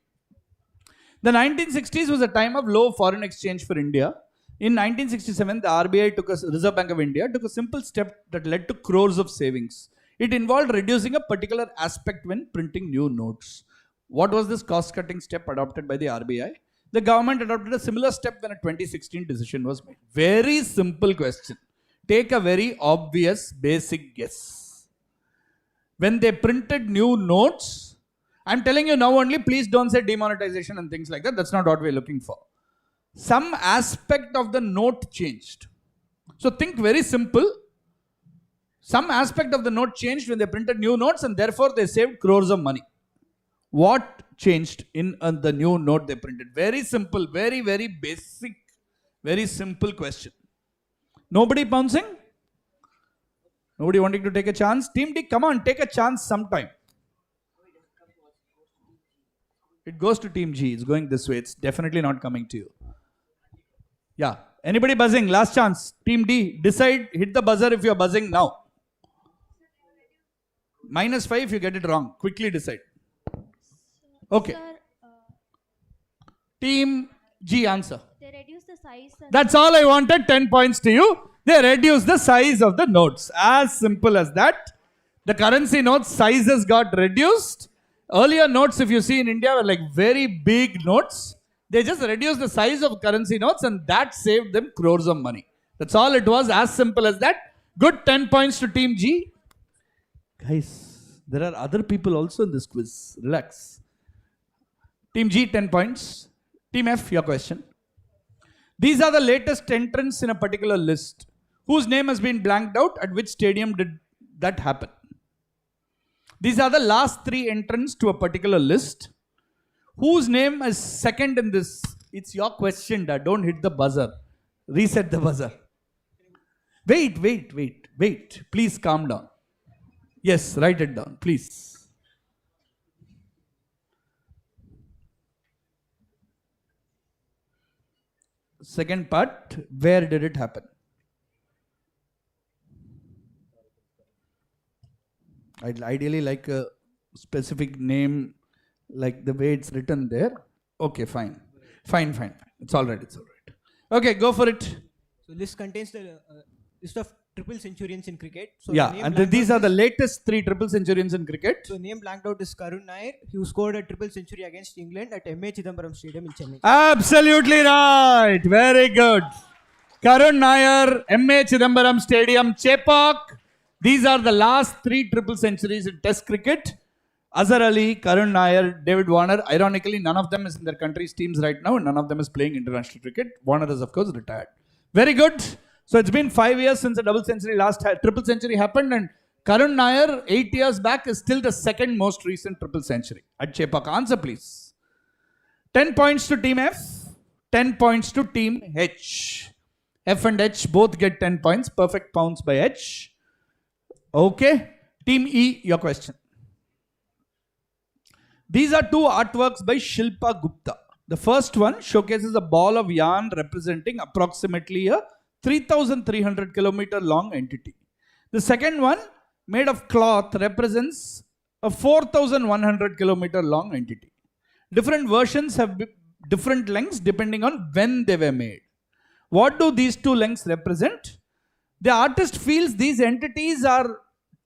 The 1960s was a time of low foreign exchange for India. In 1967, the RBI Reserve Bank of India took a simple step that led to crores of savings. It involved reducing a particular aspect when printing new notes. What was this cost-cutting step adopted by the RBI? The government adopted a similar step when a 2016 decision was made. Very simple question. Take a very obvious basic guess. When they printed new notes, I'm telling you now only, please don't say demonetization and things like that. That's not what we're looking for. Some aspect of the note changed. So think very simple. Some aspect of the note changed when they printed new notes, and therefore they saved crores of money. What changed in the new note they printed? Very simple, very, very basic, very simple question. Nobody bouncing? Nobody wanting to take a chance? Team D, come on, take a chance sometime. It goes to Team G. It's going this way. It's definitely not coming to you. Yeah. Anybody buzzing? Last chance. Team D, decide, hit the buzzer if you're buzzing now. -5 if you get it wrong. Quickly decide. Okay. Sir, Team G, answer. They reduce the size. That's all I wanted. 10 points to you. They reduce the size of the notes. As simple as that. The currency notes sizes got reduced. Earlier notes, if you see in India, were like very big notes. They just reduced the size of currency notes and that saved them crores of money. That's all it was. As simple as that. Good 10 points to Team G. Guys, there are other people also in this quiz. Relax. Team G, 10 points. Team F, your question. These are the latest entrants in a particular list. Whose name has been blanked out? At which stadium did that happen? These are the last 3 entrants to a particular list. Whose name is second in this? It's your question, Dad. Don't hit the buzzer. Reset the buzzer. Wait. Please calm down. Yes, write it down, please. Second part, where did it happen? I'd ideally like a specific name, like the way it's written there. Okay, fine. It's all right. Okay, go for it. So list contains the list of triple centurions in cricket. So these are the latest 3 triple centurions in cricket. So name blanked out is Karun Nair, who scored a triple century against England at M.A. Chidambaram Stadium in Chennai. Absolutely right. Very good. Karun Nair, M.A. Chidambaram Stadium, Chepak. These are the last 3 triple centuries in Test cricket. Azhar Ali, Karun Nair, David Warner. Ironically, none of them is in their country's teams right now. None of them is playing international cricket. Warner is, of course, retired. Very good. So it's been 5 years since a triple century happened, and Karun Nair, 8 years back, is still the second most recent triple century at Chepak. Answer, please. 10 points to Team F, 10 points to Team H. F and H both get 10 points. Perfect pounds by H. Okay. Team E, your question. These are 2 artworks by Shilpa Gupta. The first one showcases a ball of yarn representing approximately a 3,300 kilometer long entity. The second one, made of cloth, represents a 4,100 kilometer long entity. Different versions have different lengths depending on when they were made. What do these 2 lengths represent? The artist feels these entities are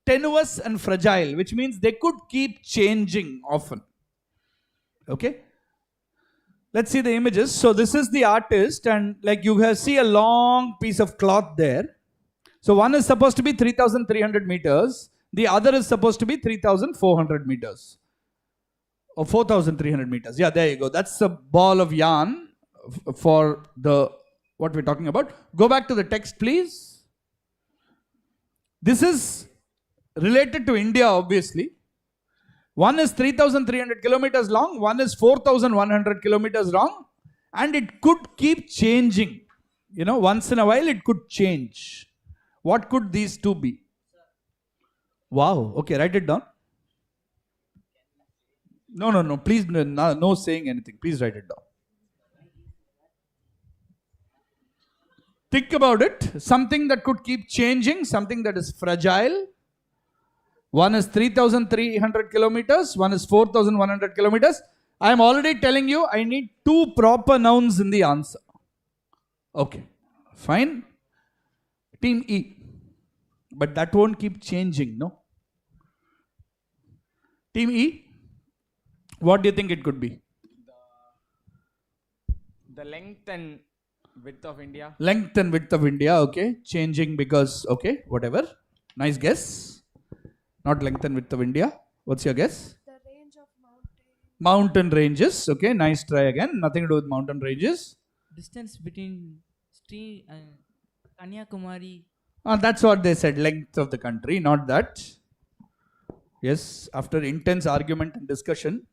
tenuous and fragile, which means they could keep changing often. Okay? Let's see the images. So this is the artist, and like you see a long piece of cloth there. So one is supposed to be 3,300 meters. The other is supposed to be 3,400 meters. Or 4,300 meters. Yeah, there you go. That's a ball of yarn for what we're talking about. Go back to the text, please. This is related to India, obviously. One is 3,300 kilometers long, one is 4,100 kilometers long, and it could keep changing. Once in a while it could change. What could these 2 be? Wow. Okay, write it down. No. Please, no saying anything. Please write it down. Think about it. Something that could keep changing, something that is fragile. One is 3,300 kilometers, one is 4,100 kilometers. I am already telling you, I need 2 proper nouns in the answer. Okay, fine. Team E. But that won't keep changing, no? Team E, what do you think it could be? The length and width of India. Length and width of India, okay. Changing because, okay, whatever. Nice guess. Not length and width of India. What's your guess? The range of mountain ranges. Okay, nice try again. Nothing to do with mountain ranges. Distance between Sri and Kanyakumari. That's what they said. Length of the country, not that. Yes, after intense argument and discussion,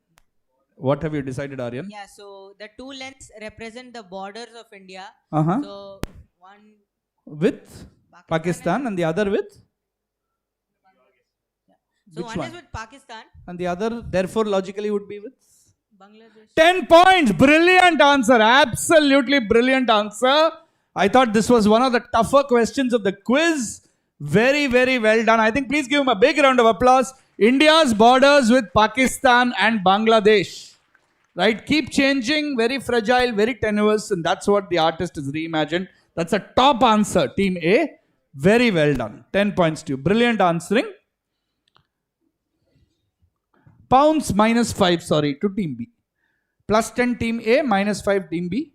what have you decided, Aryan? Yeah, so the 2 lengths represent the borders of India. So one with Pakistan and the other with? So which one is with Pakistan. And the other, therefore, logically would be with? Bangladesh. 10 points. Brilliant answer. Absolutely brilliant answer. I thought this was one of the tougher questions of the quiz. Very, very well done. I think please give him a big round of applause. India's borders with Pakistan and Bangladesh. right? Keep changing, very fragile, very tenuous, and that's what the artist is reimagined. That's a top answer, Team A. Very well done. 10 points to you. Brilliant answering. Pounds -5, sorry, to Team B. +10 Team A, -5 Team B.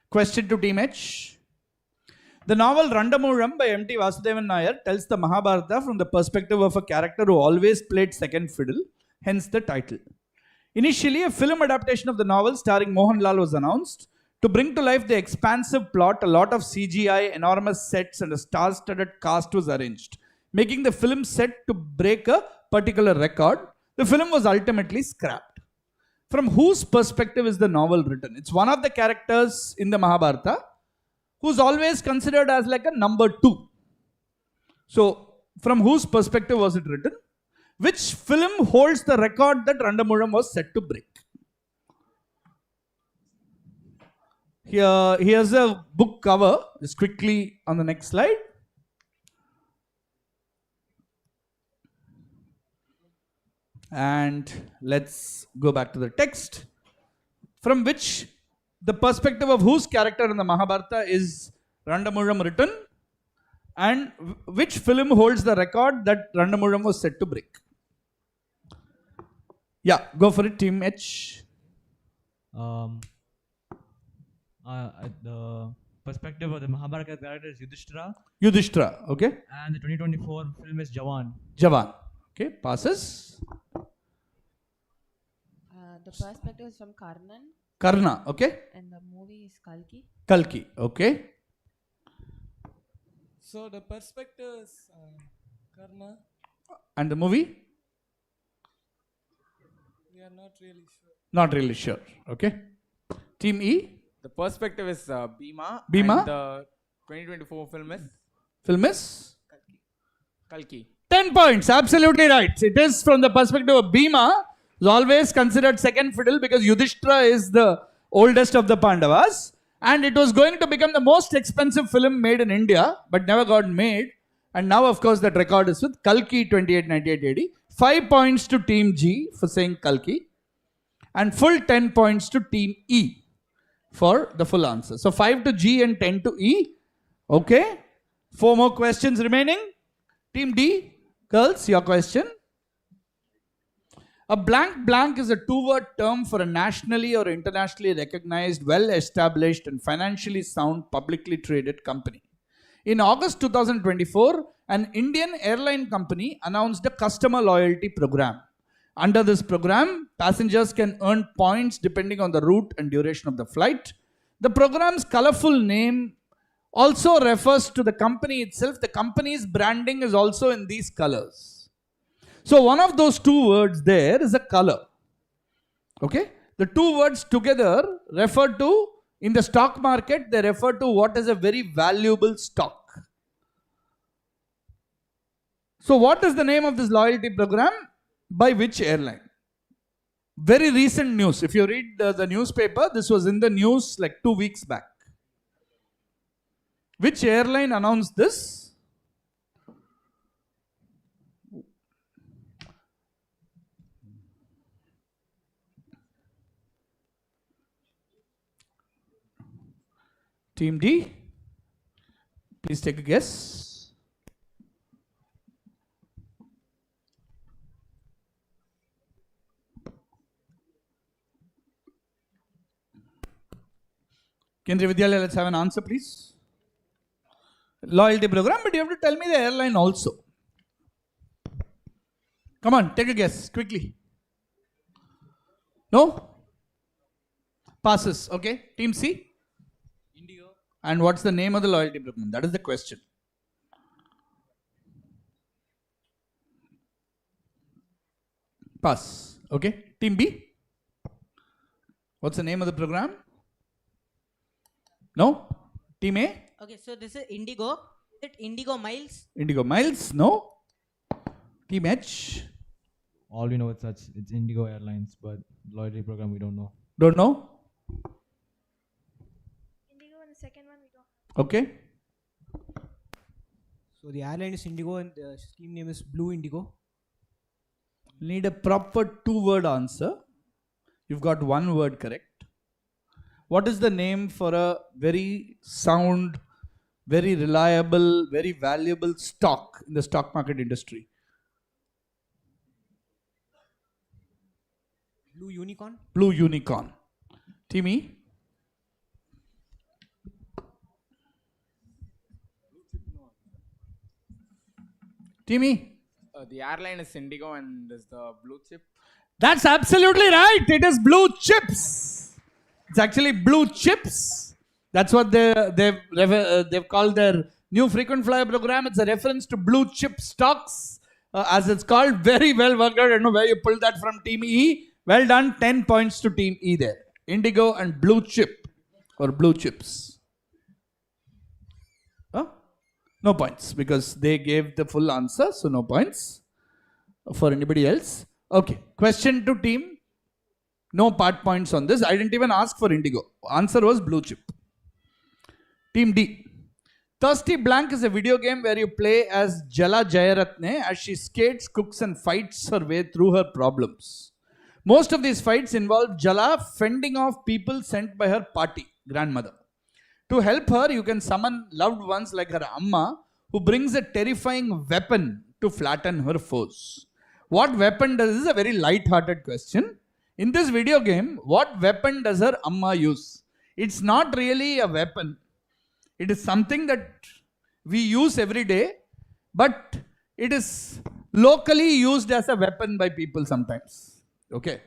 Question to Team H. The novel Randamuram by M.T. Vasudevan Nair tells the Mahabharata from the perspective of a character who always played second fiddle, hence the title. Initially, a film adaptation of the novel starring Mohanlal was announced. To bring to life the expansive plot, a lot of CGI, enormous sets, and a star-studded cast was arranged, making the film set to break a particular record. The film was ultimately scrapped. From whose perspective is the novel written? It's one of the characters in the Mahabharata who's always considered as like a number 2. So, from whose perspective was it written? Which film holds the record that Randamuram was set to break? Here's a book cover, just quickly on the next slide. And let's go back to the text. From which, the perspective of whose character in the Mahabharata is Randamuram written? And which film holds the record that Randamuram was set to break? Yeah, go for it, Team H. The perspective of the Mahabharata character is Yudhishthira. Yudhishthira, okay. And the 2024 film is Jawan. Jawan, okay, passes. The perspective is from Karnan. Karna, okay. And the movie is Kalki. Kalki, okay. So the perspective is Karna. And the movie? We are not really sure. Not really sure, okay. Team E? The perspective is Bhima. Bhima? And the 2024 film is? Film is? Kalki. 10 points, absolutely right. It is from the perspective of Bhima, who's always considered second fiddle because Yudhishthira is the oldest of the Pandavas. And it was going to become the most expensive film made in India, but never got made. And now, of course, that record is with Kalki 2898 AD. 5 points to Team G for saying Kalki. And full 10 points to Team E for the full answer. So 5 to G and 10 to E. Okay. 4 more questions remaining. Team D, girls, your question. A blank is a two-word term for a nationally or internationally recognized, well-established and financially sound publicly traded company. In August 2024, an Indian airline company announced a customer loyalty program. Under this program, passengers can earn points depending on the route and duration of the flight. The program's colorful name also refers to the company itself. The company's branding is also in these colors. So one of those two words there is a color. Okay? The two words together refer to, in the stock market, they refer to what is a very valuable stock. So what is the name of this loyalty program? By which airline? Very recent news. If you read the newspaper, this was in the news like 2 weeks back. Which airline announced this? Team D, please take a guess. Kendriya Vidyalaya, let's have an answer, please. Loyalty program, but you have to tell me the airline also. Come on, take a guess, quickly. No? Passes, okay. Team C? Indigo. And what's the name of the loyalty program? That is the question. Pass, okay. Team B? What's the name of the program? No? Team A? Okay, so this is Indigo. Is it Indigo Miles? Indigo Miles? No? Team H? All we know it's Indigo Airlines, but loyalty program we don't know. Don't know? Indigo and the second one we don't. Okay. So the airline is Indigo and the scheme name is Blue Indigo. Need a proper two-word answer. You've got one word correct. What is the name for a very sound, very reliable, very valuable stock in the stock market industry? Blue unicorn. Blue unicorn. Timmy? Timmy? The airline is Indigo and there's the blue chip. That's absolutely right. It is blue chips. It's actually blue chips. That's what they've called their new frequent flyer program. It's a reference to blue chip stocks, as it's called. Very well worked out. I don't know where you pulled that from, Team E. Well done. 10 points to Team E there. Indigo and blue chip or blue chips. Huh? No points because they gave the full answer, so no points for anybody else. Okay, question to team. No part points on this. I didn't even ask for Indigo. Answer was blue chip. Team D. Thirsty Blank is a video game where you play as Jala Jayaratne as she skates, cooks and fights her way through her problems. Most of these fights involve Jala fending off people sent by her party, grandmother. To help her, you can summon loved ones like her Amma, who brings a terrifying weapon to flatten her foes. What weapon does, this is a very light-hearted question. In this video game, what weapon does her Amma use? It's not really a weapon. It is something that we use every day, but it is locally used as a weapon by people sometimes. Okay.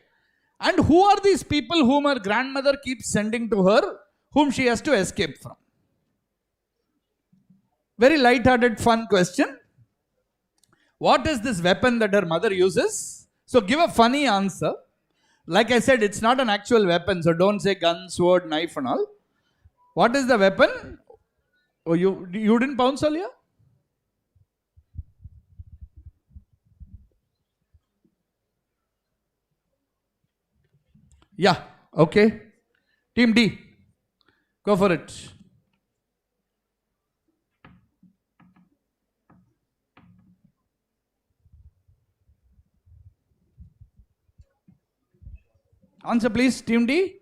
And who are these people whom her grandmother keeps sending to her, whom she has to escape from? Very light-hearted, fun question. What is this weapon that her mother uses? So give a funny answer. Like I said, it's not an actual weapon, so don't say gun, sword, knife and all. What is the weapon? Oh, you didn't pounce earlier? Yeah, okay. Team D, go for it. Answer please, Team D.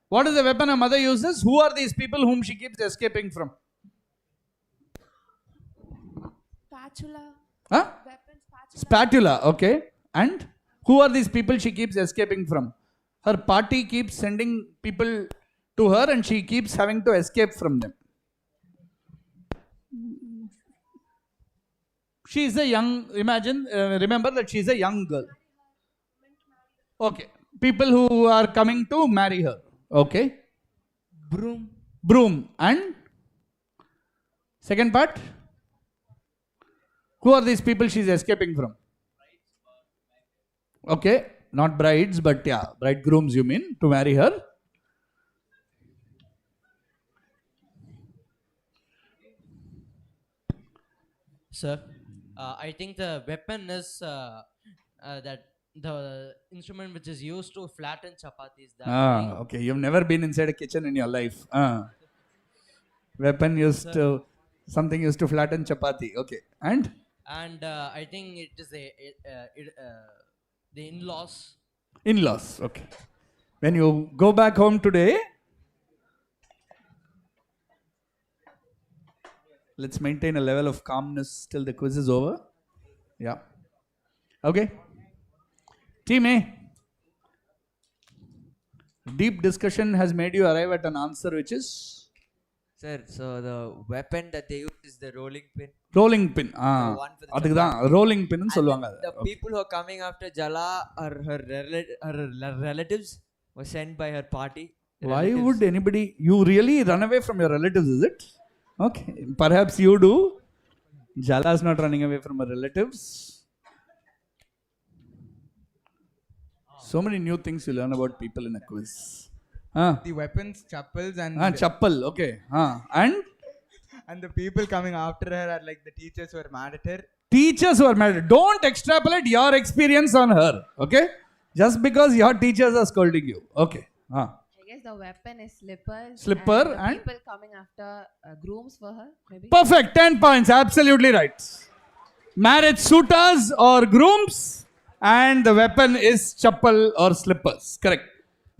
What is the weapon her mother uses? Who are these people whom she keeps escaping from? Spatula. Huh? Weapon spatula. Spatula, okay. And who are these people she keeps escaping from? Her party keeps sending people to her and she keeps having to escape from them. She is a young, remember that she is a young girl. Okay. People who are coming to marry her. Okay. Broom. Broom. And second part? Who are these people she is escaping from? Okay. Not brides, but yeah, bridegrooms you mean, to marry her. Sir, I think the weapon is that the instrument which is used to flatten chapatis. Okay. You've never been inside a kitchen in your life. Weapon used to, something used to flatten chapati. Okay. And I think it is the in-laws. In-laws. Okay. When you go back home today, let's maintain a level of calmness till the quiz is over. Yeah. Okay. Team A. Deep discussion has made you arrive at an answer which is? Sir, so the weapon that they use is the rolling pin. Rolling pin. Rolling pin. The people who are coming after Jala are her relatives were sent by her party. Why would anybody, you really run away from your relatives, is it? Okay. Perhaps you do. Jala is not running away from her relatives. So many new things you learn about people in a quiz. The weapons, chappals and... chappal, okay. And the people coming after her are like the teachers who are mad at her. Teachers who are mad at her. Don't extrapolate your experience on her, okay? Just because your teachers are scolding you. Okay. I guess the weapon is slippers. Slipper and the people coming after grooms for her, maybe. Perfect. 10 points. Absolutely right. Marriage suitors or grooms. And the weapon is chappal or slippers. Correct.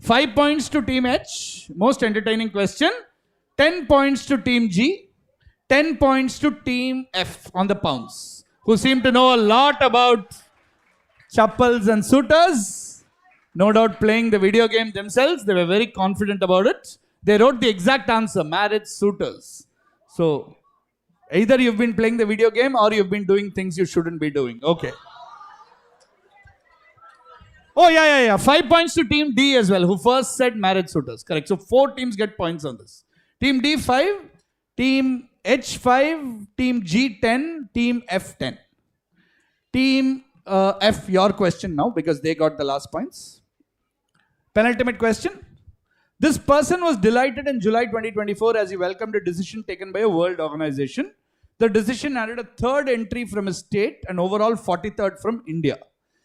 5 points to Team H. Most entertaining question. 10 points to Team G. 10 points to Team F on the pounds, who seem to know a lot about chappals and suitors. No doubt playing the video game themselves. They were very confident about it. They wrote the exact answer, marriage suitors. So, either you've been playing the video game or you've been doing things you shouldn't be doing. Okay. Oh, yeah. 5 points to Team D as well, who first said marriage suitors. Correct. So, 4 teams get points on this. Team D 5, Team H 5, Team G 10, Team F 10. Team F, your question now, because they got the last points. Penultimate question. This person was delighted in July 2024 as he welcomed a decision taken by a world organization. The decision added a third entry from his state and overall 43rd from India.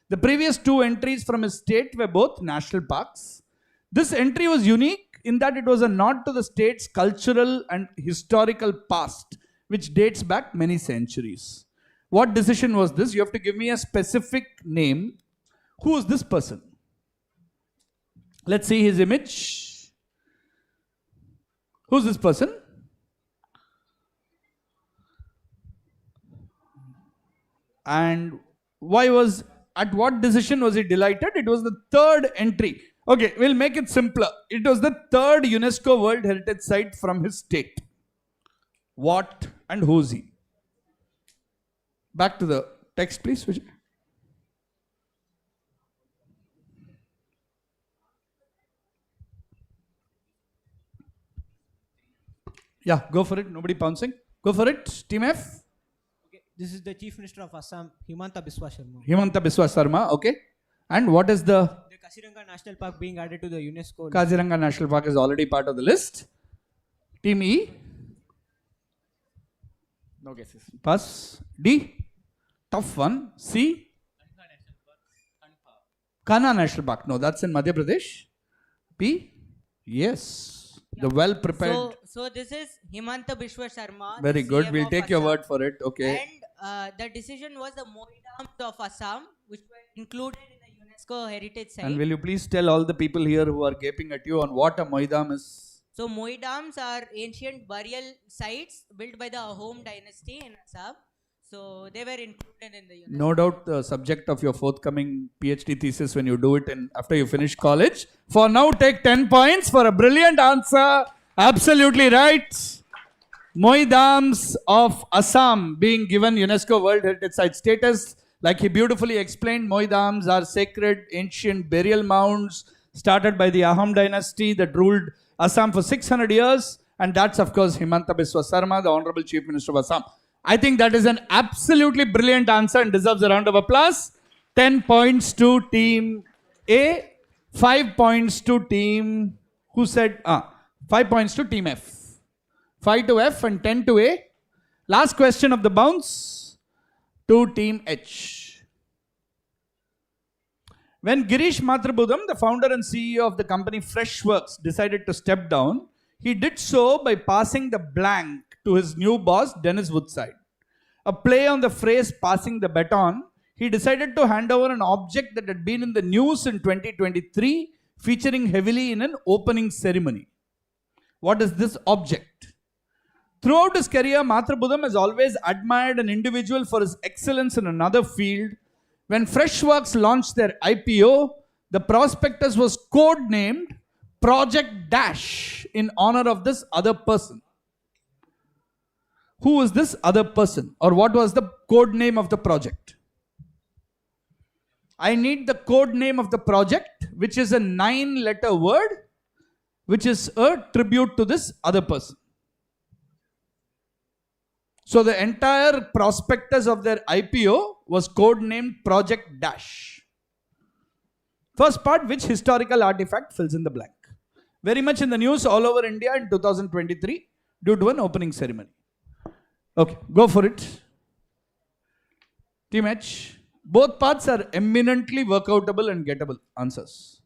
The previous 2 entries from his state were both national parks. This entry was unique in that it was a nod to the state's cultural and historical past, which dates back many centuries. What decision was this? You have to give me a specific name. Who is this person? Let's see his image. Who's this person? And at what decision was he delighted? It was the third entry. Okay, we'll make it simpler. It was the third UNESCO World Heritage Site from his state. What and who's he? Back to the text, please, Vijay. Yeah, go for it. Nobody pouncing. Go for it. Team F. Okay, this is the Chief Minister of Assam, Himanta Biswa Sharma. Himanta Biswa Sharma. Okay. And what is the Kaziranga National Park being added to the UNESCO list. Kaziranga National Park is already part of the list. Team E. No guesses. Pass. D. Tough one. C. Kanha National Park. No, that's in Madhya Pradesh. P. Yes. The well prepared. So this is Himanta Biswa Sharma. Very good. We'll take your word for it. Okay. And the decision was the Moidams of Assam, which were included in the UNESCO Heritage Site. And will you please tell all the people here who are gaping at you on what a Moidam is? So Moidams are ancient burial sites built by the Ahom dynasty in Assam. So they were included in the UNESCO. No doubt the subject of your forthcoming PhD thesis when you do it after you finish college. For now, take 10 points for a brilliant answer. Absolutely right. Moidams of Assam being given UNESCO World Heritage Site status. Like he beautifully explained, Moidams are sacred ancient burial mounds started by the Ahom dynasty that ruled Assam for 600 years. And that's, of course, Himanta Biswa Sharma, the Honorable Chief Minister of Assam. I think that is an absolutely brilliant answer and deserves a round of applause. 10 points to Team A, 5 points to Team, 5 points to Team F. 5 to F and 10 to A. Last question of the bounce to Team H. When Girish Mathrubootham, the founder and CEO of the company Freshworks, decided to step down, he did so by passing the blank to his new boss, Dennis Woodside. A play on the phrase passing the baton, he decided to hand over an object that had been in the news in 2023, featuring heavily in an opening ceremony. What is this object? Throughout his career, Mathrubootham has always admired an individual for his excellence in another field. When Freshworks launched their IPO, the prospectus was code-named Project Dash in honor of this other person. Who is this other person? Or what was the code name of the project? I need the code name of the project, which is a 9-letter word, which is a tribute to this other person. So the entire prospectus of their IPO was codenamed Project Dash. First part, which historical artifact fills in the blank? Very much in the news all over India in 2023 due to an opening ceremony. Okay, go for it. Team H. Both parts are eminently workoutable and gettable answers.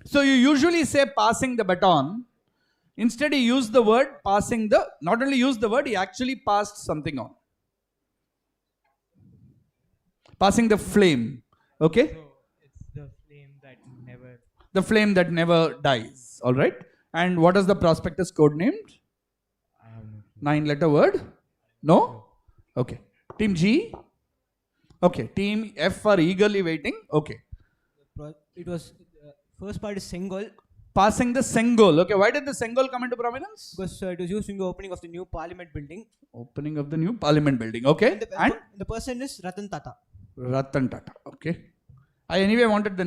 So you usually say passing the baton. Instead, he used the word passing the, not only used the word, he actually passed something on. Passing the flame. Okay? The flame that never dies. All right. And what is the prospectus code named? 9-letter word? No? Okay. Team G? Okay. Team F are eagerly waiting. Okay. It was first part is Sengol. Passing the Sengol. Okay. Why did the Sengol come into prominence? Because it was used in the opening of the new Parliament building. Opening of the new Parliament building. Okay. And the person is Ratan Tata. Ratan Tata. Okay. I anyway wanted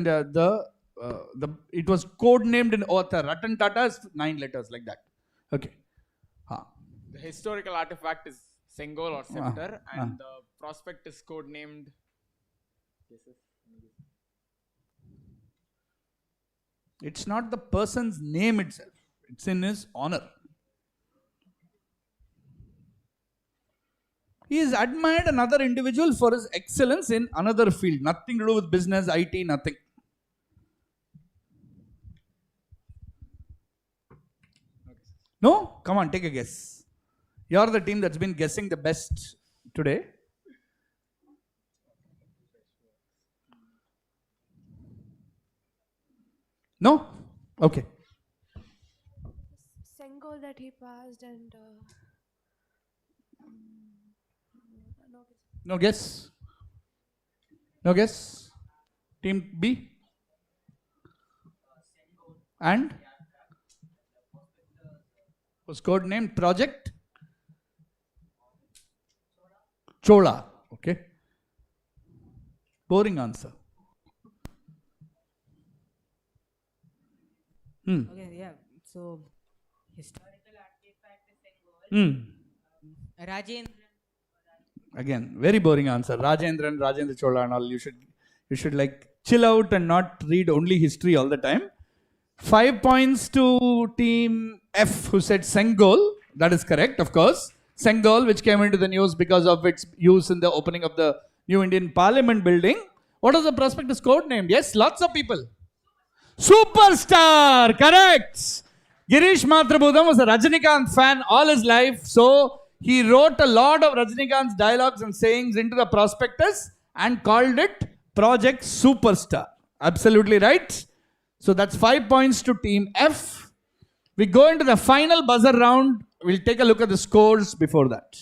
it was code named in author. Ratan Tata is 9 letters like that. Okay. The historical artifact is Sengol or scepter, and the prospect is code named. It's not the person's name itself. It's in his honor. He is admired another individual for his excellence in another field. Nothing to do with business, IT, nothing. No? Come on, take a guess. You're the team that's been guessing the best today. No? Okay. Sengol that he passed and no guess. No guess. Team B. And was code named Project Chola. Okay. Boring answer. Okay, yeah. So, historical artifact is Sengol. Rajendra. Again, very boring answer. Rajendra Chola and all. You should like chill out and not read only history all the time. 5 points to team F who said Sengol. That is correct, of course. Sengol, which came into the news because of its use in the opening of the new Indian Parliament building. What was the prospectus code named? Yes, lots of people. Superstar, correct. Girish Matrabhudam was a Rajinikanth fan all his life, so he wrote a lot of Rajinikanth's dialogues and sayings into the prospectus and called it Project Superstar. Absolutely right. So that's 5 points to team F. We go into the final buzzer round. We'll take a look at the scores before that.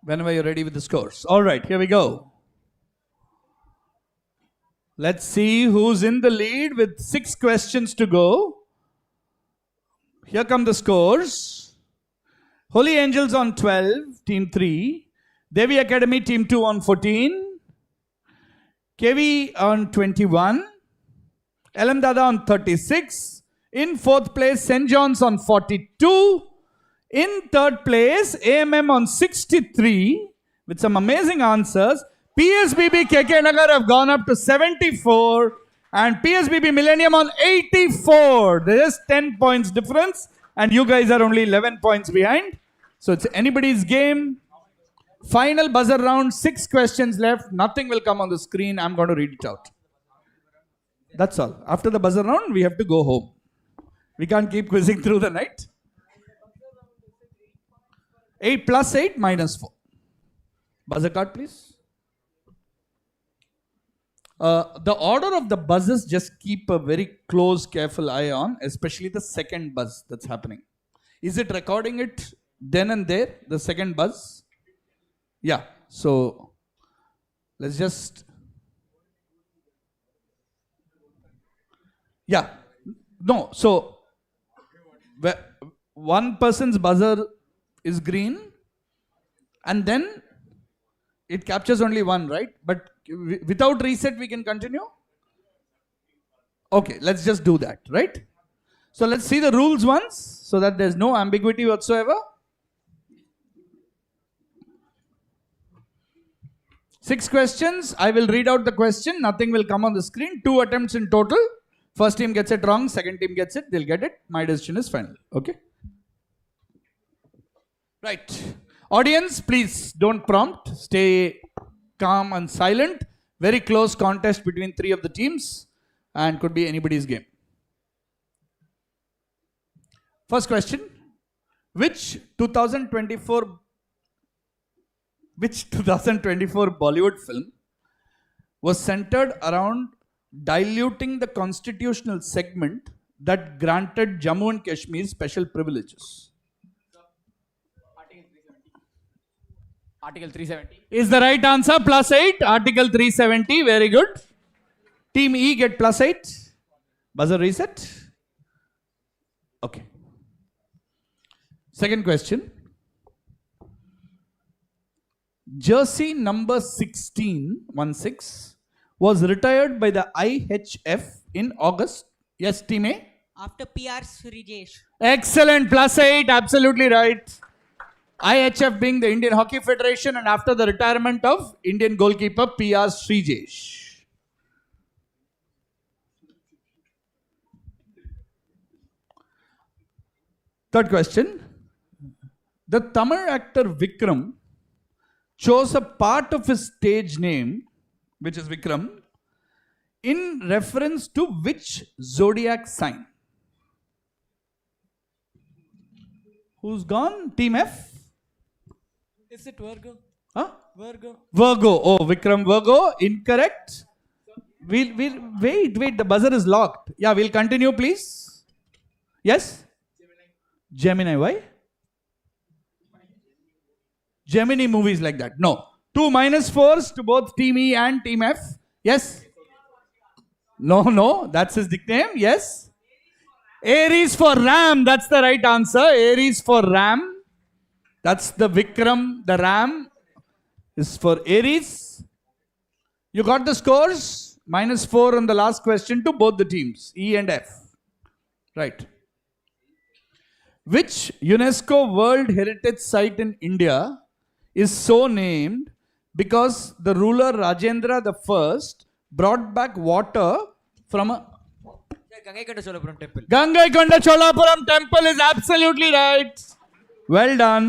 Whenever you're ready with the scores. All right, here we go. Let's see who's in the lead with 6 questions to go. Here come the scores. Holy Angels on 12, team 3. Devi Academy, team 2 on 14. KV on 21. LM Dada on 36. In 4th place, St. John's on 42. In 3rd place, AMM on 63 with some amazing answers. PSBB KK Nagar have gone up to 74 and PSBB Millennium on 84. There is 10 points difference and you guys are only 11 points behind. So it's anybody's game. Final buzzer round, 6 questions left. Nothing will come on the screen. I'm going to read it out. That's all. After the buzzer round, we have to go home. We can't keep quizzing through the night. 8 plus 8 minus 4. Buzzer card, please. The order of the buzzes, just keep a very close, careful eye on, especially the second buzz that's happening. Is it recording it then and there, the second buzz? Yeah, so let's just, yeah, no, so one person's buzzer is green and then it captures only one, right? But without reset, we can continue? Okay, let's just do that, right? So let's see the rules once so that there's no ambiguity whatsoever. 6 questions. I will read out the question. Nothing will come on the screen. 2 attempts in total. First team gets it wrong. Second team gets it. They'll get it. My decision is final. Okay. Right. Audience, please don't prompt. Stay calm and silent. Very close contest between 3 of the teams and could be anybody's game. First question. Which 2024 Which 2024 Bollywood film was centered around diluting the constitutional segment that granted Jammu and Kashmir special privileges? Article 370. Is the right answer. +8. Article 370. Very good. Team E get +8. Buzzer reset. Okay. Second question. Jersey number 16 was retired by the IHF in August. Yes, Team A? After PR Srijesh. Excellent. +8. Absolutely right. IHF being the Indian Hockey Federation, and after the retirement of Indian goalkeeper PR Srijesh. Third question. The Tamil actor Vikram chose a part of his stage name, which is Vikram, in reference to which zodiac sign? Who's gone? Team F? Is it Virgo? Huh? Virgo. Virgo. Oh, Vikram Virgo. Incorrect. We'll wait. The buzzer is locked. Yeah, we'll continue, please. Yes? Gemini. Why? Gemini movies like that. No. 2 -4s to both Team E and Team F. Yes? No. That's his nickname. Yes? Aries for Ram. That's the right answer. Aries for Ram. That's the Vikram. The Ram is for Aries. You got the scores? -4 on the last question to both the teams, E and F. Right. Which UNESCO World Heritage Site in India is so named because the ruler Rajendra I brought back water from a... Gangaikonda Cholapuram temple. Gangaikonda Cholapuram temple is absolutely right. Well done.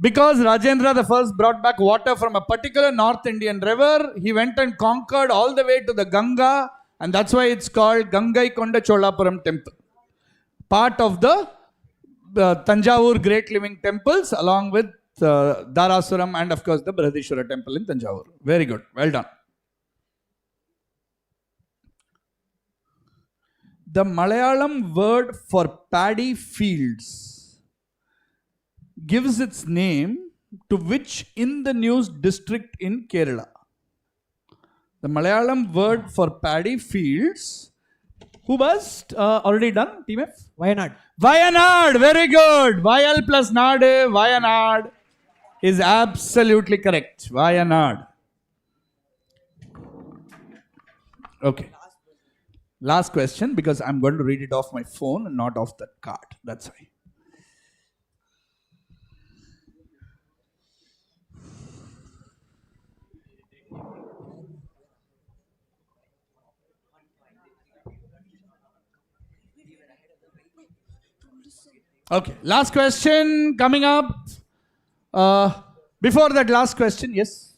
Because Rajendra I brought back water from a particular North Indian river, he went and conquered all the way to the Ganga, and that's why it's called Gangaikonda Cholapuram temple. Part of the Tanjavur Great Living Temples, along with Darasuram and of course the Brihadishwara temple in Tanjavur. Very good. Well done. The Malayalam word for paddy fields gives its name to which in the news district in Kerala? The Malayalam word for paddy fields. Who was already done? Team F? Wayanad. Wayanad. Very good. Vayal plus Nade. Wayanad is absolutely correct. Wayanad. Okay. Last question, because I'm going to read it off my phone and not off that card. That's why. Okay, last question coming up. Before that last question, yes?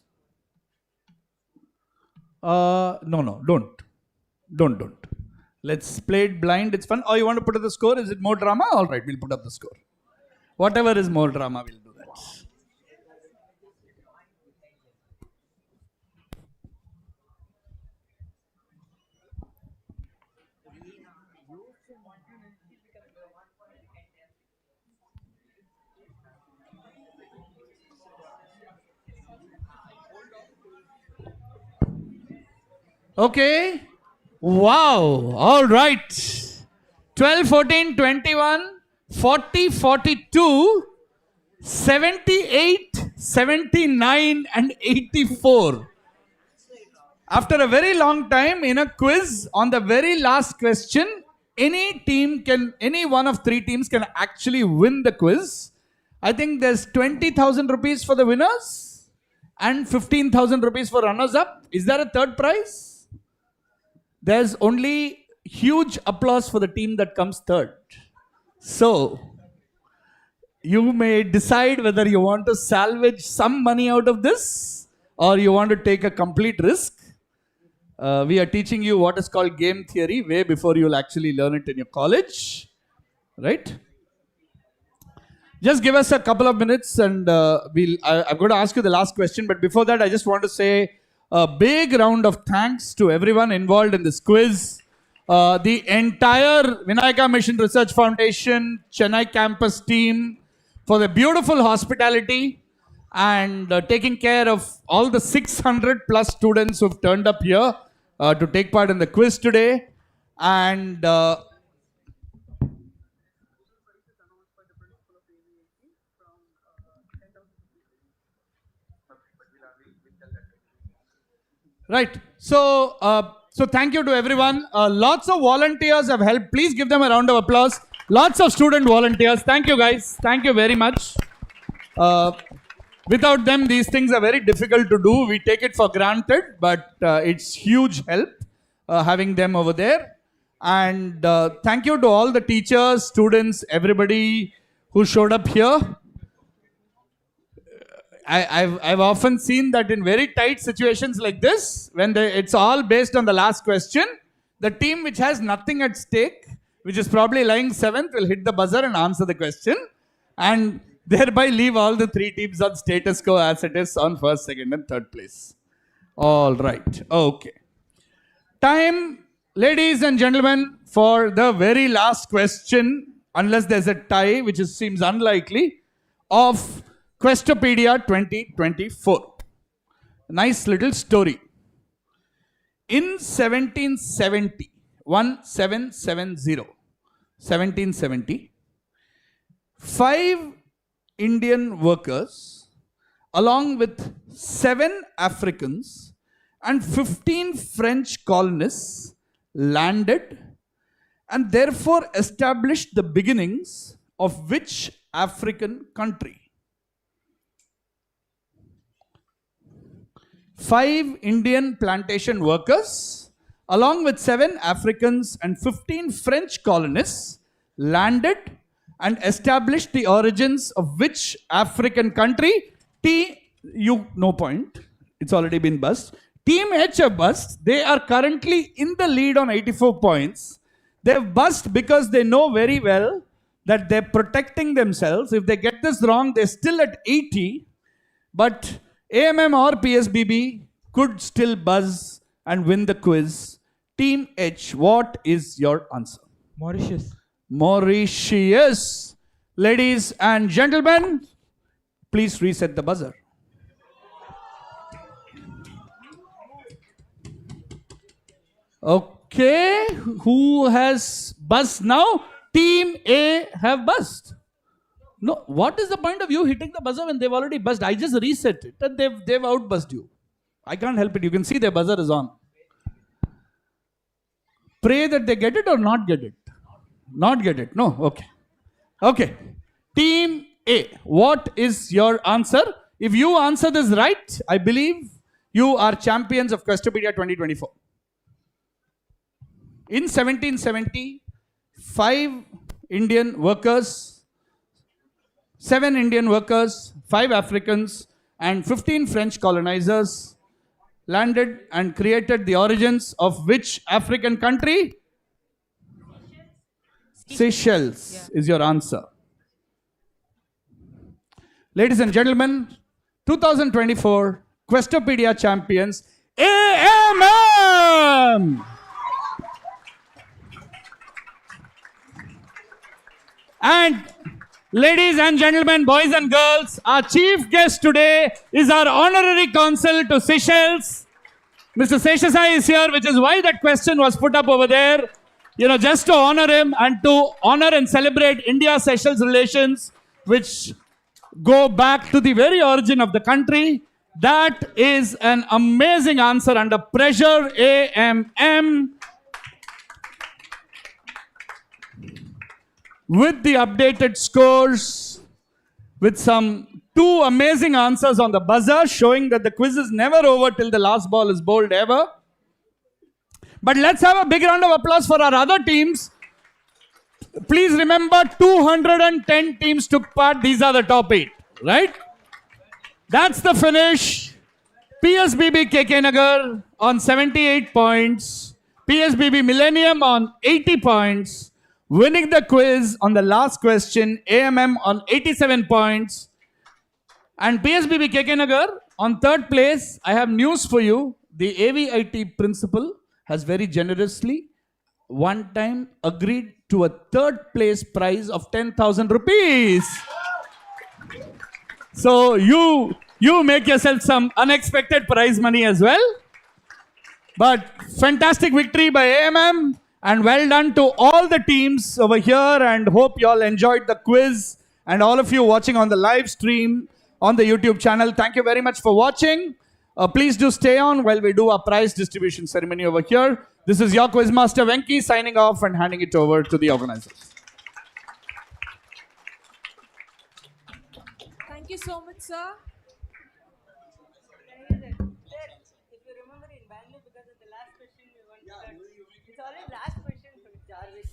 No, don't. Let's play it blind, it's fun. Oh, you want to put up the score? Is it more drama? All right, we'll put up the score. Whatever is more drama, we'll do that. Okay. Wow. All right. 12, 14, 21, 40, 42, 78, 79 and 84. After a very long time in a quiz, on the very last question, any one of three teams can actually win the quiz. I think there's 20,000 rupees for the winners and 15,000 rupees for runners up. Is there a third prize? There's only huge applause for the team that comes third. So, you may decide whether you want to salvage some money out of this or you want to take a complete risk. We are teaching you what is called game theory way before you'll actually learn it in your college. Right? Just give us a couple of minutes and I'm going to ask you the last question. But before that, I just want to say a big round of thanks to everyone involved in this quiz. The entire Vinayaka Mission Research Foundation, Chennai campus team for the beautiful hospitality and taking care of all the 600 plus students who've turned up here to take part in the quiz today. And right. So thank you to everyone. Lots of volunteers have helped. Please give them a round of applause. Lots of student volunteers. Thank you, guys. Thank you very much. Without them, these things are very difficult to do. We take it for granted, but it's huge help having them over there. And thank you to all the teachers, students, everybody who showed up here. I've often seen that in very tight situations like this, when it's all based on the last question, the team which has nothing at stake, which is probably lying 7th, will hit the buzzer and answer the question, and thereby leave all the 3 teams on status quo as it is on 1st, 2nd, and 3rd place. All right. Okay. Time, ladies and gentlemen, for the very last question, unless there's a tie, which seems unlikely, of Questopedia 2024. Nice little story. In 1770, 5 Indian workers, along with 7 Africans and 15 French colonists, landed and therefore established the beginnings of which African country? 5 Indian plantation workers, along with 7 Africans and 15 French colonists, landed and established the origins of which African country? No point. It's already been buzzed. Team H have buzzed. They are currently in the lead on 84 points. They've buzzed because they know very well that they're protecting themselves. If they get this wrong, they're still at 80. But AMM or PSBB could still buzz and win the quiz. Team H, what is your answer? Mauritius. Mauritius. Ladies and gentlemen, please reset the buzzer. Okay, who has buzzed now? Team A have buzzed. No, what is the point of you hitting the buzzer when they've already buzzed? I just reset it and they've outbuzzed you. I can't help it. You can see their buzzer is on. Pray that they get it or not get it. Not get it. No. Okay. Okay. Team A, what is your answer? If you answer this right, I believe you are champions of Questopedia 2024. In 1770, 5 Indian workers, 7 Indian workers, 5 Africans, and 15 French colonizers landed and created the origins of which African country? Seychelles is your answer. Ladies and gentlemen, 2024 Questopedia champions, AMM! And ladies and gentlemen, boys and girls, our chief guest today is our honorary consul to Seychelles. Mr. Seychelles is here, which is why that question was put up over there. You know, just to honor him and to honor and celebrate India-Seychelles relations, which go back to the very origin of the country. That is an amazing answer under pressure, AMM. With the updated scores, with some 2 amazing answers on the buzzer, showing that the quiz is never over till the last ball is bowled ever. But let's have a big round of applause for our other teams. Please remember, 210 teams took part. These are the top 8, right? That's the finish. PSBB KK Nagar on 78 points. PSBB Millennium on 80 points. winning the quiz on the last question, AMM on 87 points. And PSBB KK Nagar on third place. I have news for you. The AVIT principal has very generously one time agreed to a third place prize of 10,000 rupees. So you make yourself some unexpected prize money as well. But fantastic victory by AMM, and well done to all the teams over here, and hope you all enjoyed the quiz, and all of you watching on the live stream on the YouTube channel. Thank you very much for watching. Please do stay on while we do our prize distribution ceremony over here. This is your Quizmaster Venki signing off and handing it over to the organizers. Thank you so much, sir. It's always last question for Jarvis.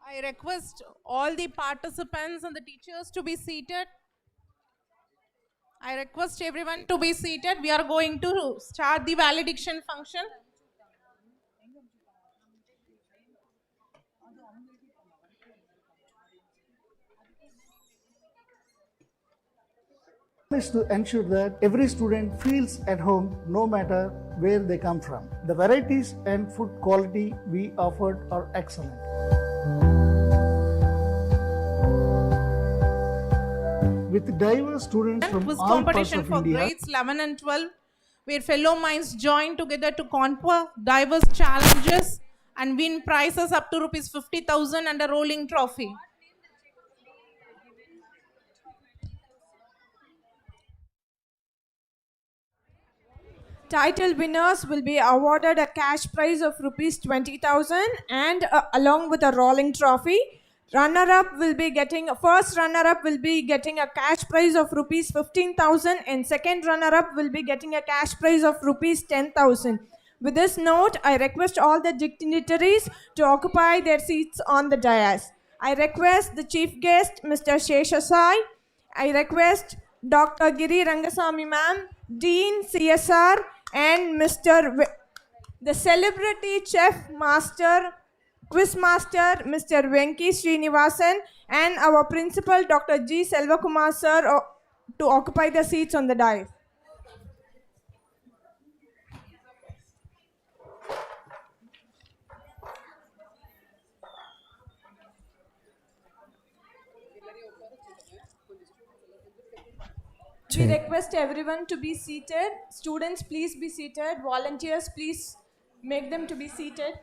I request all the participants and the teachers to be seated. I request everyone to be seated. We are going to start the valediction function. Is to ensure that every student feels at home no matter where they come from. The varieties and food quality we offered are excellent. With diverse students from Quiz all parts competition of for India. grades 11 and 12, where fellow minds join together to conquer diverse challenges and win prizes up to rupees 50,000 and a rolling trophy. Title winners will be awarded a cash prize of rupees 20,000 and along with a rolling trophy. Runner-up will be getting first runner-up will be getting a cash prize of rupees 15,000 and second runner-up will be getting a cash prize of rupees 10,000. With this note, I request all the dignitaries to occupy their seats on the dais. I request the chief guest, Mr. Sheshasai. I request Dr. Giri Rangasamy ma'am, Dean CSR, and the celebrity chef master, quiz master, Mr. Venki Srinivasan, and our principal, Dr. G. Selvakumar sir, to occupy the seats on the dais. We request everyone to be seated. Students, please be seated. Volunteers, please make them to be seated.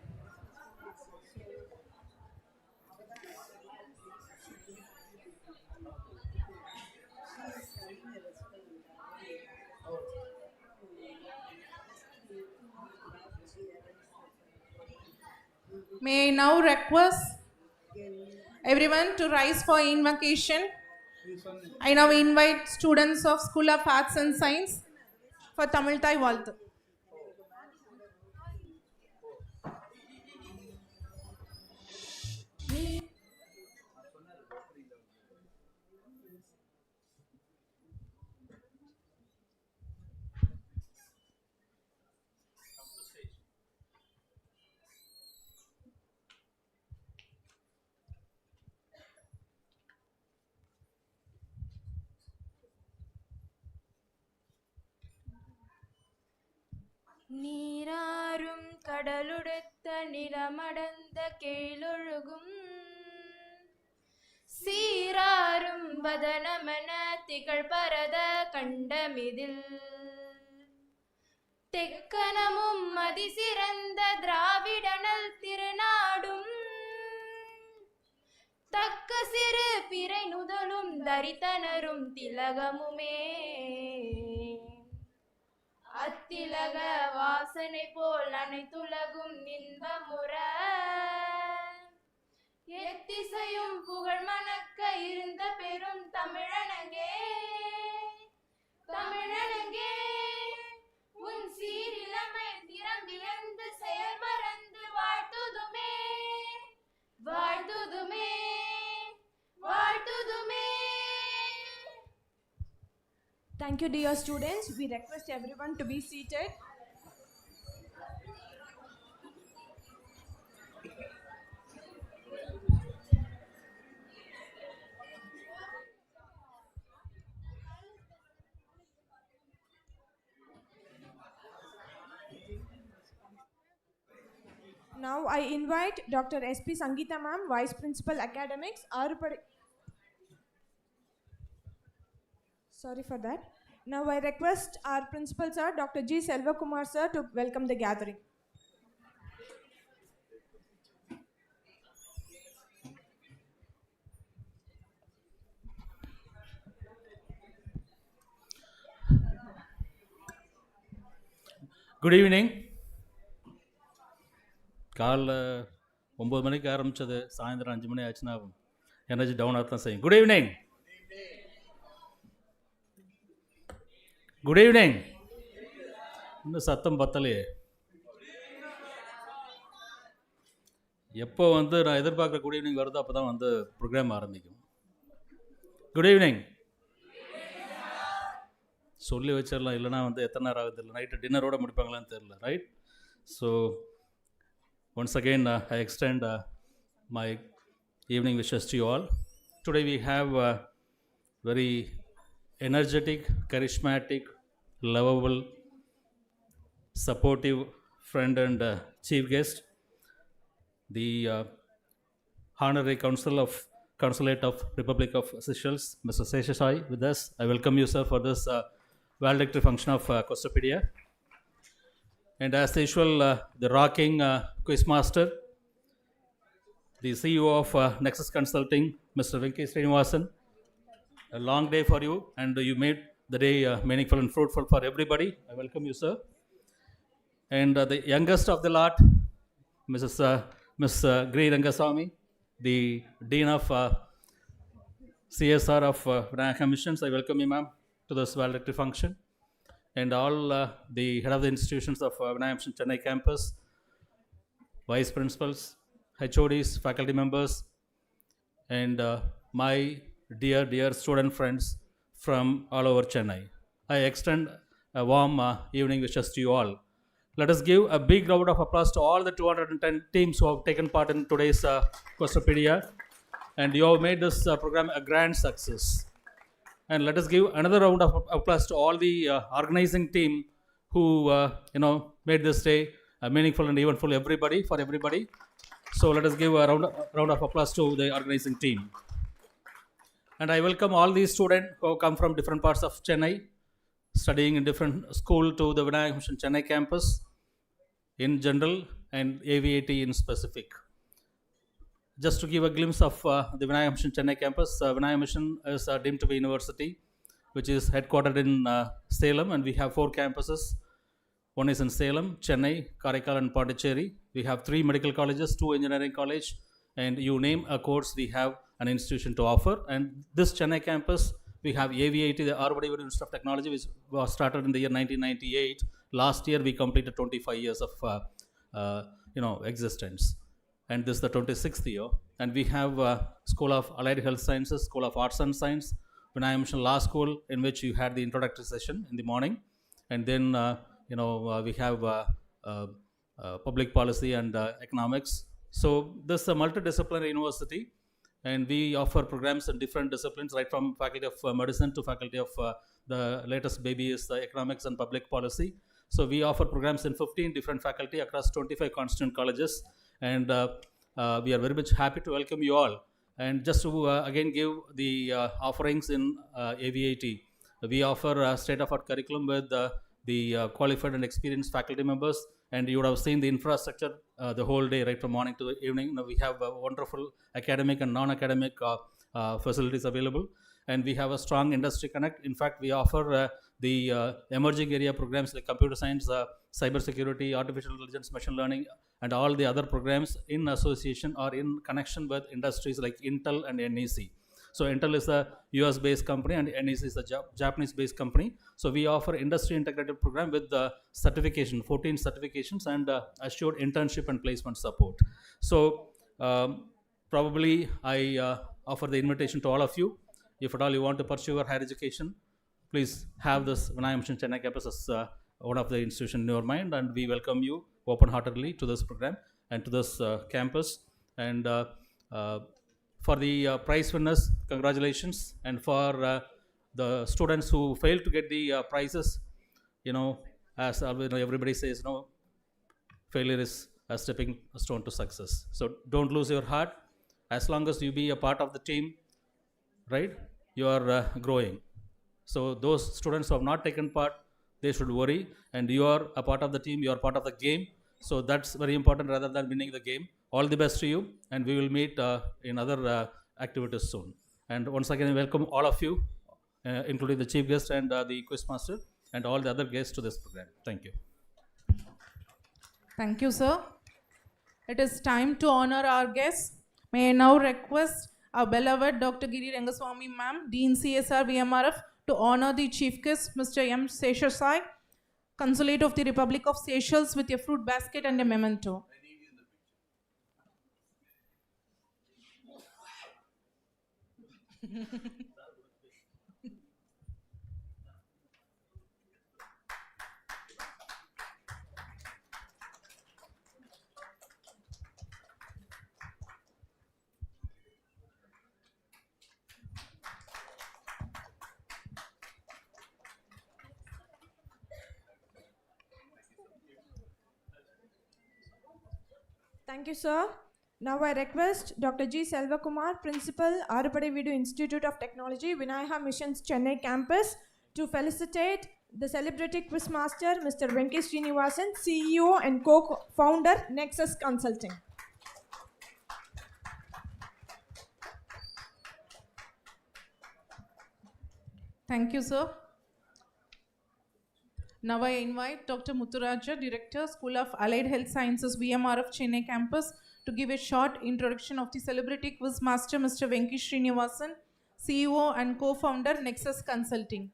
May I now request everyone to rise for invocation. I now invite students of School of Arts and Science for Tamil Thai Valthu. நீராறும் கடலுடுத்த நிலமடந்த கேளொழுகும் சீராறும் வதனமன திகழ் பரத கண்டமிதில் தெக்கனமும் மதிசிறந்த திராவிடனல் திருநாடும் தக்க சிறு பிறை நுதலும் தரித்தனரும் திலகமுமே அத்திலக வாசனை போல் அனைத்துலகும் இன்பமுற எத்திசையும் புகழ் மணக்க இருந்த பெரும் தமிழனங்கே தமிழனங்கே உன் சீரிலமை திறம் வியந்து செயல் மறந்து வாழ்த்துதுமே வாழ்த்துதுமே வாழ்த்துதுமே. Thank you, dear students. We request everyone to be seated. Now I invite Dr. S.P. Sangeeta ma'am, Vice Principal Academics, Sorry for that. Now I request our principal sir, Dr. G. Selvakumar sir, to welcome the gathering. Good evening. காலைல 9 மணிக்கு ஆரம்பித்தது, சாயந்தரம் 5 மணி ஆச்சுன்னா energy டவுனாக தான் செய்யும். Good evening. Good evening. இன்னும் சத்தம் பத்தலையே. எப்போ வந்து நான் எதிர்பார்க்குற குட் ஈவினிங் வருதோ அப்போ தான் வந்து ப்ரோக்ராம் ஆரம்பிக்கும். குட் ஈவினிங் சொல்லி வச்சிடலாம், இல்லைனா வந்து எத்தனை நேரம் ஆகுது, இல்லை நைட்டு டின்னரோட முடிப்பாங்களான்னு தெரில, right? So once again I extend my evening wishes to you all. Today we have a very energetic, charismatic, lovable, supportive friend and chief guest, the Honorary Consulate of Republic of Seychelles, Mr. Seshasai, with us. I welcome you, sir, for this valedictory function of Questopedia. And as usual, the rocking quizmaster, the CEO of Nexus Consulting, Mr. Venki Srinivasan. A long day for you, and you made the day meaningful and fruitful for everybody. I welcome you, sir. And the youngest of the lot, Ms. Gri Rangaswamy, the Dean of CSR of Vinayaka Missions. I welcome you, ma'am, to this valedictory function. And all the head of the institutions of Vinayaka Mission Chennai campus, vice principals, HODs, faculty members, and my dear student friends from all over Chennai. I extend a warm evening wishes to you all. Let us give a big round of applause to all the 210 teams who have taken part in today's Questopedia, and you have made this program a grand success. And let us give another round of applause to all the organizing team who made this day meaningful and eventful for everybody. So let us give a round of applause to the organizing team. And I welcome all these students who have come from different parts of Chennai, studying in different school to the Vinayaka Mission Chennai campus in general and AVAT in specific. Just to give a glimpse of the Vinayaka Mission Chennai campus, Vinayaka Mission is deemed to be university, which is headquartered in Salem, and we have 4 campuses. One is in Salem, Chennai, Karaikal, and Pondicherry. We have 3 medical colleges, 2 engineering college, and you name a course, we have an institution to offer. And this Chennai campus, we have AVIT, the Arvadi Institute of Technology, which was started in the year 1998. Last year, we completed 25 years of existence, and this is the 26th year. And we have School of Allied Health Sciences, School of Arts and Science, Vinayaka Mission Law School, in which you had the introductory session in the morning, and then we have public policy and economics. So this is a multidisciplinary university, and we offer programs in different disciplines, right from faculty of medicine to faculty of the latest baby is economics and public policy. So we offer programs in 15 different faculty across 25 constituent colleges, and we are very much happy to welcome you all. And just to again give the offerings in AVAT, we offer a state-of-art curriculum with the qualified and experienced faculty members, and you would have seen the infrastructure the whole day, right from morning to evening. Now we have wonderful academic and non-academic facilities available, and we have a strong industry connect. In fact, we offer the emerging area programs like computer science, cyber security, artificial intelligence, machine learning, and all the other programs in association or in connection with industries like Intel and NEC. So Intel is a US-based company, and NEC is a Japanese-based company. So we offer industry integrated program with the certification, 14 certifications, and assured internship and placement support. So probably I offer the invitation to all of you. If at all you want to pursue your higher education, please have this Vinayaka Mission Chennai campus as one of the institution in your mind, and we welcome you open-heartedly to this program and to this campus. And for the prize winners, congratulations. And for the students who failed to get the prizes, as everybody says, failure is a stepping stone to success. So don't lose your heart. As long as you be a part of the team, right, you are growing. So those students who have not taken part, they should worry, and you are a part of the team, you are part of the game. So that's very important rather than winning the game. All the best to you, and we will meet in other activities soon. And once again, I welcome all of you, including the chief guest and the quiz master and all the other guests to this program. Thank you. Thank you, sir. It is time to honor our guests. May I now request our beloved Dr. Giri Rangaswamy ma'am, Dean CSR VMRF, to honor the chief guest, Mr. M. Seshasai, Consulate of the Republic of Seychelles, with a fruit basket and a memento. Thank you, sir. Now I request Dr. G. Selvakumar, Principal, Arupadevidu Institute of Technology, Vinayaha Missions, Chennai campus, to felicitate the celebrity quizmaster, Mr. Venki Srinivasan, CEO and co-founder, Nexus Consulting. Thank you, sir. Now I invite Dr. Muthuraja, Director, School of Allied Health Sciences, VMRF, Chennai campus, to give a short introduction of the celebrity quiz master, Mr. Venki Srinivasan, CEO and co-founder, Nexus Consulting.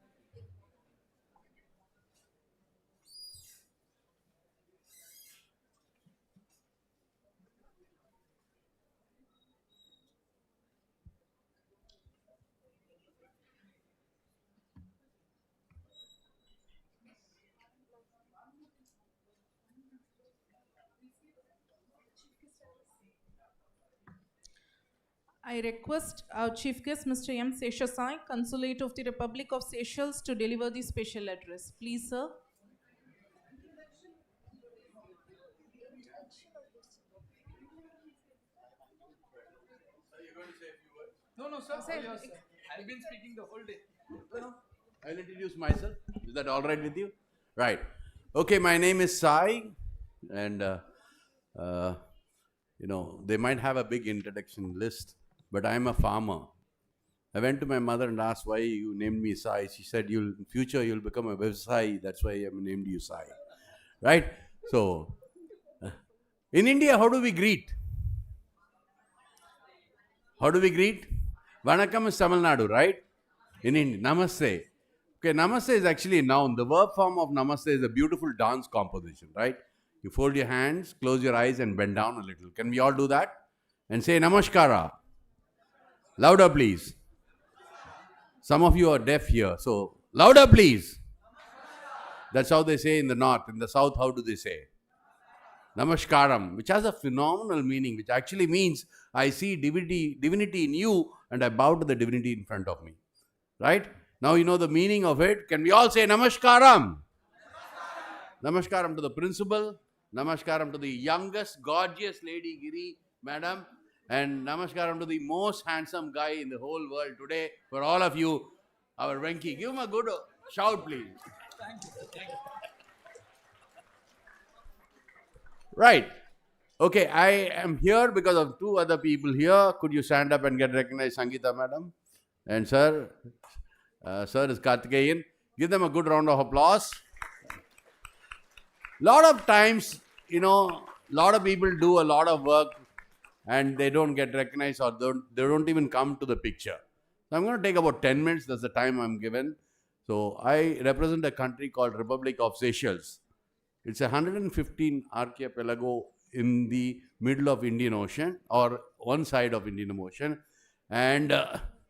I request our chief guest, Mr. M. Seshasai, Consulate of the Republic of Seychelles, to deliver the special address. Please, sir. No, sir. I've been speaking the whole day. No. I'll introduce myself. Is that all right with you? Right. Okay, my name is Sai, and they might have a big introduction list, but I'm a farmer. I went to my mother and asked why you named me Sai. She said, in future you'll become a Sai. That's why I named you Sai. Right? So, in India, how do we greet? How do we greet? Vanakkam is Tamil Nadu, right? In India, Namaste. Okay, Namaste is actually a noun. The verb form of Namaste is a beautiful dance composition, right? You fold your hands, close your eyes and bend down a little. Can we all do that? And say Namaskara. Louder, please. Some of you are deaf here, so louder, please. That's how they say in the north. In the south, how do they say? Namaskaram, which has a phenomenal meaning, which actually means I see divinity in you and I bow to the divinity in front of me. Right? Now you know the meaning of it. Can we all say Namaskaram? Namaskaram to the principal. Namaskaram to the youngest, gorgeous lady, Giri, madam. And Namaskaram to the most handsome guy in the whole world today. For all of you, our Venki. Give him a good shout, please. Thank you. Right. Okay, I am here because of two other people here. Could you stand up and get recognized, Sangeeta, madam? And sir, sir is Karthikeyan. Give them a good round of applause. Lot of times, lot of people do a lot of work and they don't get recognized or they don't even come to the picture. So I'm going to take about 10 minutes. That's the time I'm given. So I represent a country called Republic of Seychelles. It's a 115 archipelago in the middle of Indian Ocean or one side of Indian Ocean. And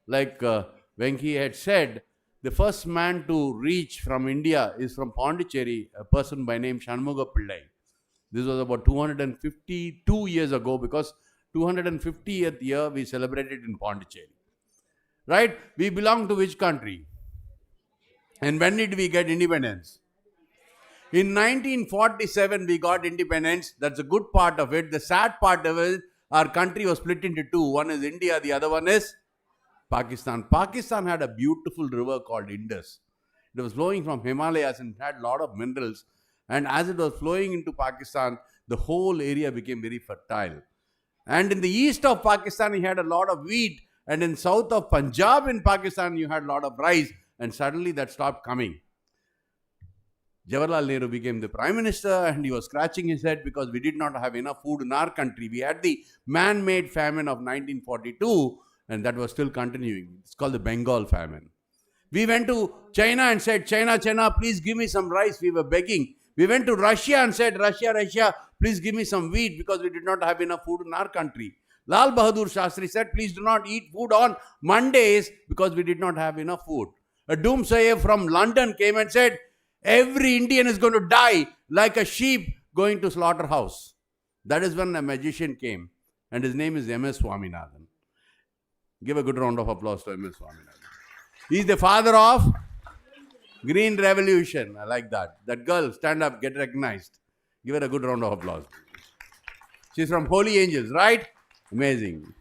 like Venki had said, the first man to reach from India is from Pondicherry, a person by name Shanmuga Pillai. This was about 252 years ago because 250th year we celebrated in Pondicherry. Right? We belong to which country? And when did we get independence? In 1947, we got independence. That's a good part of it. The sad part of it, our country was split into two. One is India, the other one is Pakistan. Pakistan had a beautiful river called Indus. It was flowing from Himalayas and had a lot of minerals. And as it was flowing into Pakistan, the whole area became very fertile. And in the east of Pakistan, you had a lot of wheat. And in south of Punjab in Pakistan, you had a lot of rice. And suddenly that stopped coming. Jawaharlal Nehru became the Prime Minister and he was scratching his head because we did not have enough food in our country. We had the man-made famine of 1942 and that was still continuing. It's called the Bengal famine. We went to China and said, China, please give me some rice. We were begging. We went to Russia and said, Russia, please give me some wheat because we did not have enough food in our country. Lal Bahadur Shastri said, please do not eat food on Mondays because we did not have enough food. A doomsayer from London came and said, every Indian is going to die like a sheep going to slaughterhouse. That is when a magician came, and his name is M.S. Swaminathan. Give a good round of applause to M.S. Swaminathan. He is the father of Green Revolution. I like that. That girl, stand up, get recognized. Give her a good round of applause. She's from Holy Angels, right? Amazing.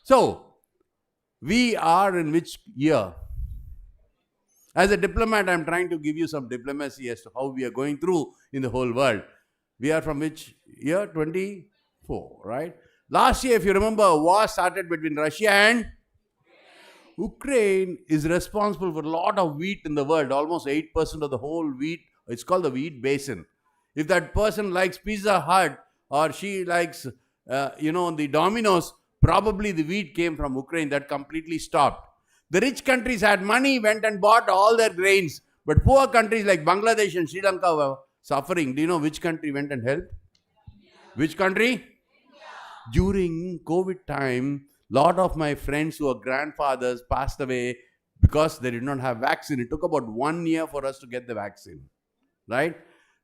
So, we are in which year? As a diplomat, I am trying to give you some diplomacy as to how we are going through in the whole world. We are from which year? 24, right? Last year, if you remember, a war started between Russia and Ukraine is responsible for a lot of wheat in the world, almost 8% of the whole wheat. It's called the wheat basin. If that person likes Pizza Hut or she likes, the Domino's, probably the wheat came from Ukraine. That completely stopped. The rich countries had money, went and bought all their grains. But poor countries like Bangladesh and Sri Lanka were suffering. Do you know which country went and helped? Which country? During COVID time, lot of my friends who are grandfathers passed away because they did not have vaccine. It took about 1 year for us to get the vaccine, right?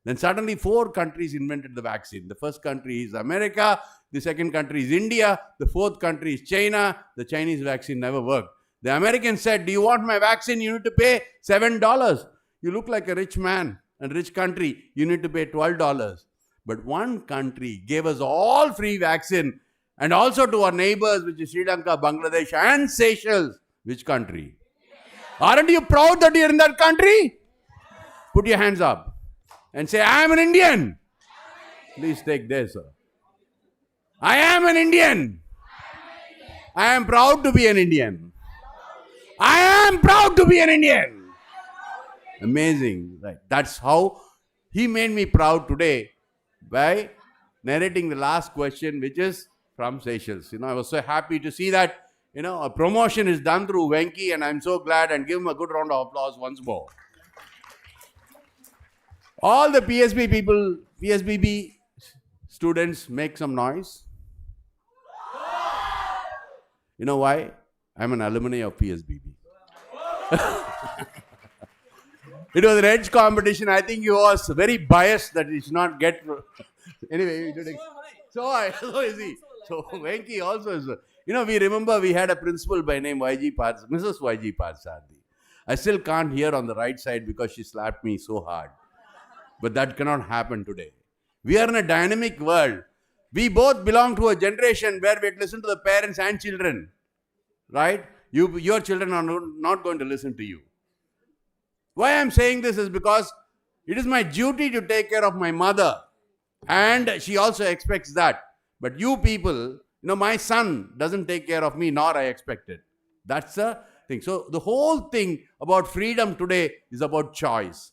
Then suddenly 4 countries invented the vaccine. The first country is America, the second country is India, the fourth country is China. The Chinese vaccine never worked. The Americans said, do you want my vaccine? You need to pay $7. You look like a rich man and rich country. You need to pay $12. But one country gave us all free vaccine, and also to our neighbors, which is Sri Lanka, Bangladesh and Seychelles. Which country? Aren't you proud that you're in that country? Put your hands up and say, I am an Indian. Please take this, sir. I am an Indian. I am proud to be an Indian. I am proud to be an Indian. Amazing. Right. That's how he made me proud today by narrating the last question, which is from Seychelles. I was so happy to see that, a promotion is done through Venki, and I'm so glad, and give him a good round of applause once more. All the PSB people, PSBB students, make some noise. You know why? I'm an alumni of PSBB. It was an edge competition. I think he was very biased that he should not get. Anyway, so is he. So Venki also is. We remember we had a principal by name Mrs. YG Parsadi. I still can't hear on the right side because she slapped me so hard. But that cannot happen today. We are in a dynamic world. We both belong to a generation where we listen to the parents and children. Right? Your children are not going to listen to you. Why I'm saying this is because it is my duty to take care of my mother. And she also expects that. But you people, my son doesn't take care of me, nor I expect it. That's the thing. So the whole thing about freedom today is about choice.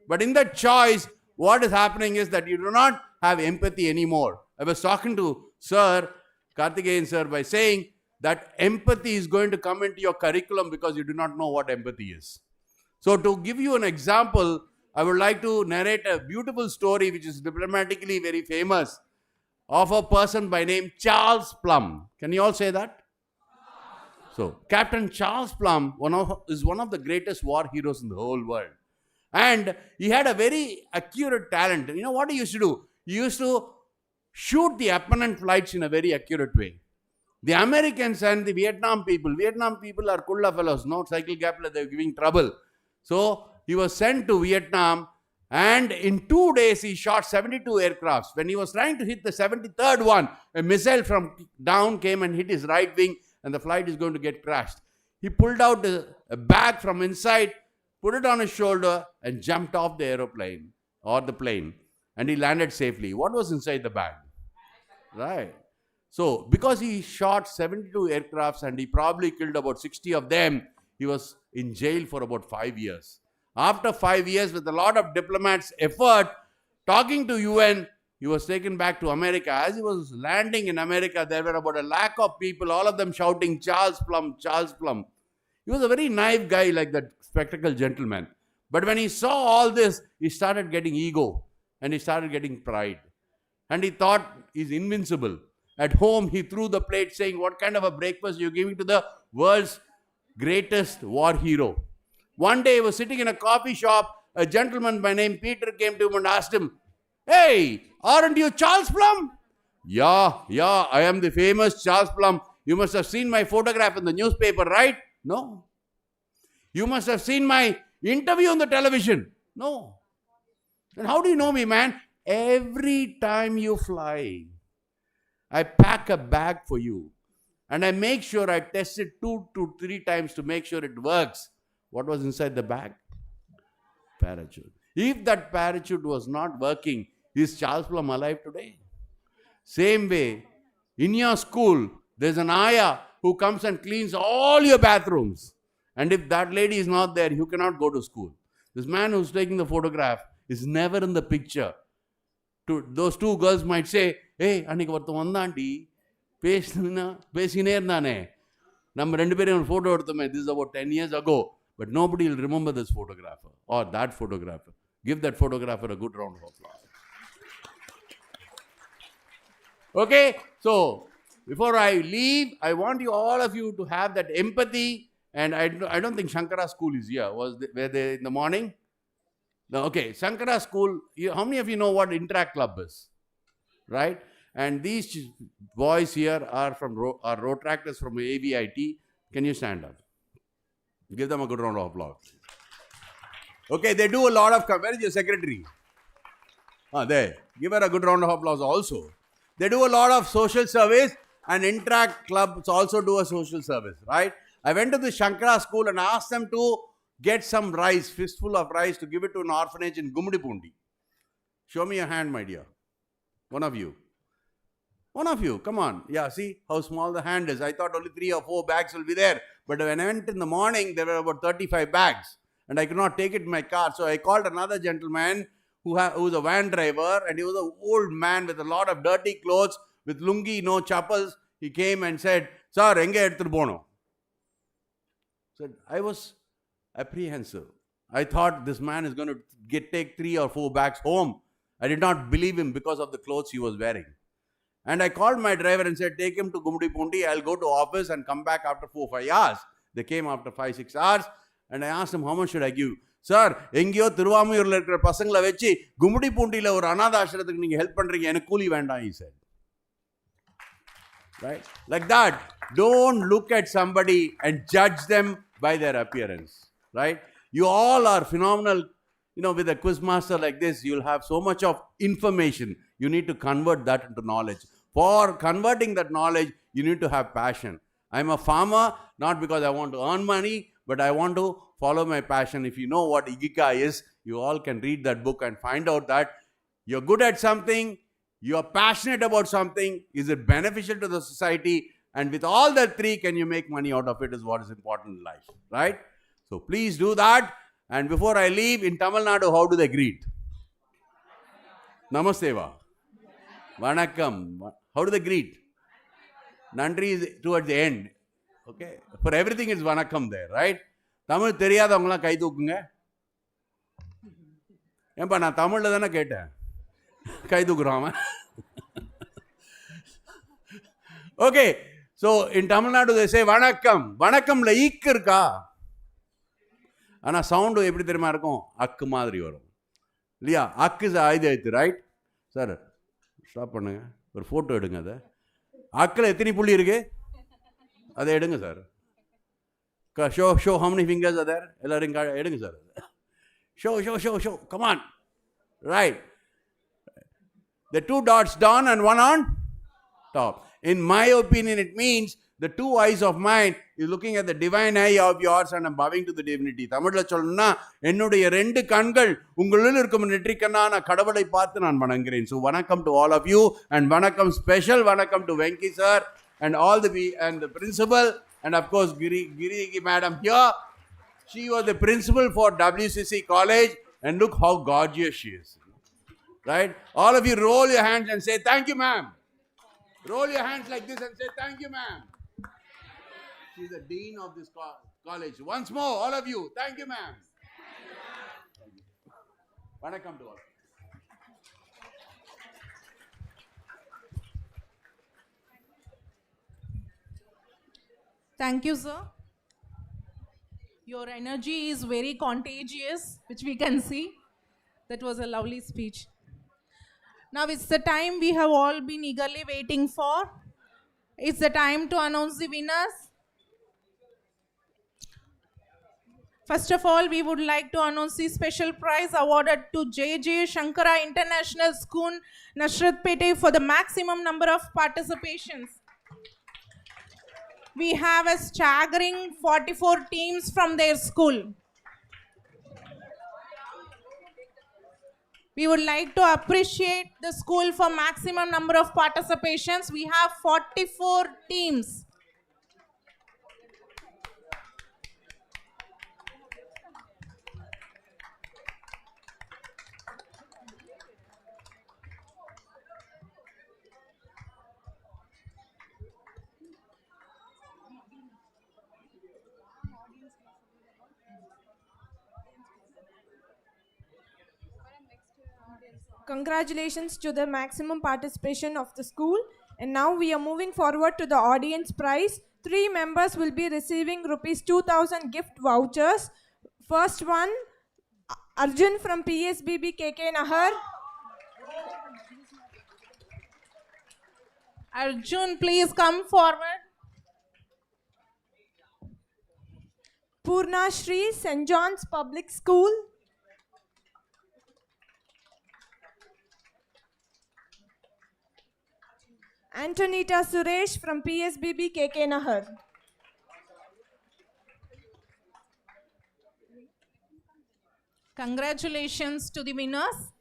But in that choice, what is happening is that you do not have empathy anymore. I was talking to Sir, Karthikeyan Sir, by saying that empathy is going to come into your curriculum because you do not know what empathy is. So to give you an example, I would like to narrate a beautiful story which is diplomatically very famous of a person by name Charles Plum. Can you all say that? So, Captain Charles Plum is one of the greatest war heroes in the whole world. And he had a very accurate talent. You know what he used to do? He used to shoot the opponent flights in a very accurate way. The Americans and the Vietnam people are kulla fellows, no cycle gap, they're giving trouble. So, he was sent to Vietnam, and in 2 days he shot 72 aircrafts. When he was trying to hit the 73rd one, a missile from down came and hit his right wing, and the flight is going to get crashed. He pulled out a bag from inside, put it on his shoulder, and jumped off the aeroplane or the plane, and he landed safely. What was inside the bag? Right. So, because he shot 72 aircrafts and he probably killed about 60 of them, he was in jail for about 5 years. After 5 years, with a lot of diplomats' effort, talking to UN, he was taken back to America. As he was landing in America, there were about 1 lakh of people, all of them shouting, Charles Plum, Charles Plum. He was a very naive guy like that spectacled gentleman. But when he saw all this, he started getting ego and he started getting pride. And he thought he's invincible. At home, he threw the plate saying, what kind of a breakfast you're giving to the world's greatest war hero? One day he was sitting in a coffee shop. A gentleman by name Peter came to him and asked him, hey, aren't you Charles Plum? Yeah, I am the famous Charles Plum. You must have seen my photograph in the newspaper, right? No. You must have seen my interview on the television. No. And how do you know me, man? Every time you fly, I pack a bag for you. And I make sure I test it 2 to 3 times to make sure it works. What was inside the bag? Parachute. If that parachute was not working, is Charles Plum alive today? Same way, in your school, there's an ayah who comes and cleans all your bathrooms. And if that lady is not there, you cannot go to school. This man who's taking the photograph is never in the picture. Those 2 girls might say, hey, Annika vartha vandandi, pesine irundane. நம்ம ரெண்டு பேரும் ஒரு photo எடுத்தோமே, this is about 10 years ago. But nobody will remember this photographer or that photographer. Give that photographer a good round of applause. Okay, so before I leave, I want you, all of you, to have that empathy. And I don't think Shankara school is here. Were they in the morning? No, okay, Shankara school. How many of you know what Interact Club is? Right? And these boys here are road tractors from AVIT. Can you stand up? Give them a good round of applause. Okay, they do a lot of... Where is your secretary? There. Give her a good round of applause also. They do a lot of social service, and Interact clubs also do a social service, right? I went to the Shankara school and asked them to get some rice, fistful of rice, to give it to an orphanage in Gumudipundi. Show me your hand, my dear. One of you. One of you, come on. Yeah, see how small the hand is. I thought only 3 or 4 bags will be there. But when I went in the morning, there were about 35 bags. And I could not take it in my car. So I called another gentleman who was a van driver. And he was an old man with a lot of dirty clothes, with lungi, no chappals. He came and said, Sir, enge eduthu pono? So I was apprehensive. I thought this man is going to take 3 or 4 bags home. I did not believe him because of the clothes he was wearing. And I called my driver and said, take him to Gumudipundi. I'll go to office and come back after 4-5 hours. They came after 5-6 hours. And I asked him, how much should I give? Sir, engiyo Tiruvamuyurla irukra pasangala vechi Gumudipundila or another ashrathukku neenga help pandringa enak kooli vendam, he said. Right? Like that. Don't look at somebody and judge them by their appearance. Right? You all are phenomenal. You know, with a quiz master like this, you'll have so much of information. You need to convert that into knowledge. For converting that knowledge, you need to have passion. I'm a farmer, not because I want to earn money, but I want to follow my passion. If you know what Ikigai is, you all can read that book and find out that you're good at something, you're passionate about something, is it beneficial to the society, and with all that 3, can you make money out of it, is what is important in life. Right? So please do that. And before I leave, in Tamil Nadu, how do they greet? Namasteva. Vanakkam. How do they greet? Nandri is towards the end. Okay? For everything is Vanakkam there, right? Tamil theriyadavangala kai thookunga. Empa na Tamil la thana keten. Kai thookurama. Okay. So in Tamil Nadu they say Vanakkam. Vanakkam la ik irka. ஆனால் sound எப்படி தெரியுமா இருக்கும்? அக்கு மாதிரி வரும் இல்லையா? அக்கு ஆயுத எழுத்து, ரைட்? சார் ஸ்டாப் பண்ணுங்க, ஒரு ஃபோட்டோ எடுங்க. அதை அக்கில் எத்தனை புள்ளி இருக்கு? அதை எடுங்க sir. Show how many fingers are there? எல்லாரும் எடுங்க sir. Show come on. Right. The 2 dots down and 1 on top. In my opinion, it means the 2 eyes of mine is looking at the divine eye of yours and I'm bowing to the divinity. தமிழ்ல சொல்லணும்னா, என்னுடைய 2 கண்கள் உங்களுள் இருக்கும் நெற்றிக்கண்ணா நான் கடவுளை பார்த்து நான் வணங்குகிறேன். So வணக்கம் to all of you, and வணக்கம் special வணக்கம் to Venki sir and all the principal, and of course Giri madam here. She was the principal for WCC college, and look how gorgeous she is. Right? All of you roll your hands and say thank you, ma'am. Roll your hands like this and say thank you, ma'am. She's the dean of this college. Once more, all of you, thank you, ma'am. Vanakkam to all. Thank you, sir. Your energy is very contagious, which we can see. That was a lovely speech. Now it's the time we have all been eagerly waiting for. It's the time to announce the winners. First of all, we would like to announce the special prize awarded to J.J. Shankara International School, Nashratpete, for the maximum number of participations. We have a staggering 44 teams from their school. We would like to appreciate the school for maximum number of participations. We have 44 teams. Congratulations to the maximum participation of the school. And now we are moving forward to the audience prize. 3 members will be receiving rupees 2000 gift vouchers. First one, Arjun from PSBB KK Nahar. Arjun, please come forward. Purna Shri, St. John's Public School. Antonita Suresh from PSBB KK Nahar. Congratulations to the winners.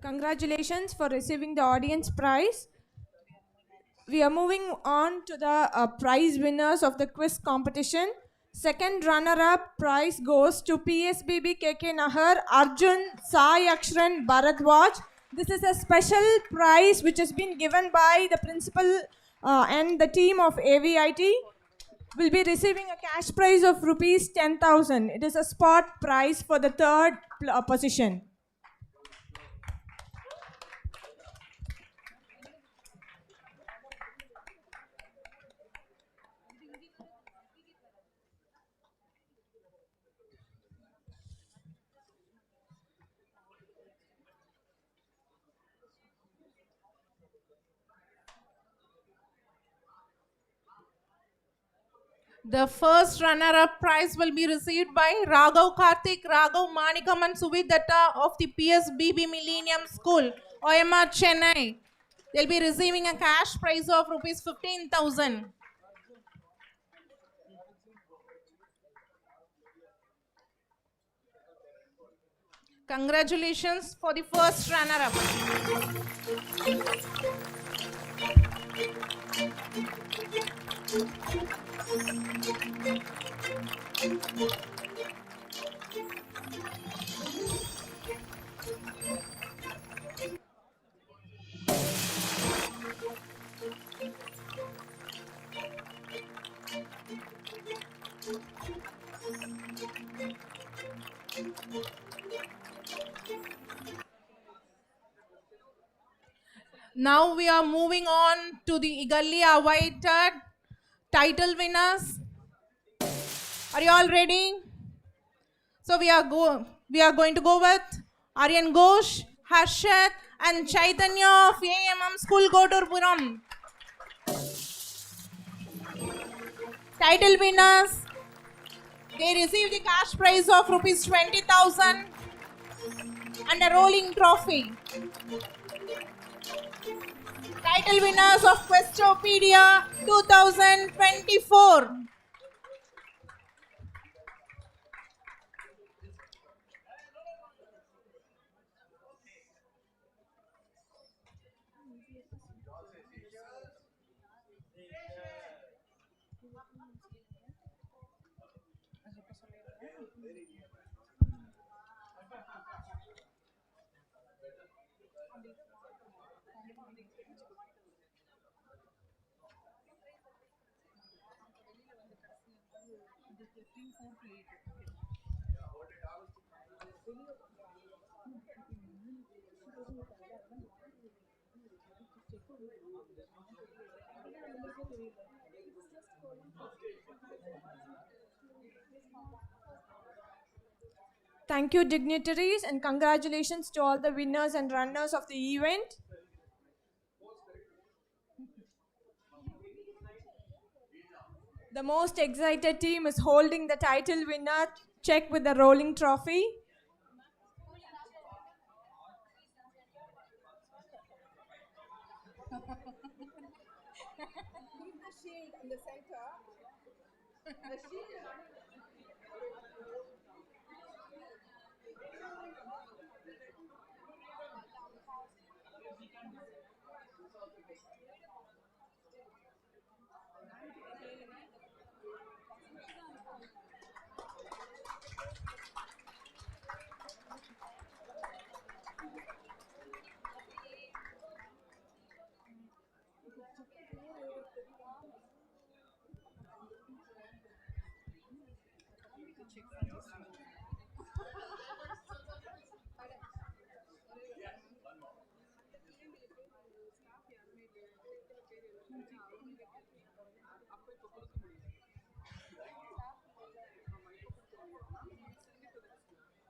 Congratulations for receiving the audience prize. We are moving on to the prize winners of the quiz competition. Second runner-up prize goes to PSBB KK Nahar, Arjun, Sai Akshran, Bharadwaj. This is a special prize which has been given by the principal and the team of AVIT. Will be receiving a cash prize of rupees 10,000. It is a spot prize for the third position. The first runner-up prize will be received by Raghav Karthik, Raghav Manikam and Suvidatta of the PSBB Millennium School, OMR Chennai. They'll be receiving a cash prize of rupees 15,000. Congratulations for the first runner-up. Now we are moving on to the eagerly awaited title winners. Are you all ready? So we are going to go with Aryan Ghosh, Harshad and Chaitanya of AMM School, Koturpuram. Title winners, they receive the cash prize of rupees 20,000 and a rolling trophy. Title winners of Questopedia 2024. Thank you, dignitaries, and congratulations to all the winners and runners of the event. The most excited team is holding the title winner check with the rolling trophy.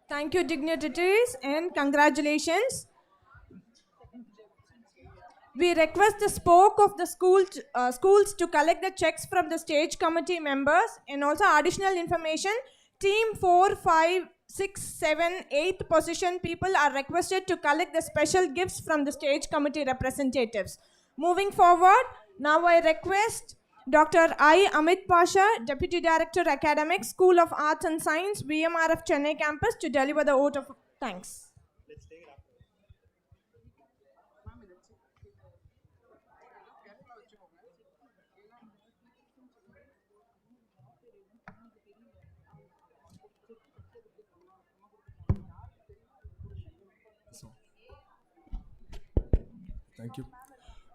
Thank you, dignitaries, and congratulations. We request the spoke of the schools to collect the checks from the stage committee members, and also additional information. Team 4, 5, 6, 7, 8th position people are requested to collect the special gifts from the stage committee representatives. Moving forward, now I request Dr. I. Amit Pasha, Deputy Director Academics, School of Arts and Science, VMRF Chennai campus, to deliver the vote of thanks. Thank you.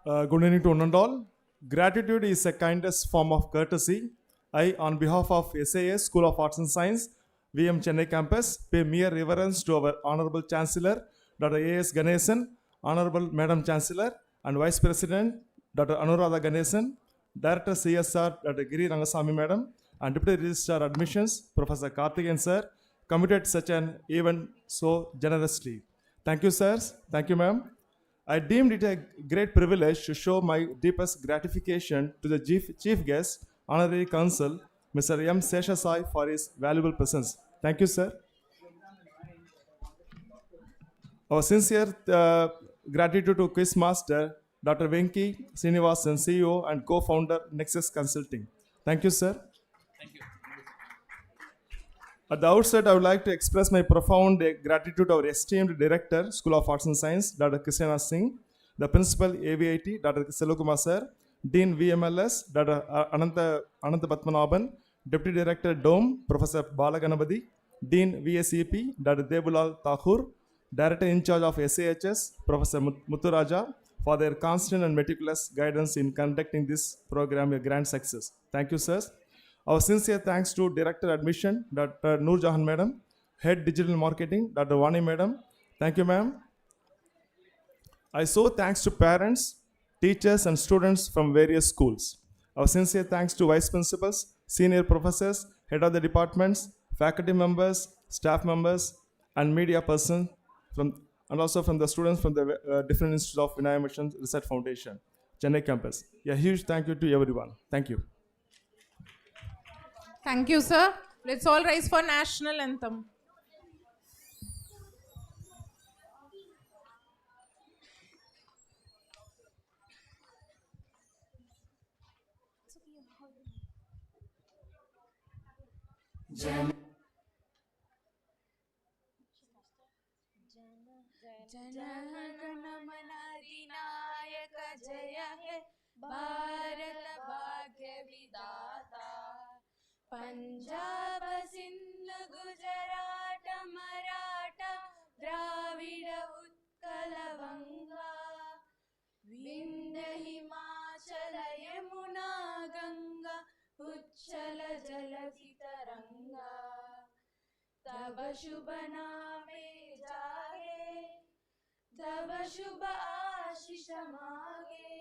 Good evening to one and all. Gratitude is a kindest form of courtesy. I, on behalf of SAS School of Arts and Science, VM Chennai campus, pay mere reverence to our Honorable Chancellor, Dr. A.S. Ganesan, Honorable Madam Chancellor, and Vice President, Dr. Anuradha Ganesan, Director CSR, Dr. Giri Rangasamy Madam, and Deputy Registrar Admissions, Professor Karthikeyan Sir, committed such an event so generously. Thank you, sirs. Thank you, ma'am. I deemed it a great privilege to show my deepest gratification to the chief guest, Honorary Consul, Mr. M. Seshasai, for his valuable presence. Thank you, sir. Our sincere gratitude to Quiz Master, Dr. Venki Srinivasan, CEO and co-founder, Nexus Consulting. Thank you, sir. Thank you. At the outset, I would like to express my profound gratitude to our esteemed Director, School of Arts and Science, Dr. Krishna Singh, the Principal, AVIT, Dr. Selukumar Sir, Dean VMLS, Dr. Ananta Patmanabhan, Deputy Director, DOME, Professor Balaganabadi, Dean VSEP, Dr. Debulal Thakur, Director in charge of SAHS, Professor Muthuraja, for their constant and meticulous guidance in conducting this program a grand success. Thank you, sirs. Our sincere thanks to Director Admission, Dr. Noor Jahan Madam, Head Digital Marketing, Dr. Vani Madam. Thank you, ma'am. I show thanks to parents, teachers, and students from various schools. Our sincere thanks to Vice Principals, Senior Professors, Head of the Departments, Faculty members, staff members, and media persons from and also from the students from the different institutes of Vinaya Mission Research Foundation, Chennai campus. A huge thank you to everyone. Thank you. Thank you, sir. Let's all rise for national anthem. जनगणमनाधिनायक जय हे भारत भाग्य विधाता पंजाब सिंध गुजरात मराठा द्राविड उत्कल बंगा विंध्य हिमाचल यमुना गंगा उच्छल जलधि तरंगा तब शुभ नामे जागे तब शुभ आशीष मागे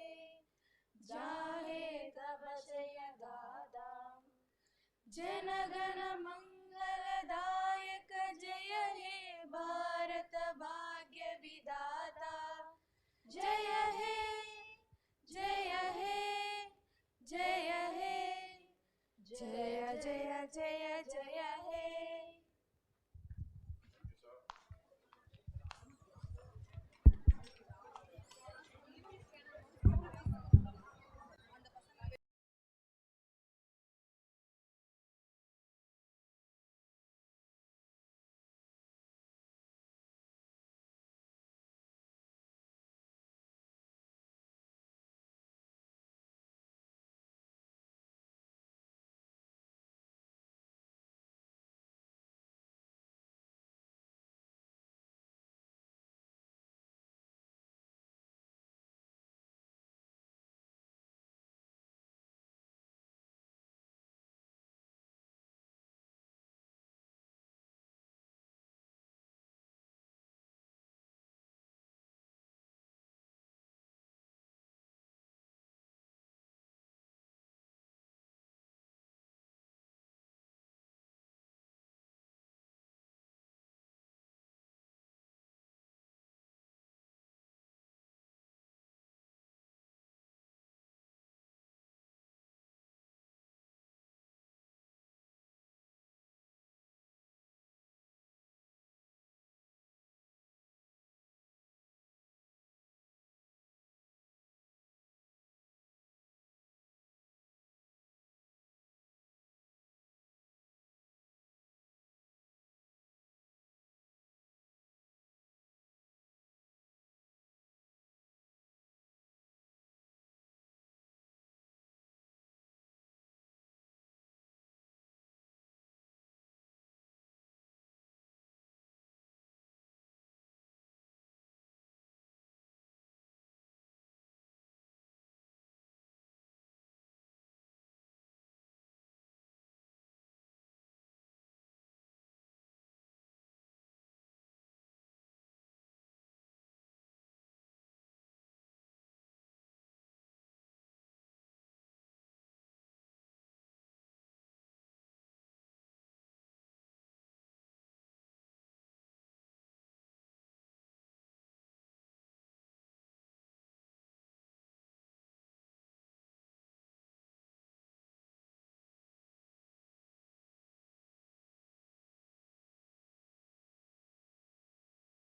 जाहे तब जय गादा जनगण मंगलदायक जय हे भारत भाग्य विधाता जय हे जय हे जय हे जय जय जय